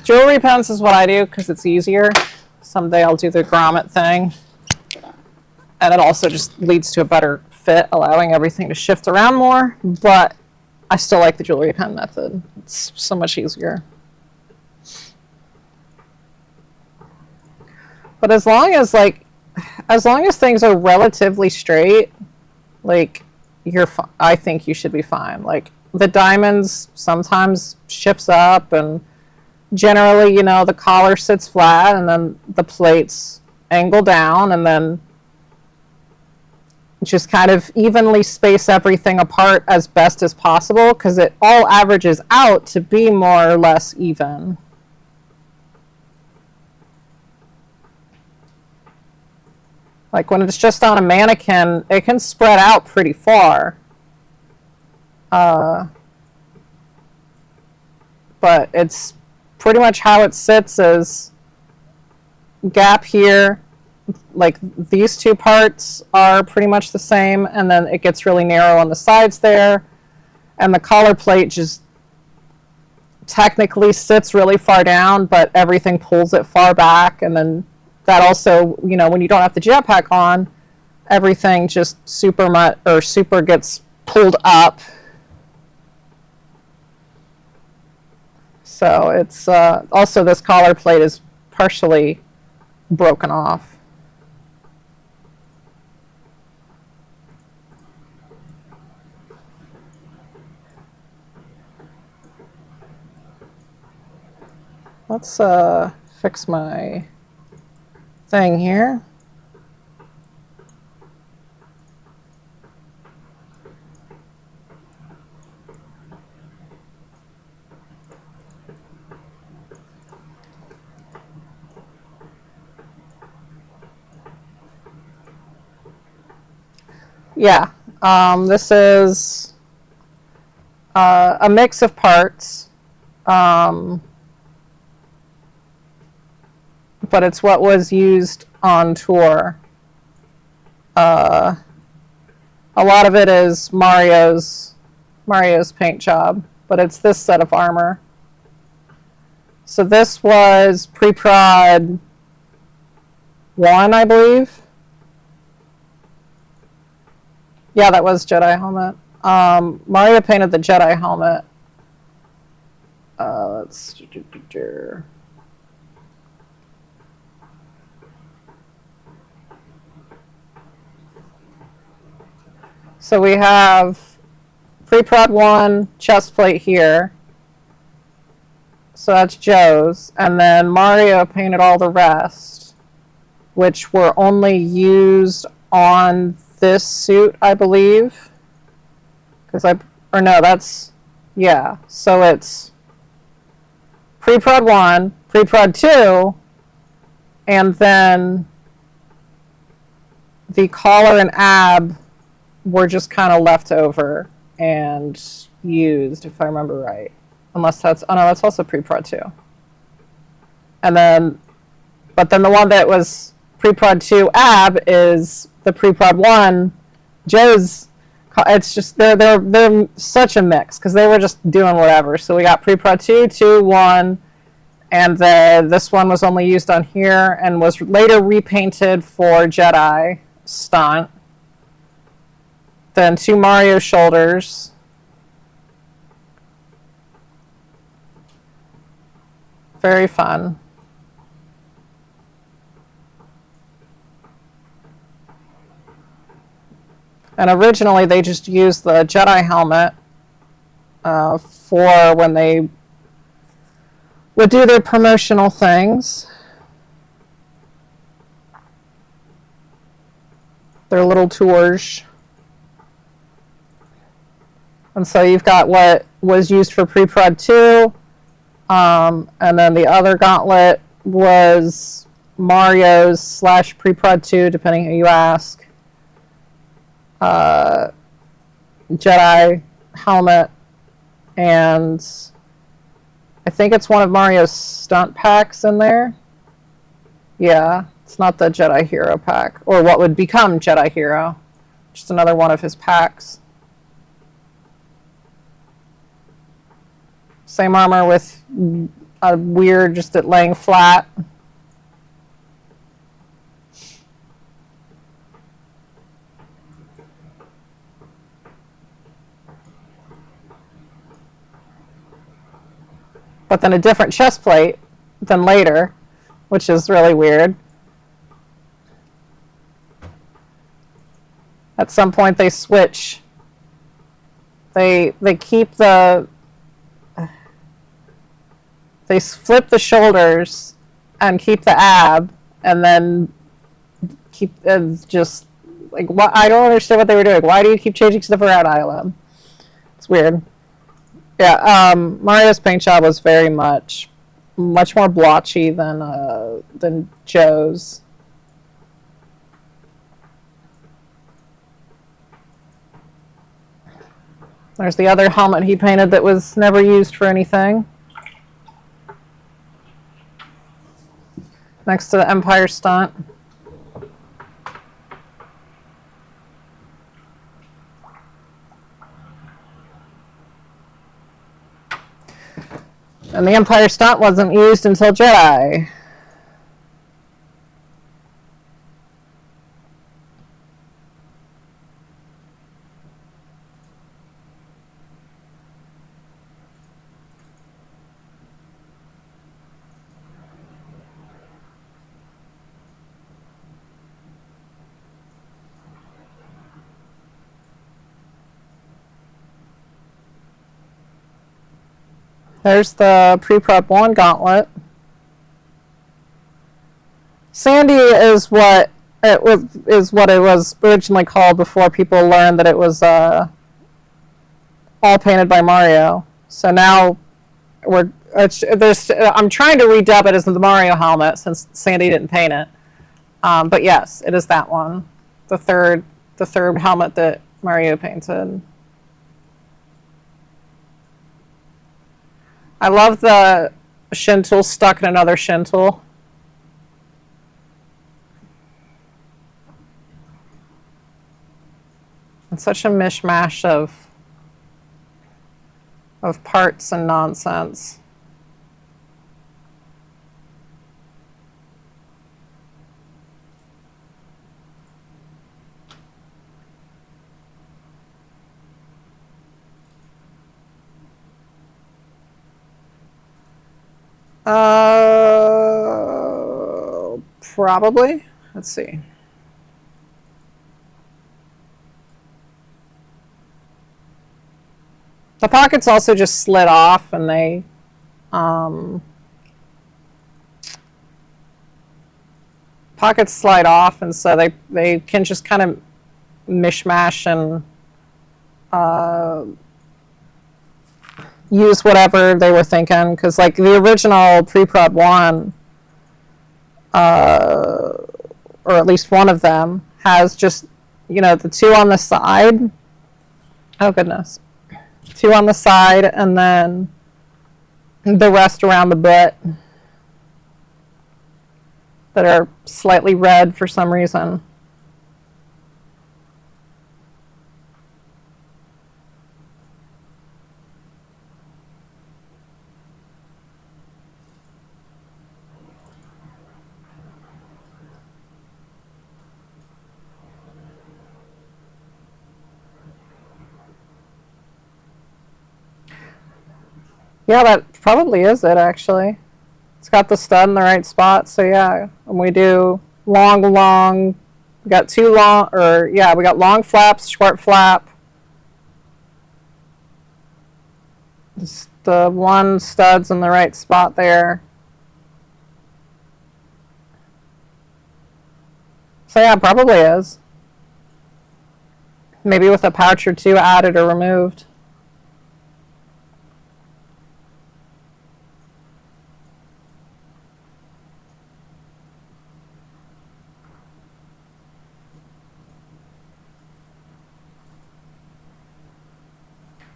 Jewelry pens is what I do because it's easier. Someday I'll do the grommet thing. And it also just leads to a better fit, allowing everything to shift around more. But I still like the jewelry pen method. It's so much easier. But as long as things are relatively straight, like I think you should be fine. Like the diamonds sometimes shifts up, and generally, you know, the collar sits flat, and then the plates angle down, and then just kind of evenly space everything apart as best as possible, because it all averages out to be more or less even. Like when it's just on a mannequin, it can spread out pretty far. But it's pretty much how it sits is gap here. Like these two parts are pretty much the same, and then it gets really narrow on the sides there. And the collar plate just technically sits really far down, but everything pulls it far back, and then that also, you know, when you don't have the jetpack on, everything just super gets pulled up. So it's also this collar plate is partially broken off. Let's fix my thing here. Yeah, this is a mix of parts. But it's what was used on tour. A lot of it is Mario's paint job, but it's this set of armor. So this was pre-prod 1, I believe. Yeah, that was Jedi helmet. Mario painted the Jedi helmet. Let's do. So we have pre-prod 1 chest plate here. So that's Joe's. And then Mario painted all the rest, which were only used on this suit, I believe. Yeah. So it's pre-prod 1, pre-prod 2, and then the collar and ab were just kind of left over and used, if I remember right. Unless that's, oh no, that's also pre-prod 2. And then, but then the one that was pre-prod 2 ab is the pre-prod 1 Joe's. It's just, they're such a mix, because they were just doing whatever. So we got pre-prod 2, 2, 1, and then this one was only used on here and was later repainted for Jedi stunt. Then 2 Mario shoulders. Very fun. And originally they just used the Jedi helmet for when they would do their promotional things. Their little tours. And so you've got what was used for pre-prod 2, and then the other gauntlet was Mario's / pre-prod 2, depending who you ask. Jedi helmet, and I think it's one of Mario's stunt packs in there. Yeah, it's not the Jedi Hero pack, or what would become Jedi Hero. Just another one of his packs. Same armor with a weird, just it laying flat. But then a different chest plate than later, which is really weird. At some point they switch. They keep the... They flip the shoulders and keep the ab, and then keep just like, what? I don't understand what they were doing. Why do you keep changing stuff around, ILM? It's weird. Yeah, Mario's paint job was very much more blotchy than Joe's. There's the other helmet he painted that was never used for anything. Next to the Empire stunt. And the Empire stunt wasn't used until Jedi. There's the pre-prep 1 gauntlet. Sandy is what it was originally called before people learned that it was all painted by Mario. So now I'm trying to redub it as the Mario helmet since Sandy didn't paint it. But yes, it is that one, the third helmet that Mario painted. I love the shin tool stuck in another shin tool. It's such a mishmash of parts and nonsense. Probably. Let's see. The pockets also just slid off, and they pockets slide off, and so they can just kind of mishmash and use whatever they were thinking, because like the original pre-prod 1, or at least one of them, has just, the 2 on the side. Oh goodness. 2 on the side, and then the rest around the butt that are slightly red for some reason. Yeah, that probably is it, actually. It's got the stud in the right spot, so yeah. And we do we got we got long flaps, short flap. Just the one stud's in the right spot there. So yeah, it probably is. Maybe with a pouch or 2 added or removed.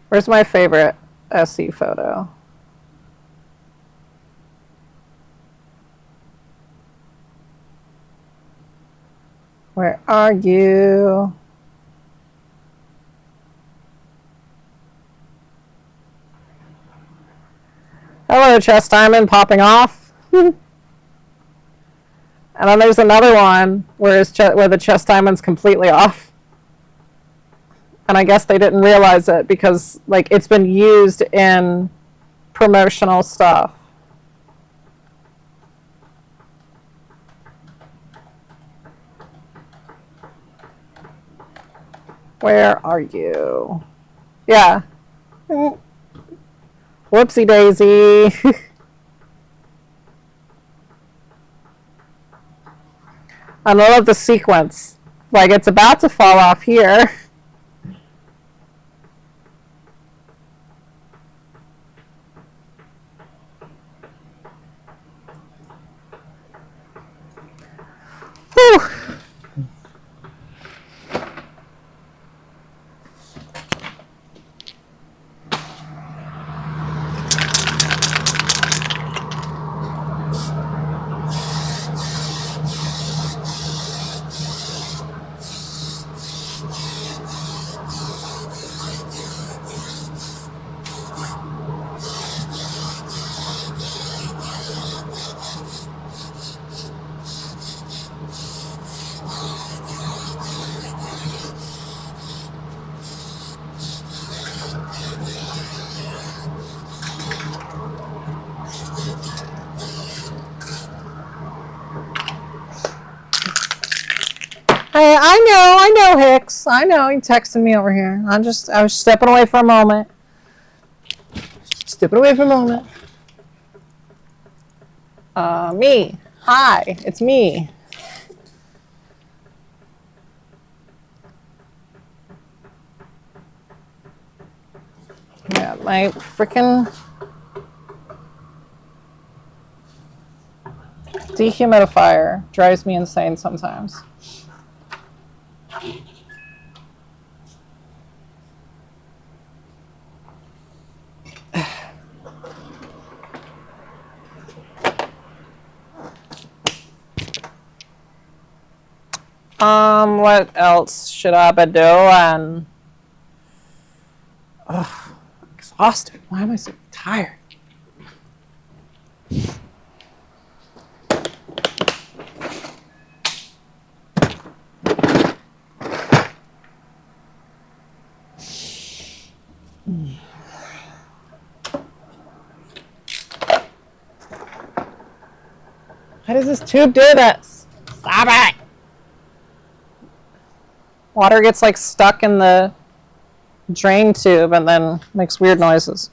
Where's my favorite SE photo? Where are you? Hello, another chest diamond popping off. And then there's another one where the chest diamond's completely off. And I guess they didn't realize it because like it's been used in promotional stuff. Where are you? Yeah. Whoopsie daisy. I love the sequence. Like it's about to fall off here. Whew. Hey, I know, Hicks. I know, you texting me over here. I was stepping away for a moment. Stepping away for a moment. Me. Hi, it's me. Yeah, my freaking dehumidifier drives me insane sometimes. What else should I be doing? Ugh, I'm exhausted. Why am I so tired? Why does this tube do this? Stop it! Water gets like stuck in the drain tube and then makes weird noises.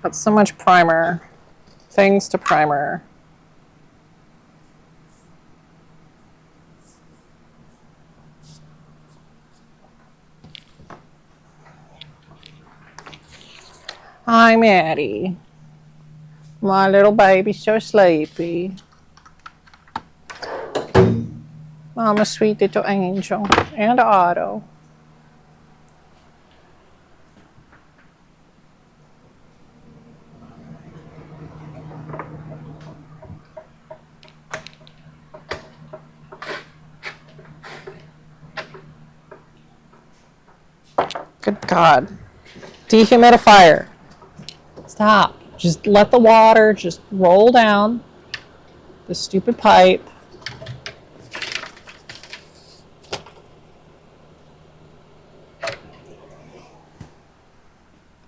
Got so much primer. Things to primer. Hi, Maddie. My little baby's so sleepy. I'm a sweet little angel. And Otto. Good God. Dehumidifier. Stop. Just let the water just roll down the stupid pipe.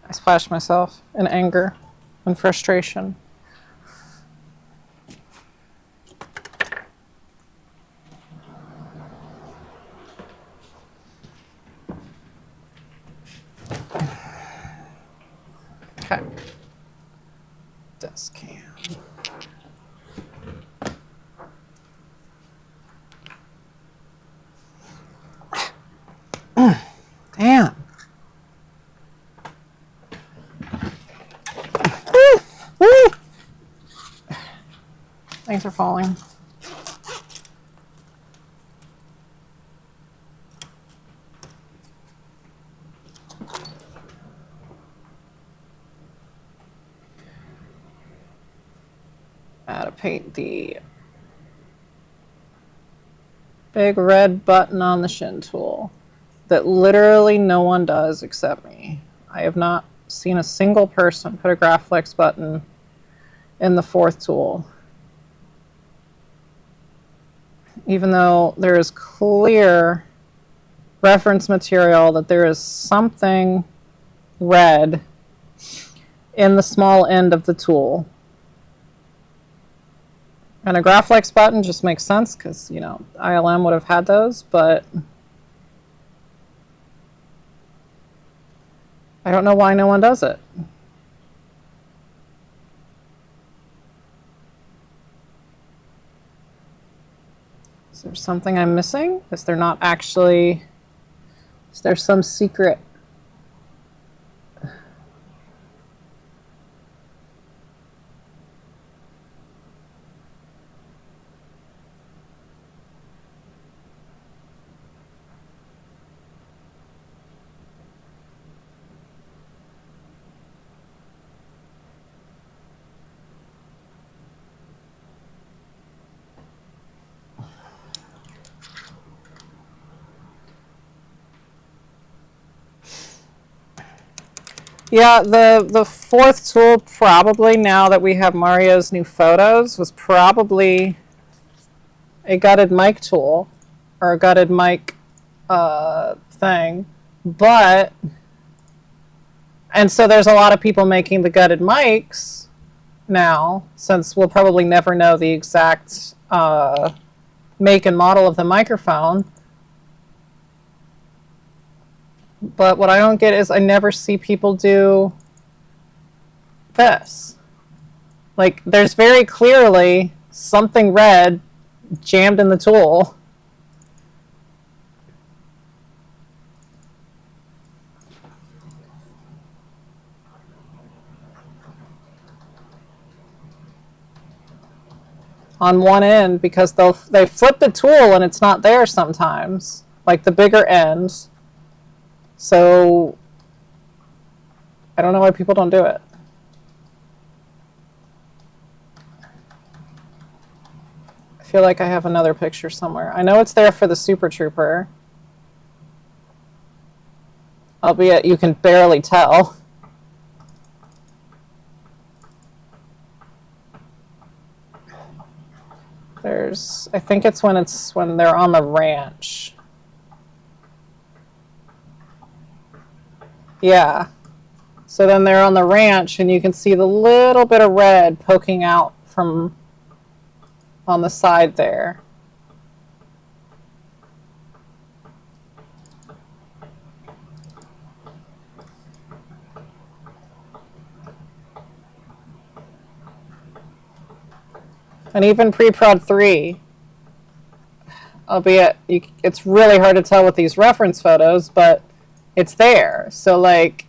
I splashed myself in anger and frustration. Okay. Thanks for following. To paint the big red button on the Shin tool that literally no one does except me. I have not seen a single person put a Graflex button in the fourth tool, even though there is clear reference material that there is something red in the small end of the tool. And a Graflex button just makes sense because, you know, ILM would have had those, but I don't know why no one does it. Is there something I'm missing? Is there not actually, is there some secret? Yeah, the fourth tool probably, now that we have Mario's new photos, was probably a gutted mic tool or a gutted mic thing. But, and so there's a lot of people making the gutted mics now, since we'll probably never know the exact make and model of the microphone. But what I don't get is I never see people do this. Like, there's very clearly something red jammed in the tool. On one end, because they flip the tool and it's not there sometimes, like the bigger end. So I don't know why people don't do it. I feel like I have another picture somewhere. I know it's there for the Super Trooper, albeit you can barely tell. I think it's when they're on the ranch. Yeah. So then they're on the ranch and you can see the little bit of red poking out from on the side there. And even pre-prod 3, albeit it's really hard to tell with these reference photos, but it's there. So like,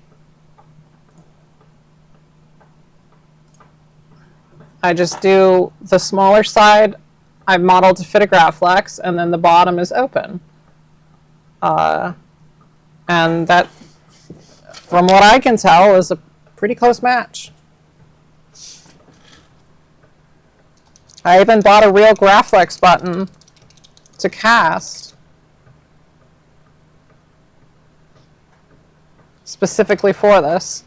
I just do the smaller side, I've modeled to fit a Graflex, and then the bottom is open. And that, from what I can tell, is a pretty close match. I even bought a real Graflex button to cast specifically for this.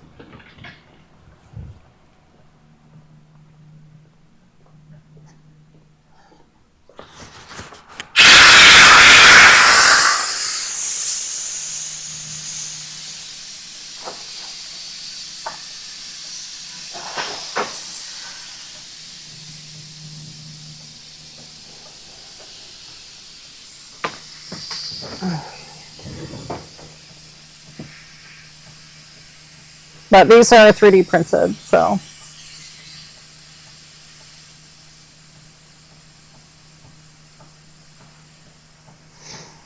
But these are 3D printed, so.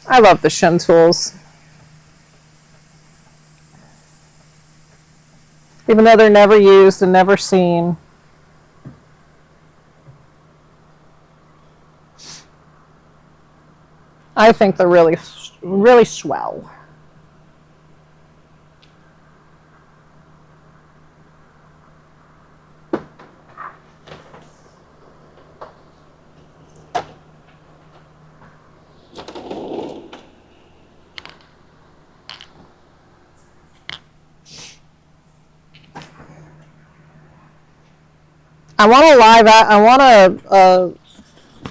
I love the Shin tools. Even though they're never used and never seen. I think they're really, really swell. I want to live at,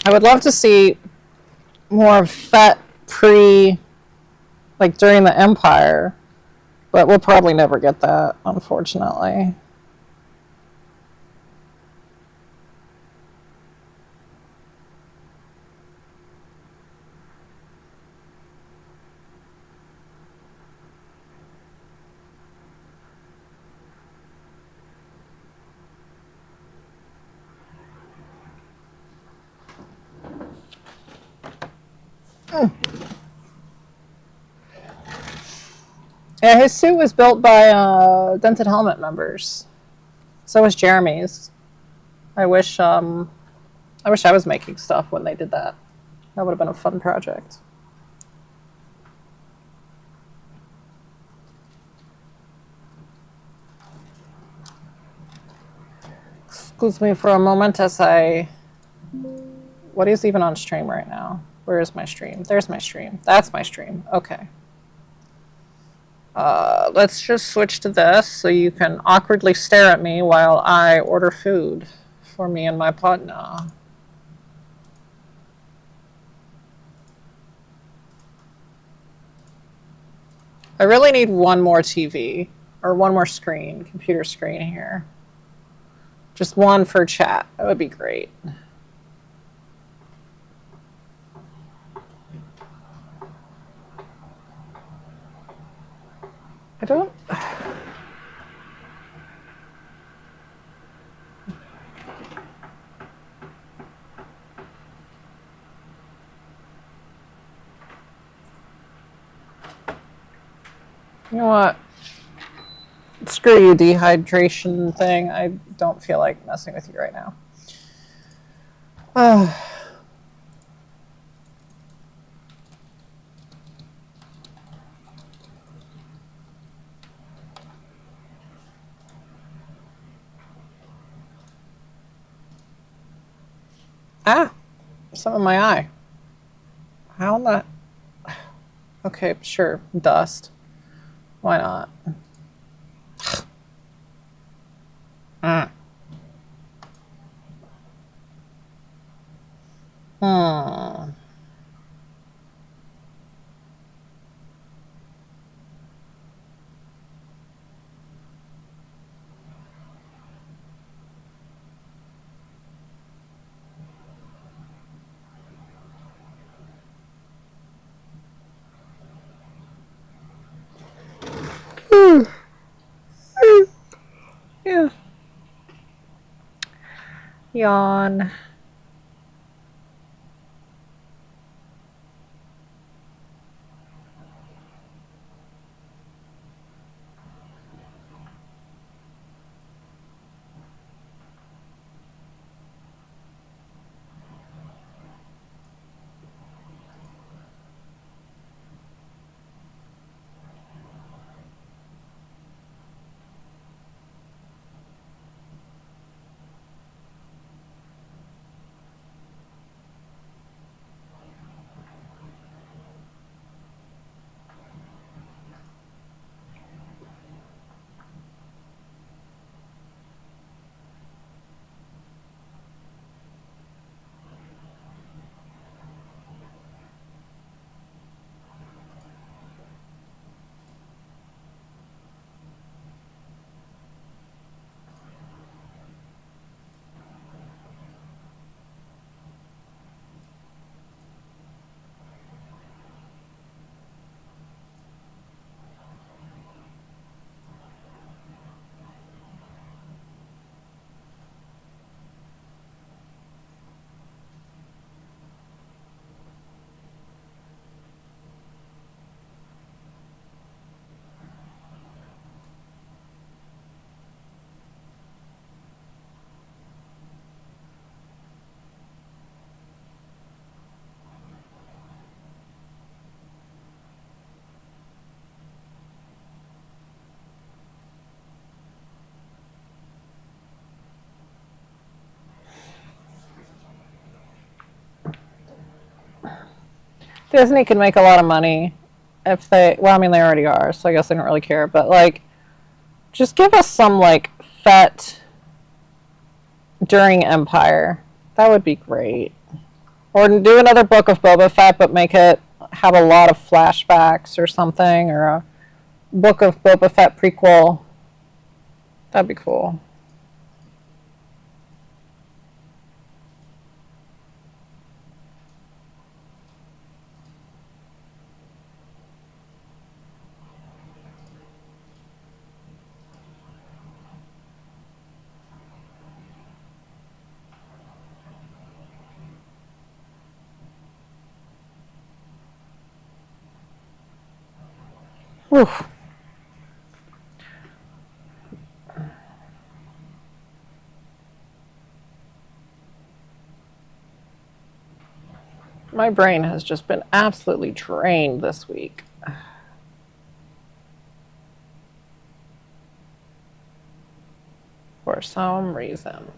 I would love to see more of Fett like during the Empire, but we'll probably never get that, unfortunately. Yeah, his suit was built by Dented Helmet members. So was Jeremy's. I wish I wish I was making stuff when they did that. That would have been a fun project. Excuse me for a moment as I... What is even on stream right now? Where is my stream? There's my stream. That's my stream. Okay. Let's just switch to this so you can awkwardly stare at me while I order food for me and my partner. I really need one more TV or one more screen, computer screen here. Just one for chat. That would be great. I don't... You know what? Screw you, dehydration thing. I don't feel like messing with you right now. Ah, some in my eye. How not? Okay, sure. Dust. Why not? Hmm. Yeah. Yawn. Disney can make a lot of money if they, well, I mean, they already are, so I guess they don't really care, but like, just give us some like Fett during Empire. That would be great. Or do another book of Boba Fett, but make it have a lot of flashbacks or something, or a book of Boba Fett prequel. That'd be cool. Oof. My brain has just been absolutely drained this week. For some reason.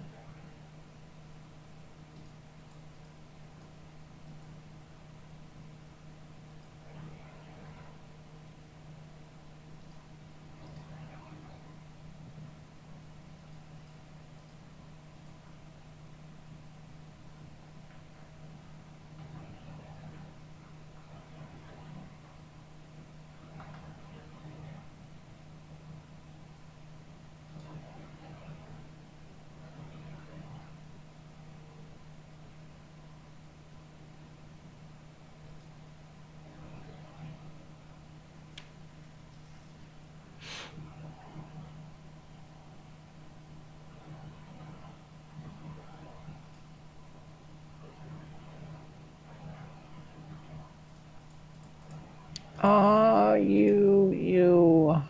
You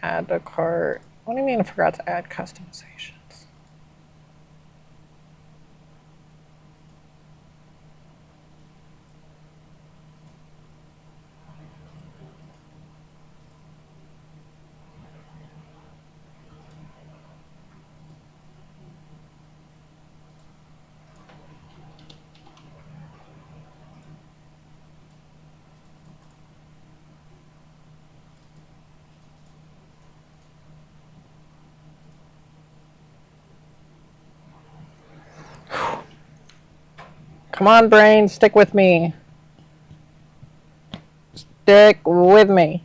add a cart. What do you mean I forgot to add customizations? Come on, brain, stick with me. Stick with me.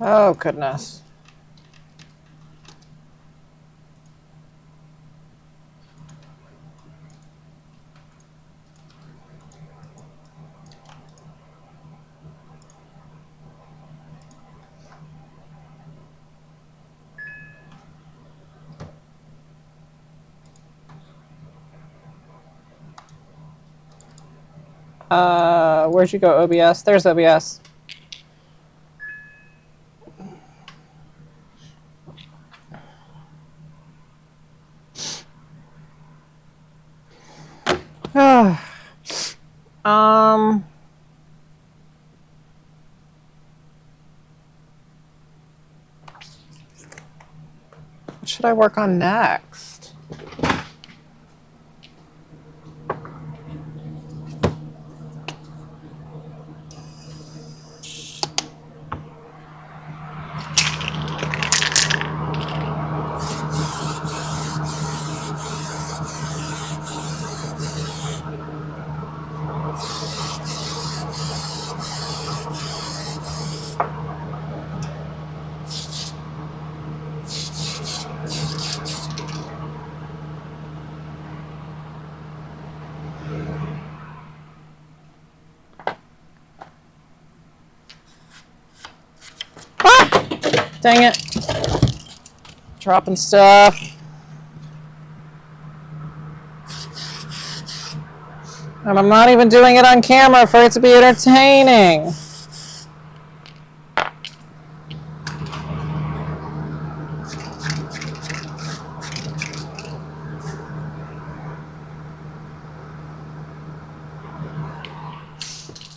Oh, goodness. Where'd you go, OBS? There's OBS. um, what should I work on next? Dang it. Dropping stuff. And I'm not even doing it on camera for it to be entertaining.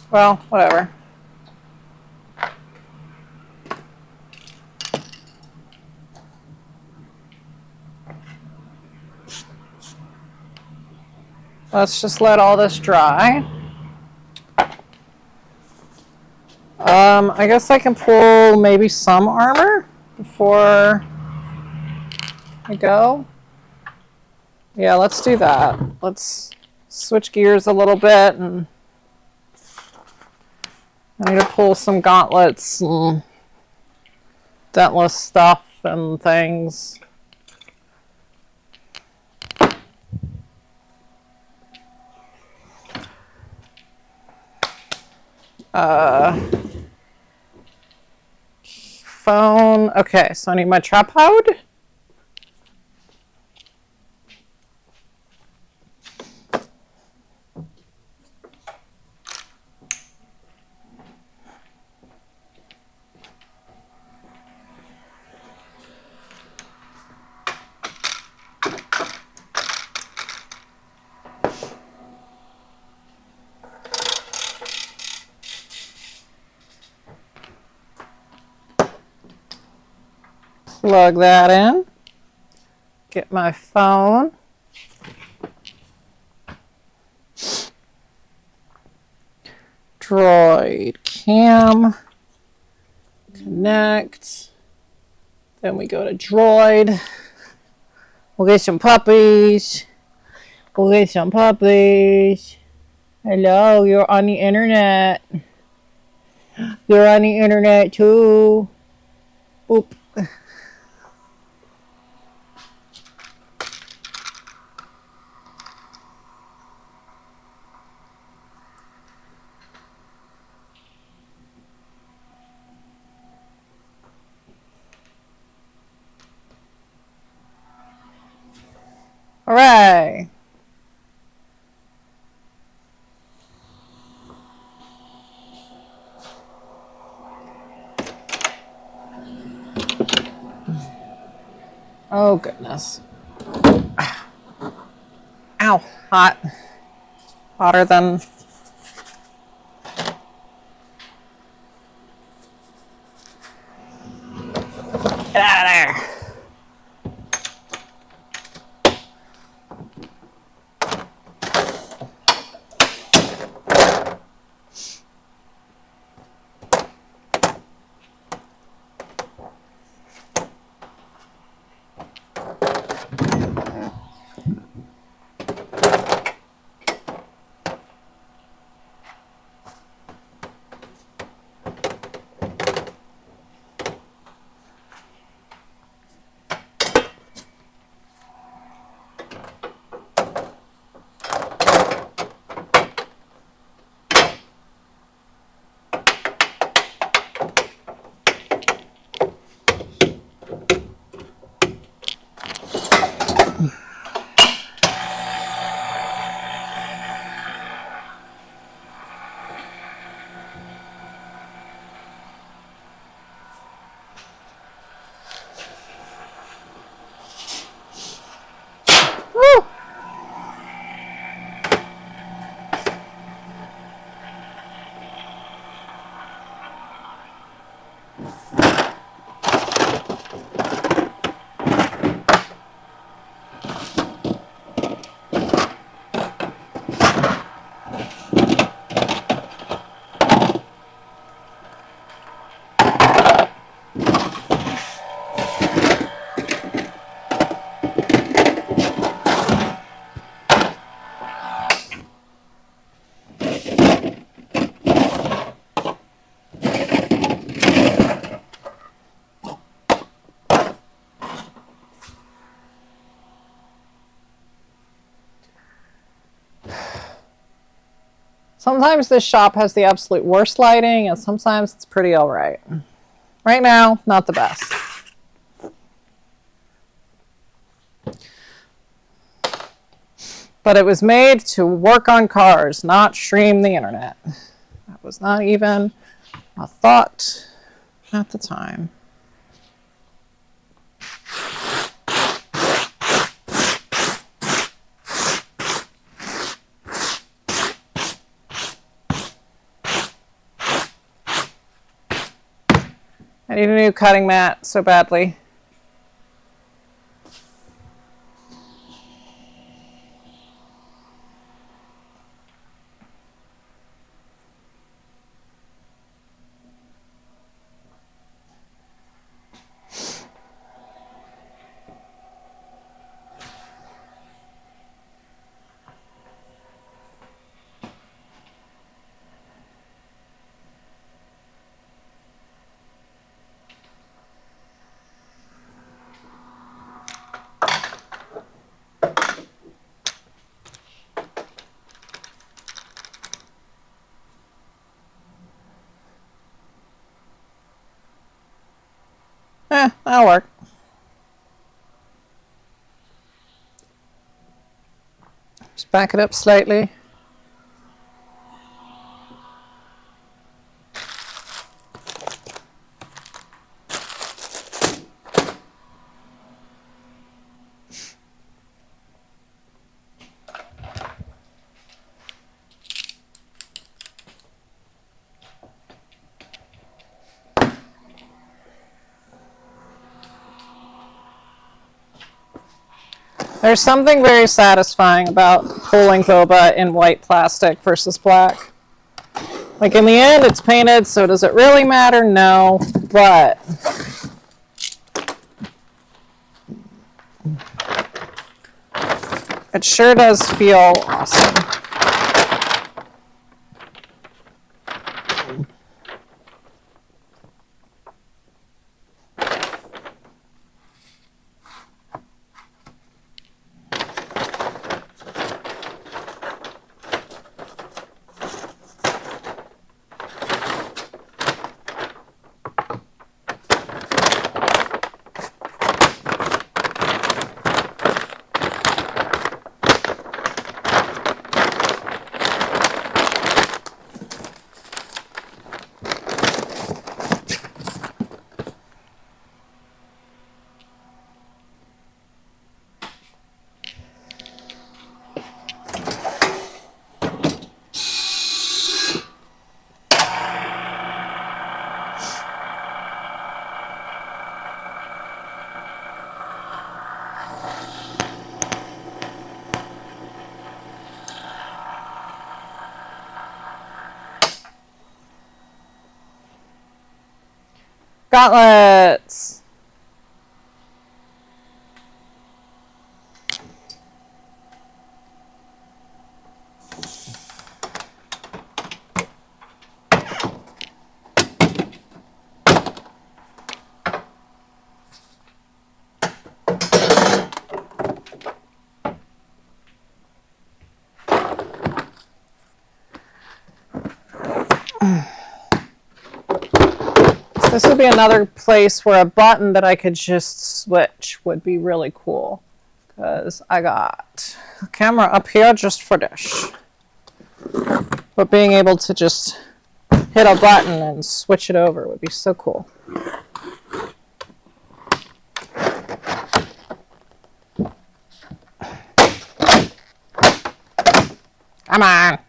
Well, whatever. Let's just let all this dry. I guess I can pull maybe some armor before I go. Yeah, let's do that. Let's switch gears a little bit, and I need to pull some gauntlets and dentless stuff and things. Phone. Okay, so I need my tripod. Plug that in. Get my phone. Droid cam. Connect. Then we go to droid. We'll get some puppies. We'll get some puppies. Hello, you're on the internet. You're on the internet too. Oop. All right. Oh, goodness. Ow, hot. Hotter than... Get out of there. Sometimes this shop has the absolute worst lighting, and sometimes it's pretty all right. Right now, not the best. But it was made to work on cars, not stream the internet. That was not even a thought at the time. I need a new cutting mat so badly. That'll work. Just back it up slightly. There's something very satisfying about pulling boba in white plastic versus black. Like in the end, it's painted, so does it really matter? No, but it sure does feel awesome. Gauntlets. This would be another place where a button that I could just switch would be really cool. Because I got a camera up here just for this. But being able to just hit a button and switch it over would be so cool. Come on.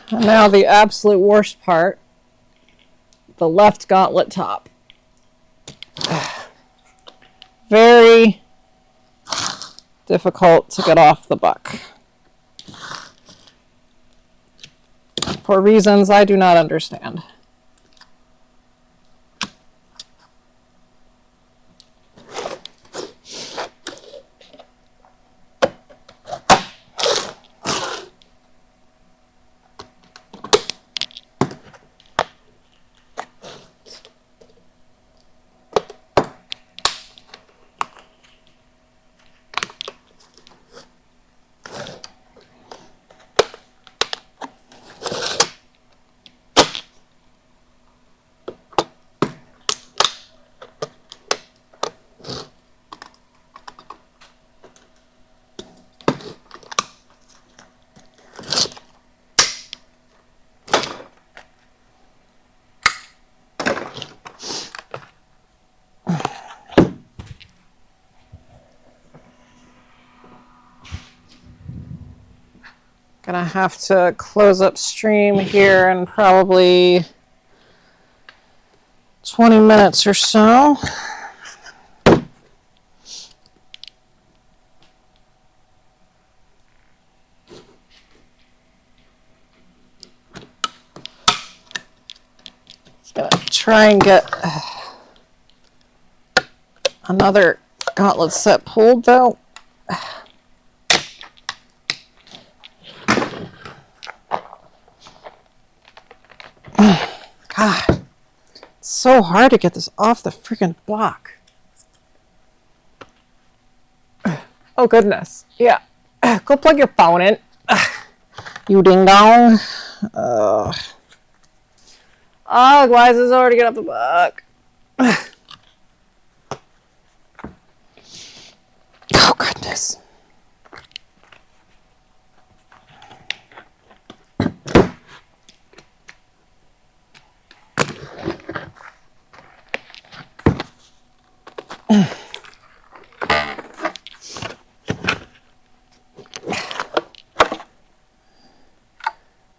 And now the absolute worst part, the left gauntlet top. Very difficult to get off the buck. For reasons I do not understand. Gonna have to close up stream here in probably 20 minutes or so. Just gonna try and get another gauntlet set pulled though. God, it's so hard to get this off the freaking block. Oh goodness, yeah. Go plug your phone in, you ding dong. Oh, why is this already get off the block? Oh goodness.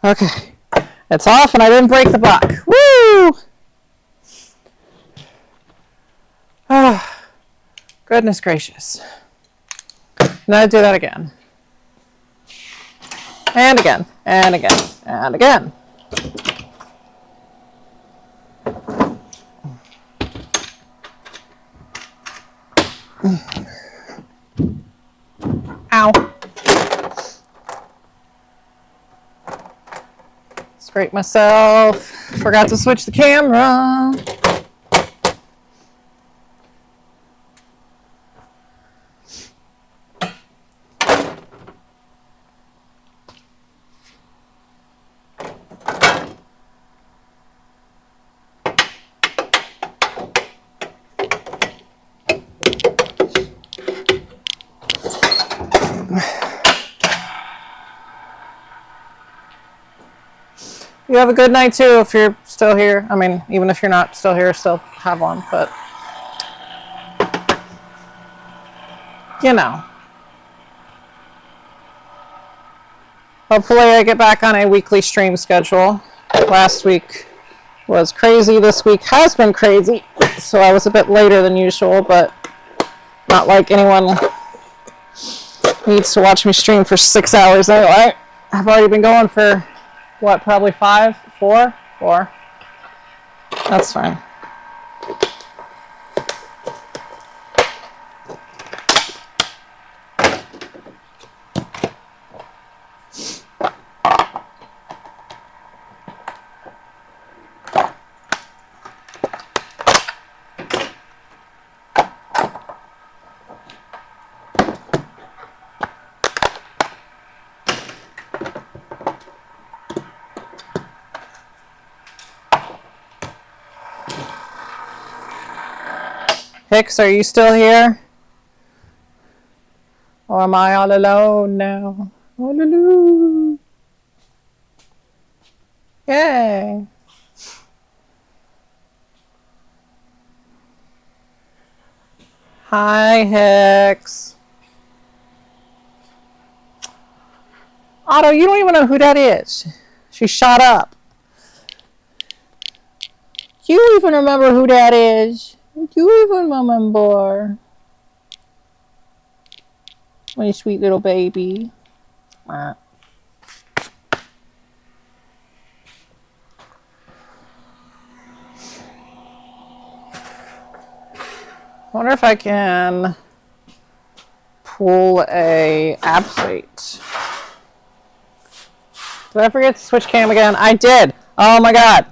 Okay, it's off and I didn't break the block. Woo! Oh, goodness gracious. Now do that again. And again, and again, and again. Ow. Scrape myself. Forgot to switch the camera. You have a good night too if you're still here. I mean, even if you're not still here, still have one, but you know. Hopefully I get back on a weekly stream schedule. Last week was crazy. This week has been crazy. So I was a bit later than usual, but not like anyone needs to watch me stream for 6 hours anyway. I've already been going for what, probably 5? 4? 4. That's fine. Hicks, are you still here? Or am I all alone now? All alone. Yay. Hi, Hicks. Otto, you don't even know who that is. She shot up. You even remember who that is? Do you even remember? My sweet little baby. I wonder if I can pull a ab plate. Did I forget to switch cam again? I did. Oh my god.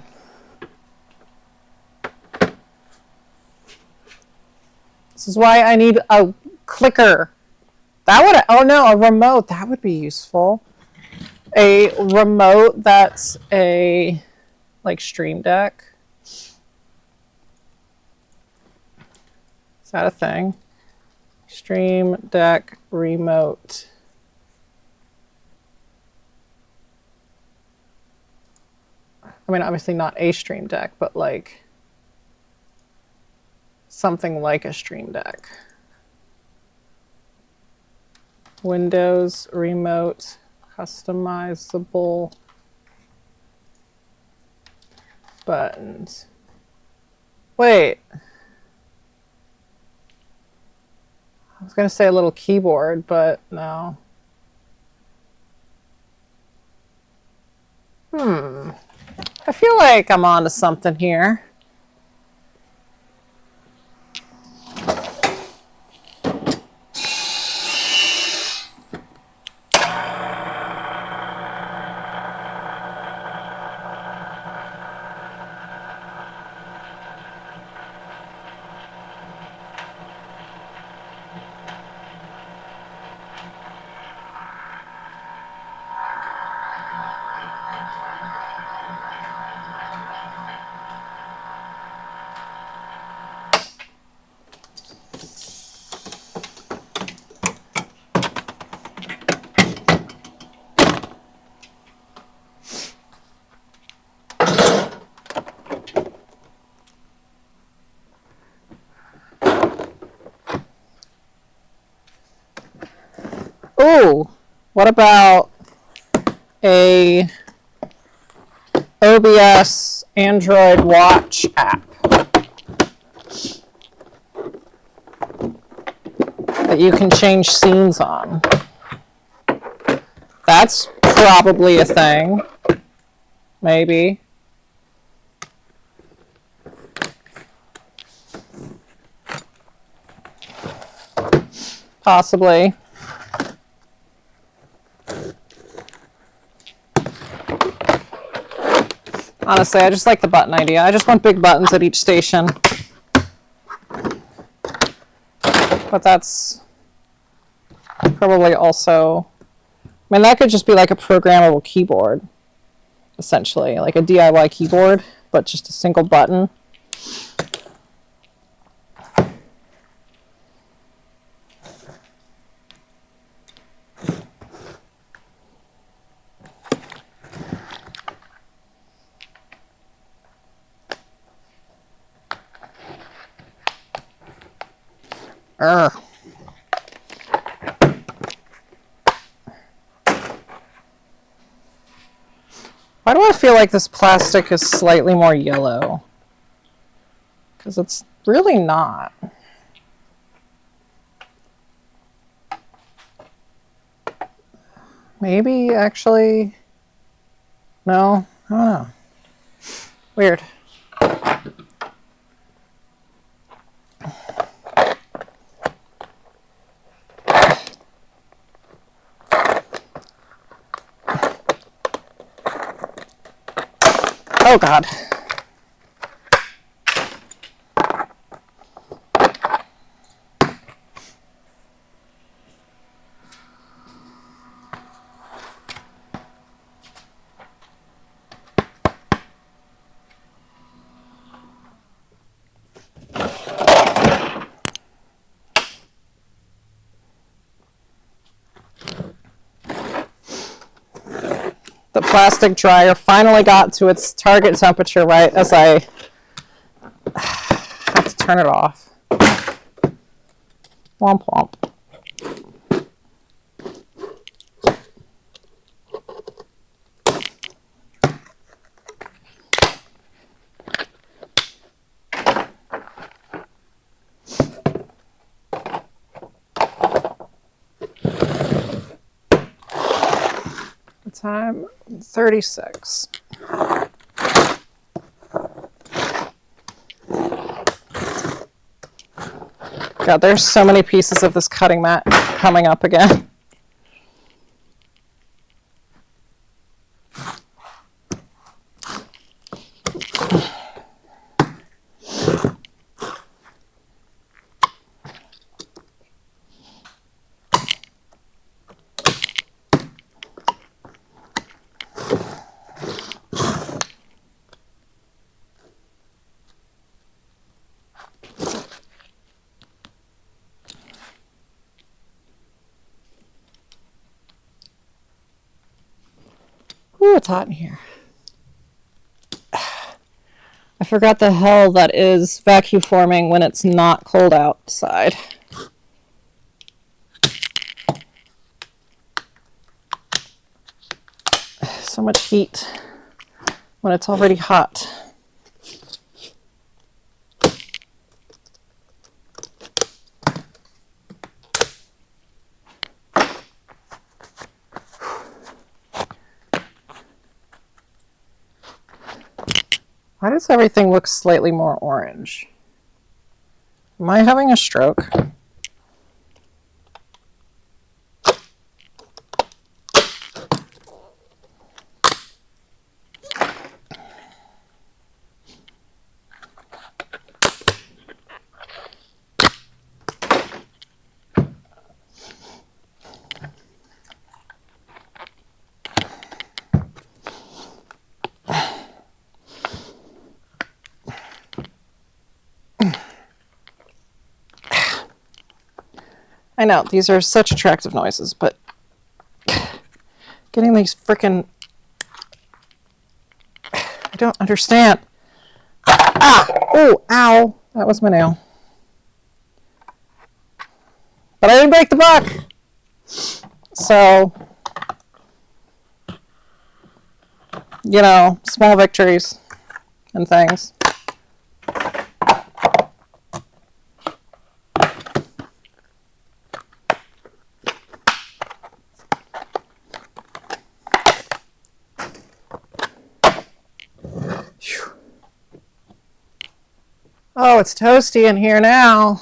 This is why I need a clicker. That would, oh no, a remote. That would be useful. A remote that's a, like, Stream Deck. Is that a thing? Stream Deck remote. I mean, obviously not a Stream Deck, but like something like a Stream Deck. Windows remote, customizable buttons. Wait. I was going to say a little keyboard, but no. I feel like I'm on to something here. Ooh, what about a OBS Android Watch app that you can change scenes on? That's probably a thing. Maybe. Possibly. Honestly, I just like the button idea. I just want big buttons at each station. But that's probably also, I mean, that could just be like a programmable keyboard, essentially, like a DIY keyboard, but just a single button. Why do I feel like this plastic is slightly more yellow? Because it's really not. Maybe, actually, no, I don't know. Weird. Oh God. The plastic dryer finally got to its target temperature right as I have to turn it off. Womp womp. Time 36. God, there's so many pieces of this cutting mat coming up again. Ooh, it's hot in here. I forgot the hell that is vacuum forming when it's not cold outside. So much heat when it's already hot. Why does everything look slightly more orange? Am I having a stroke? I know, these are such attractive noises, but getting these frickin'... I don't understand. Ah! Oh, ow! That was my nail. But I didn't break the buck! So, you know, small victories and things. Oh, it's toasty in here now.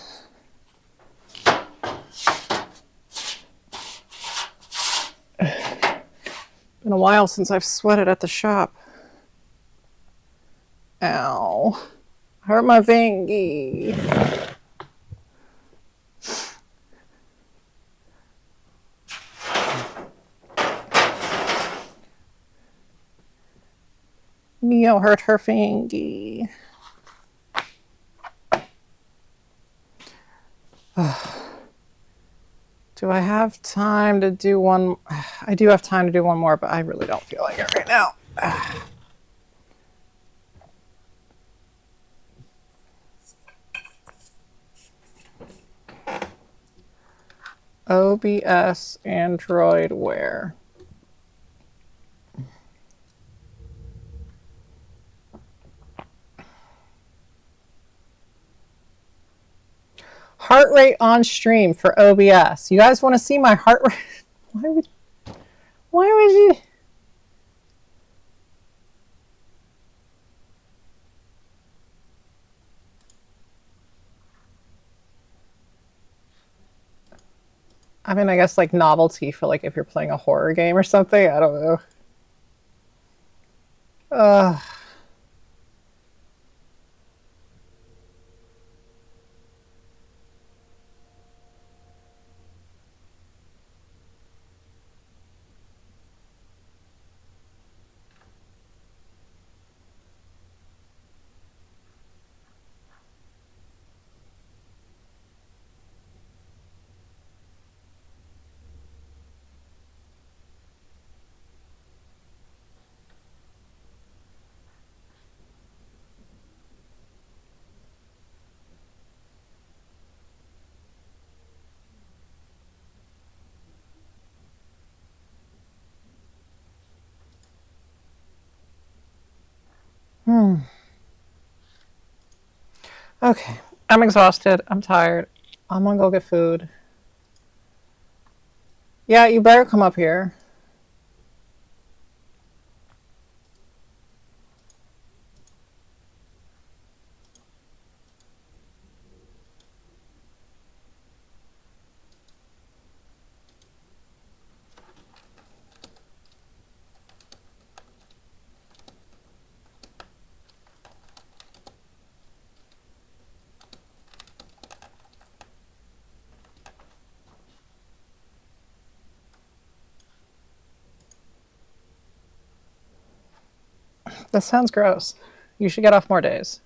Been a while since I've sweated at the shop. Ow. Hurt my fingy. Mio hurt her fingy. Do I have time to do one? I do have time to do one more, but I really don't feel like it right now. OBS Android Wear. Heart rate on stream for OBS. You guys want to see my heart rate? Why would you? I mean, I guess like novelty for like if you're playing a horror game or something. I don't know. Okay, I'm exhausted. I'm tired. I'm gonna go get food. Yeah, you better come up here. That sounds gross. You should get off more days.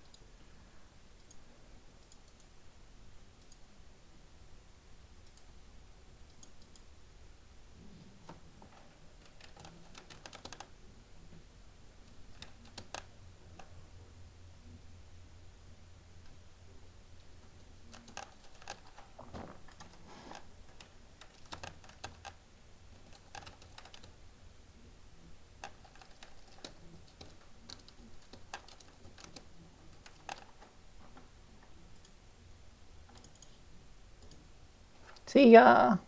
See ya.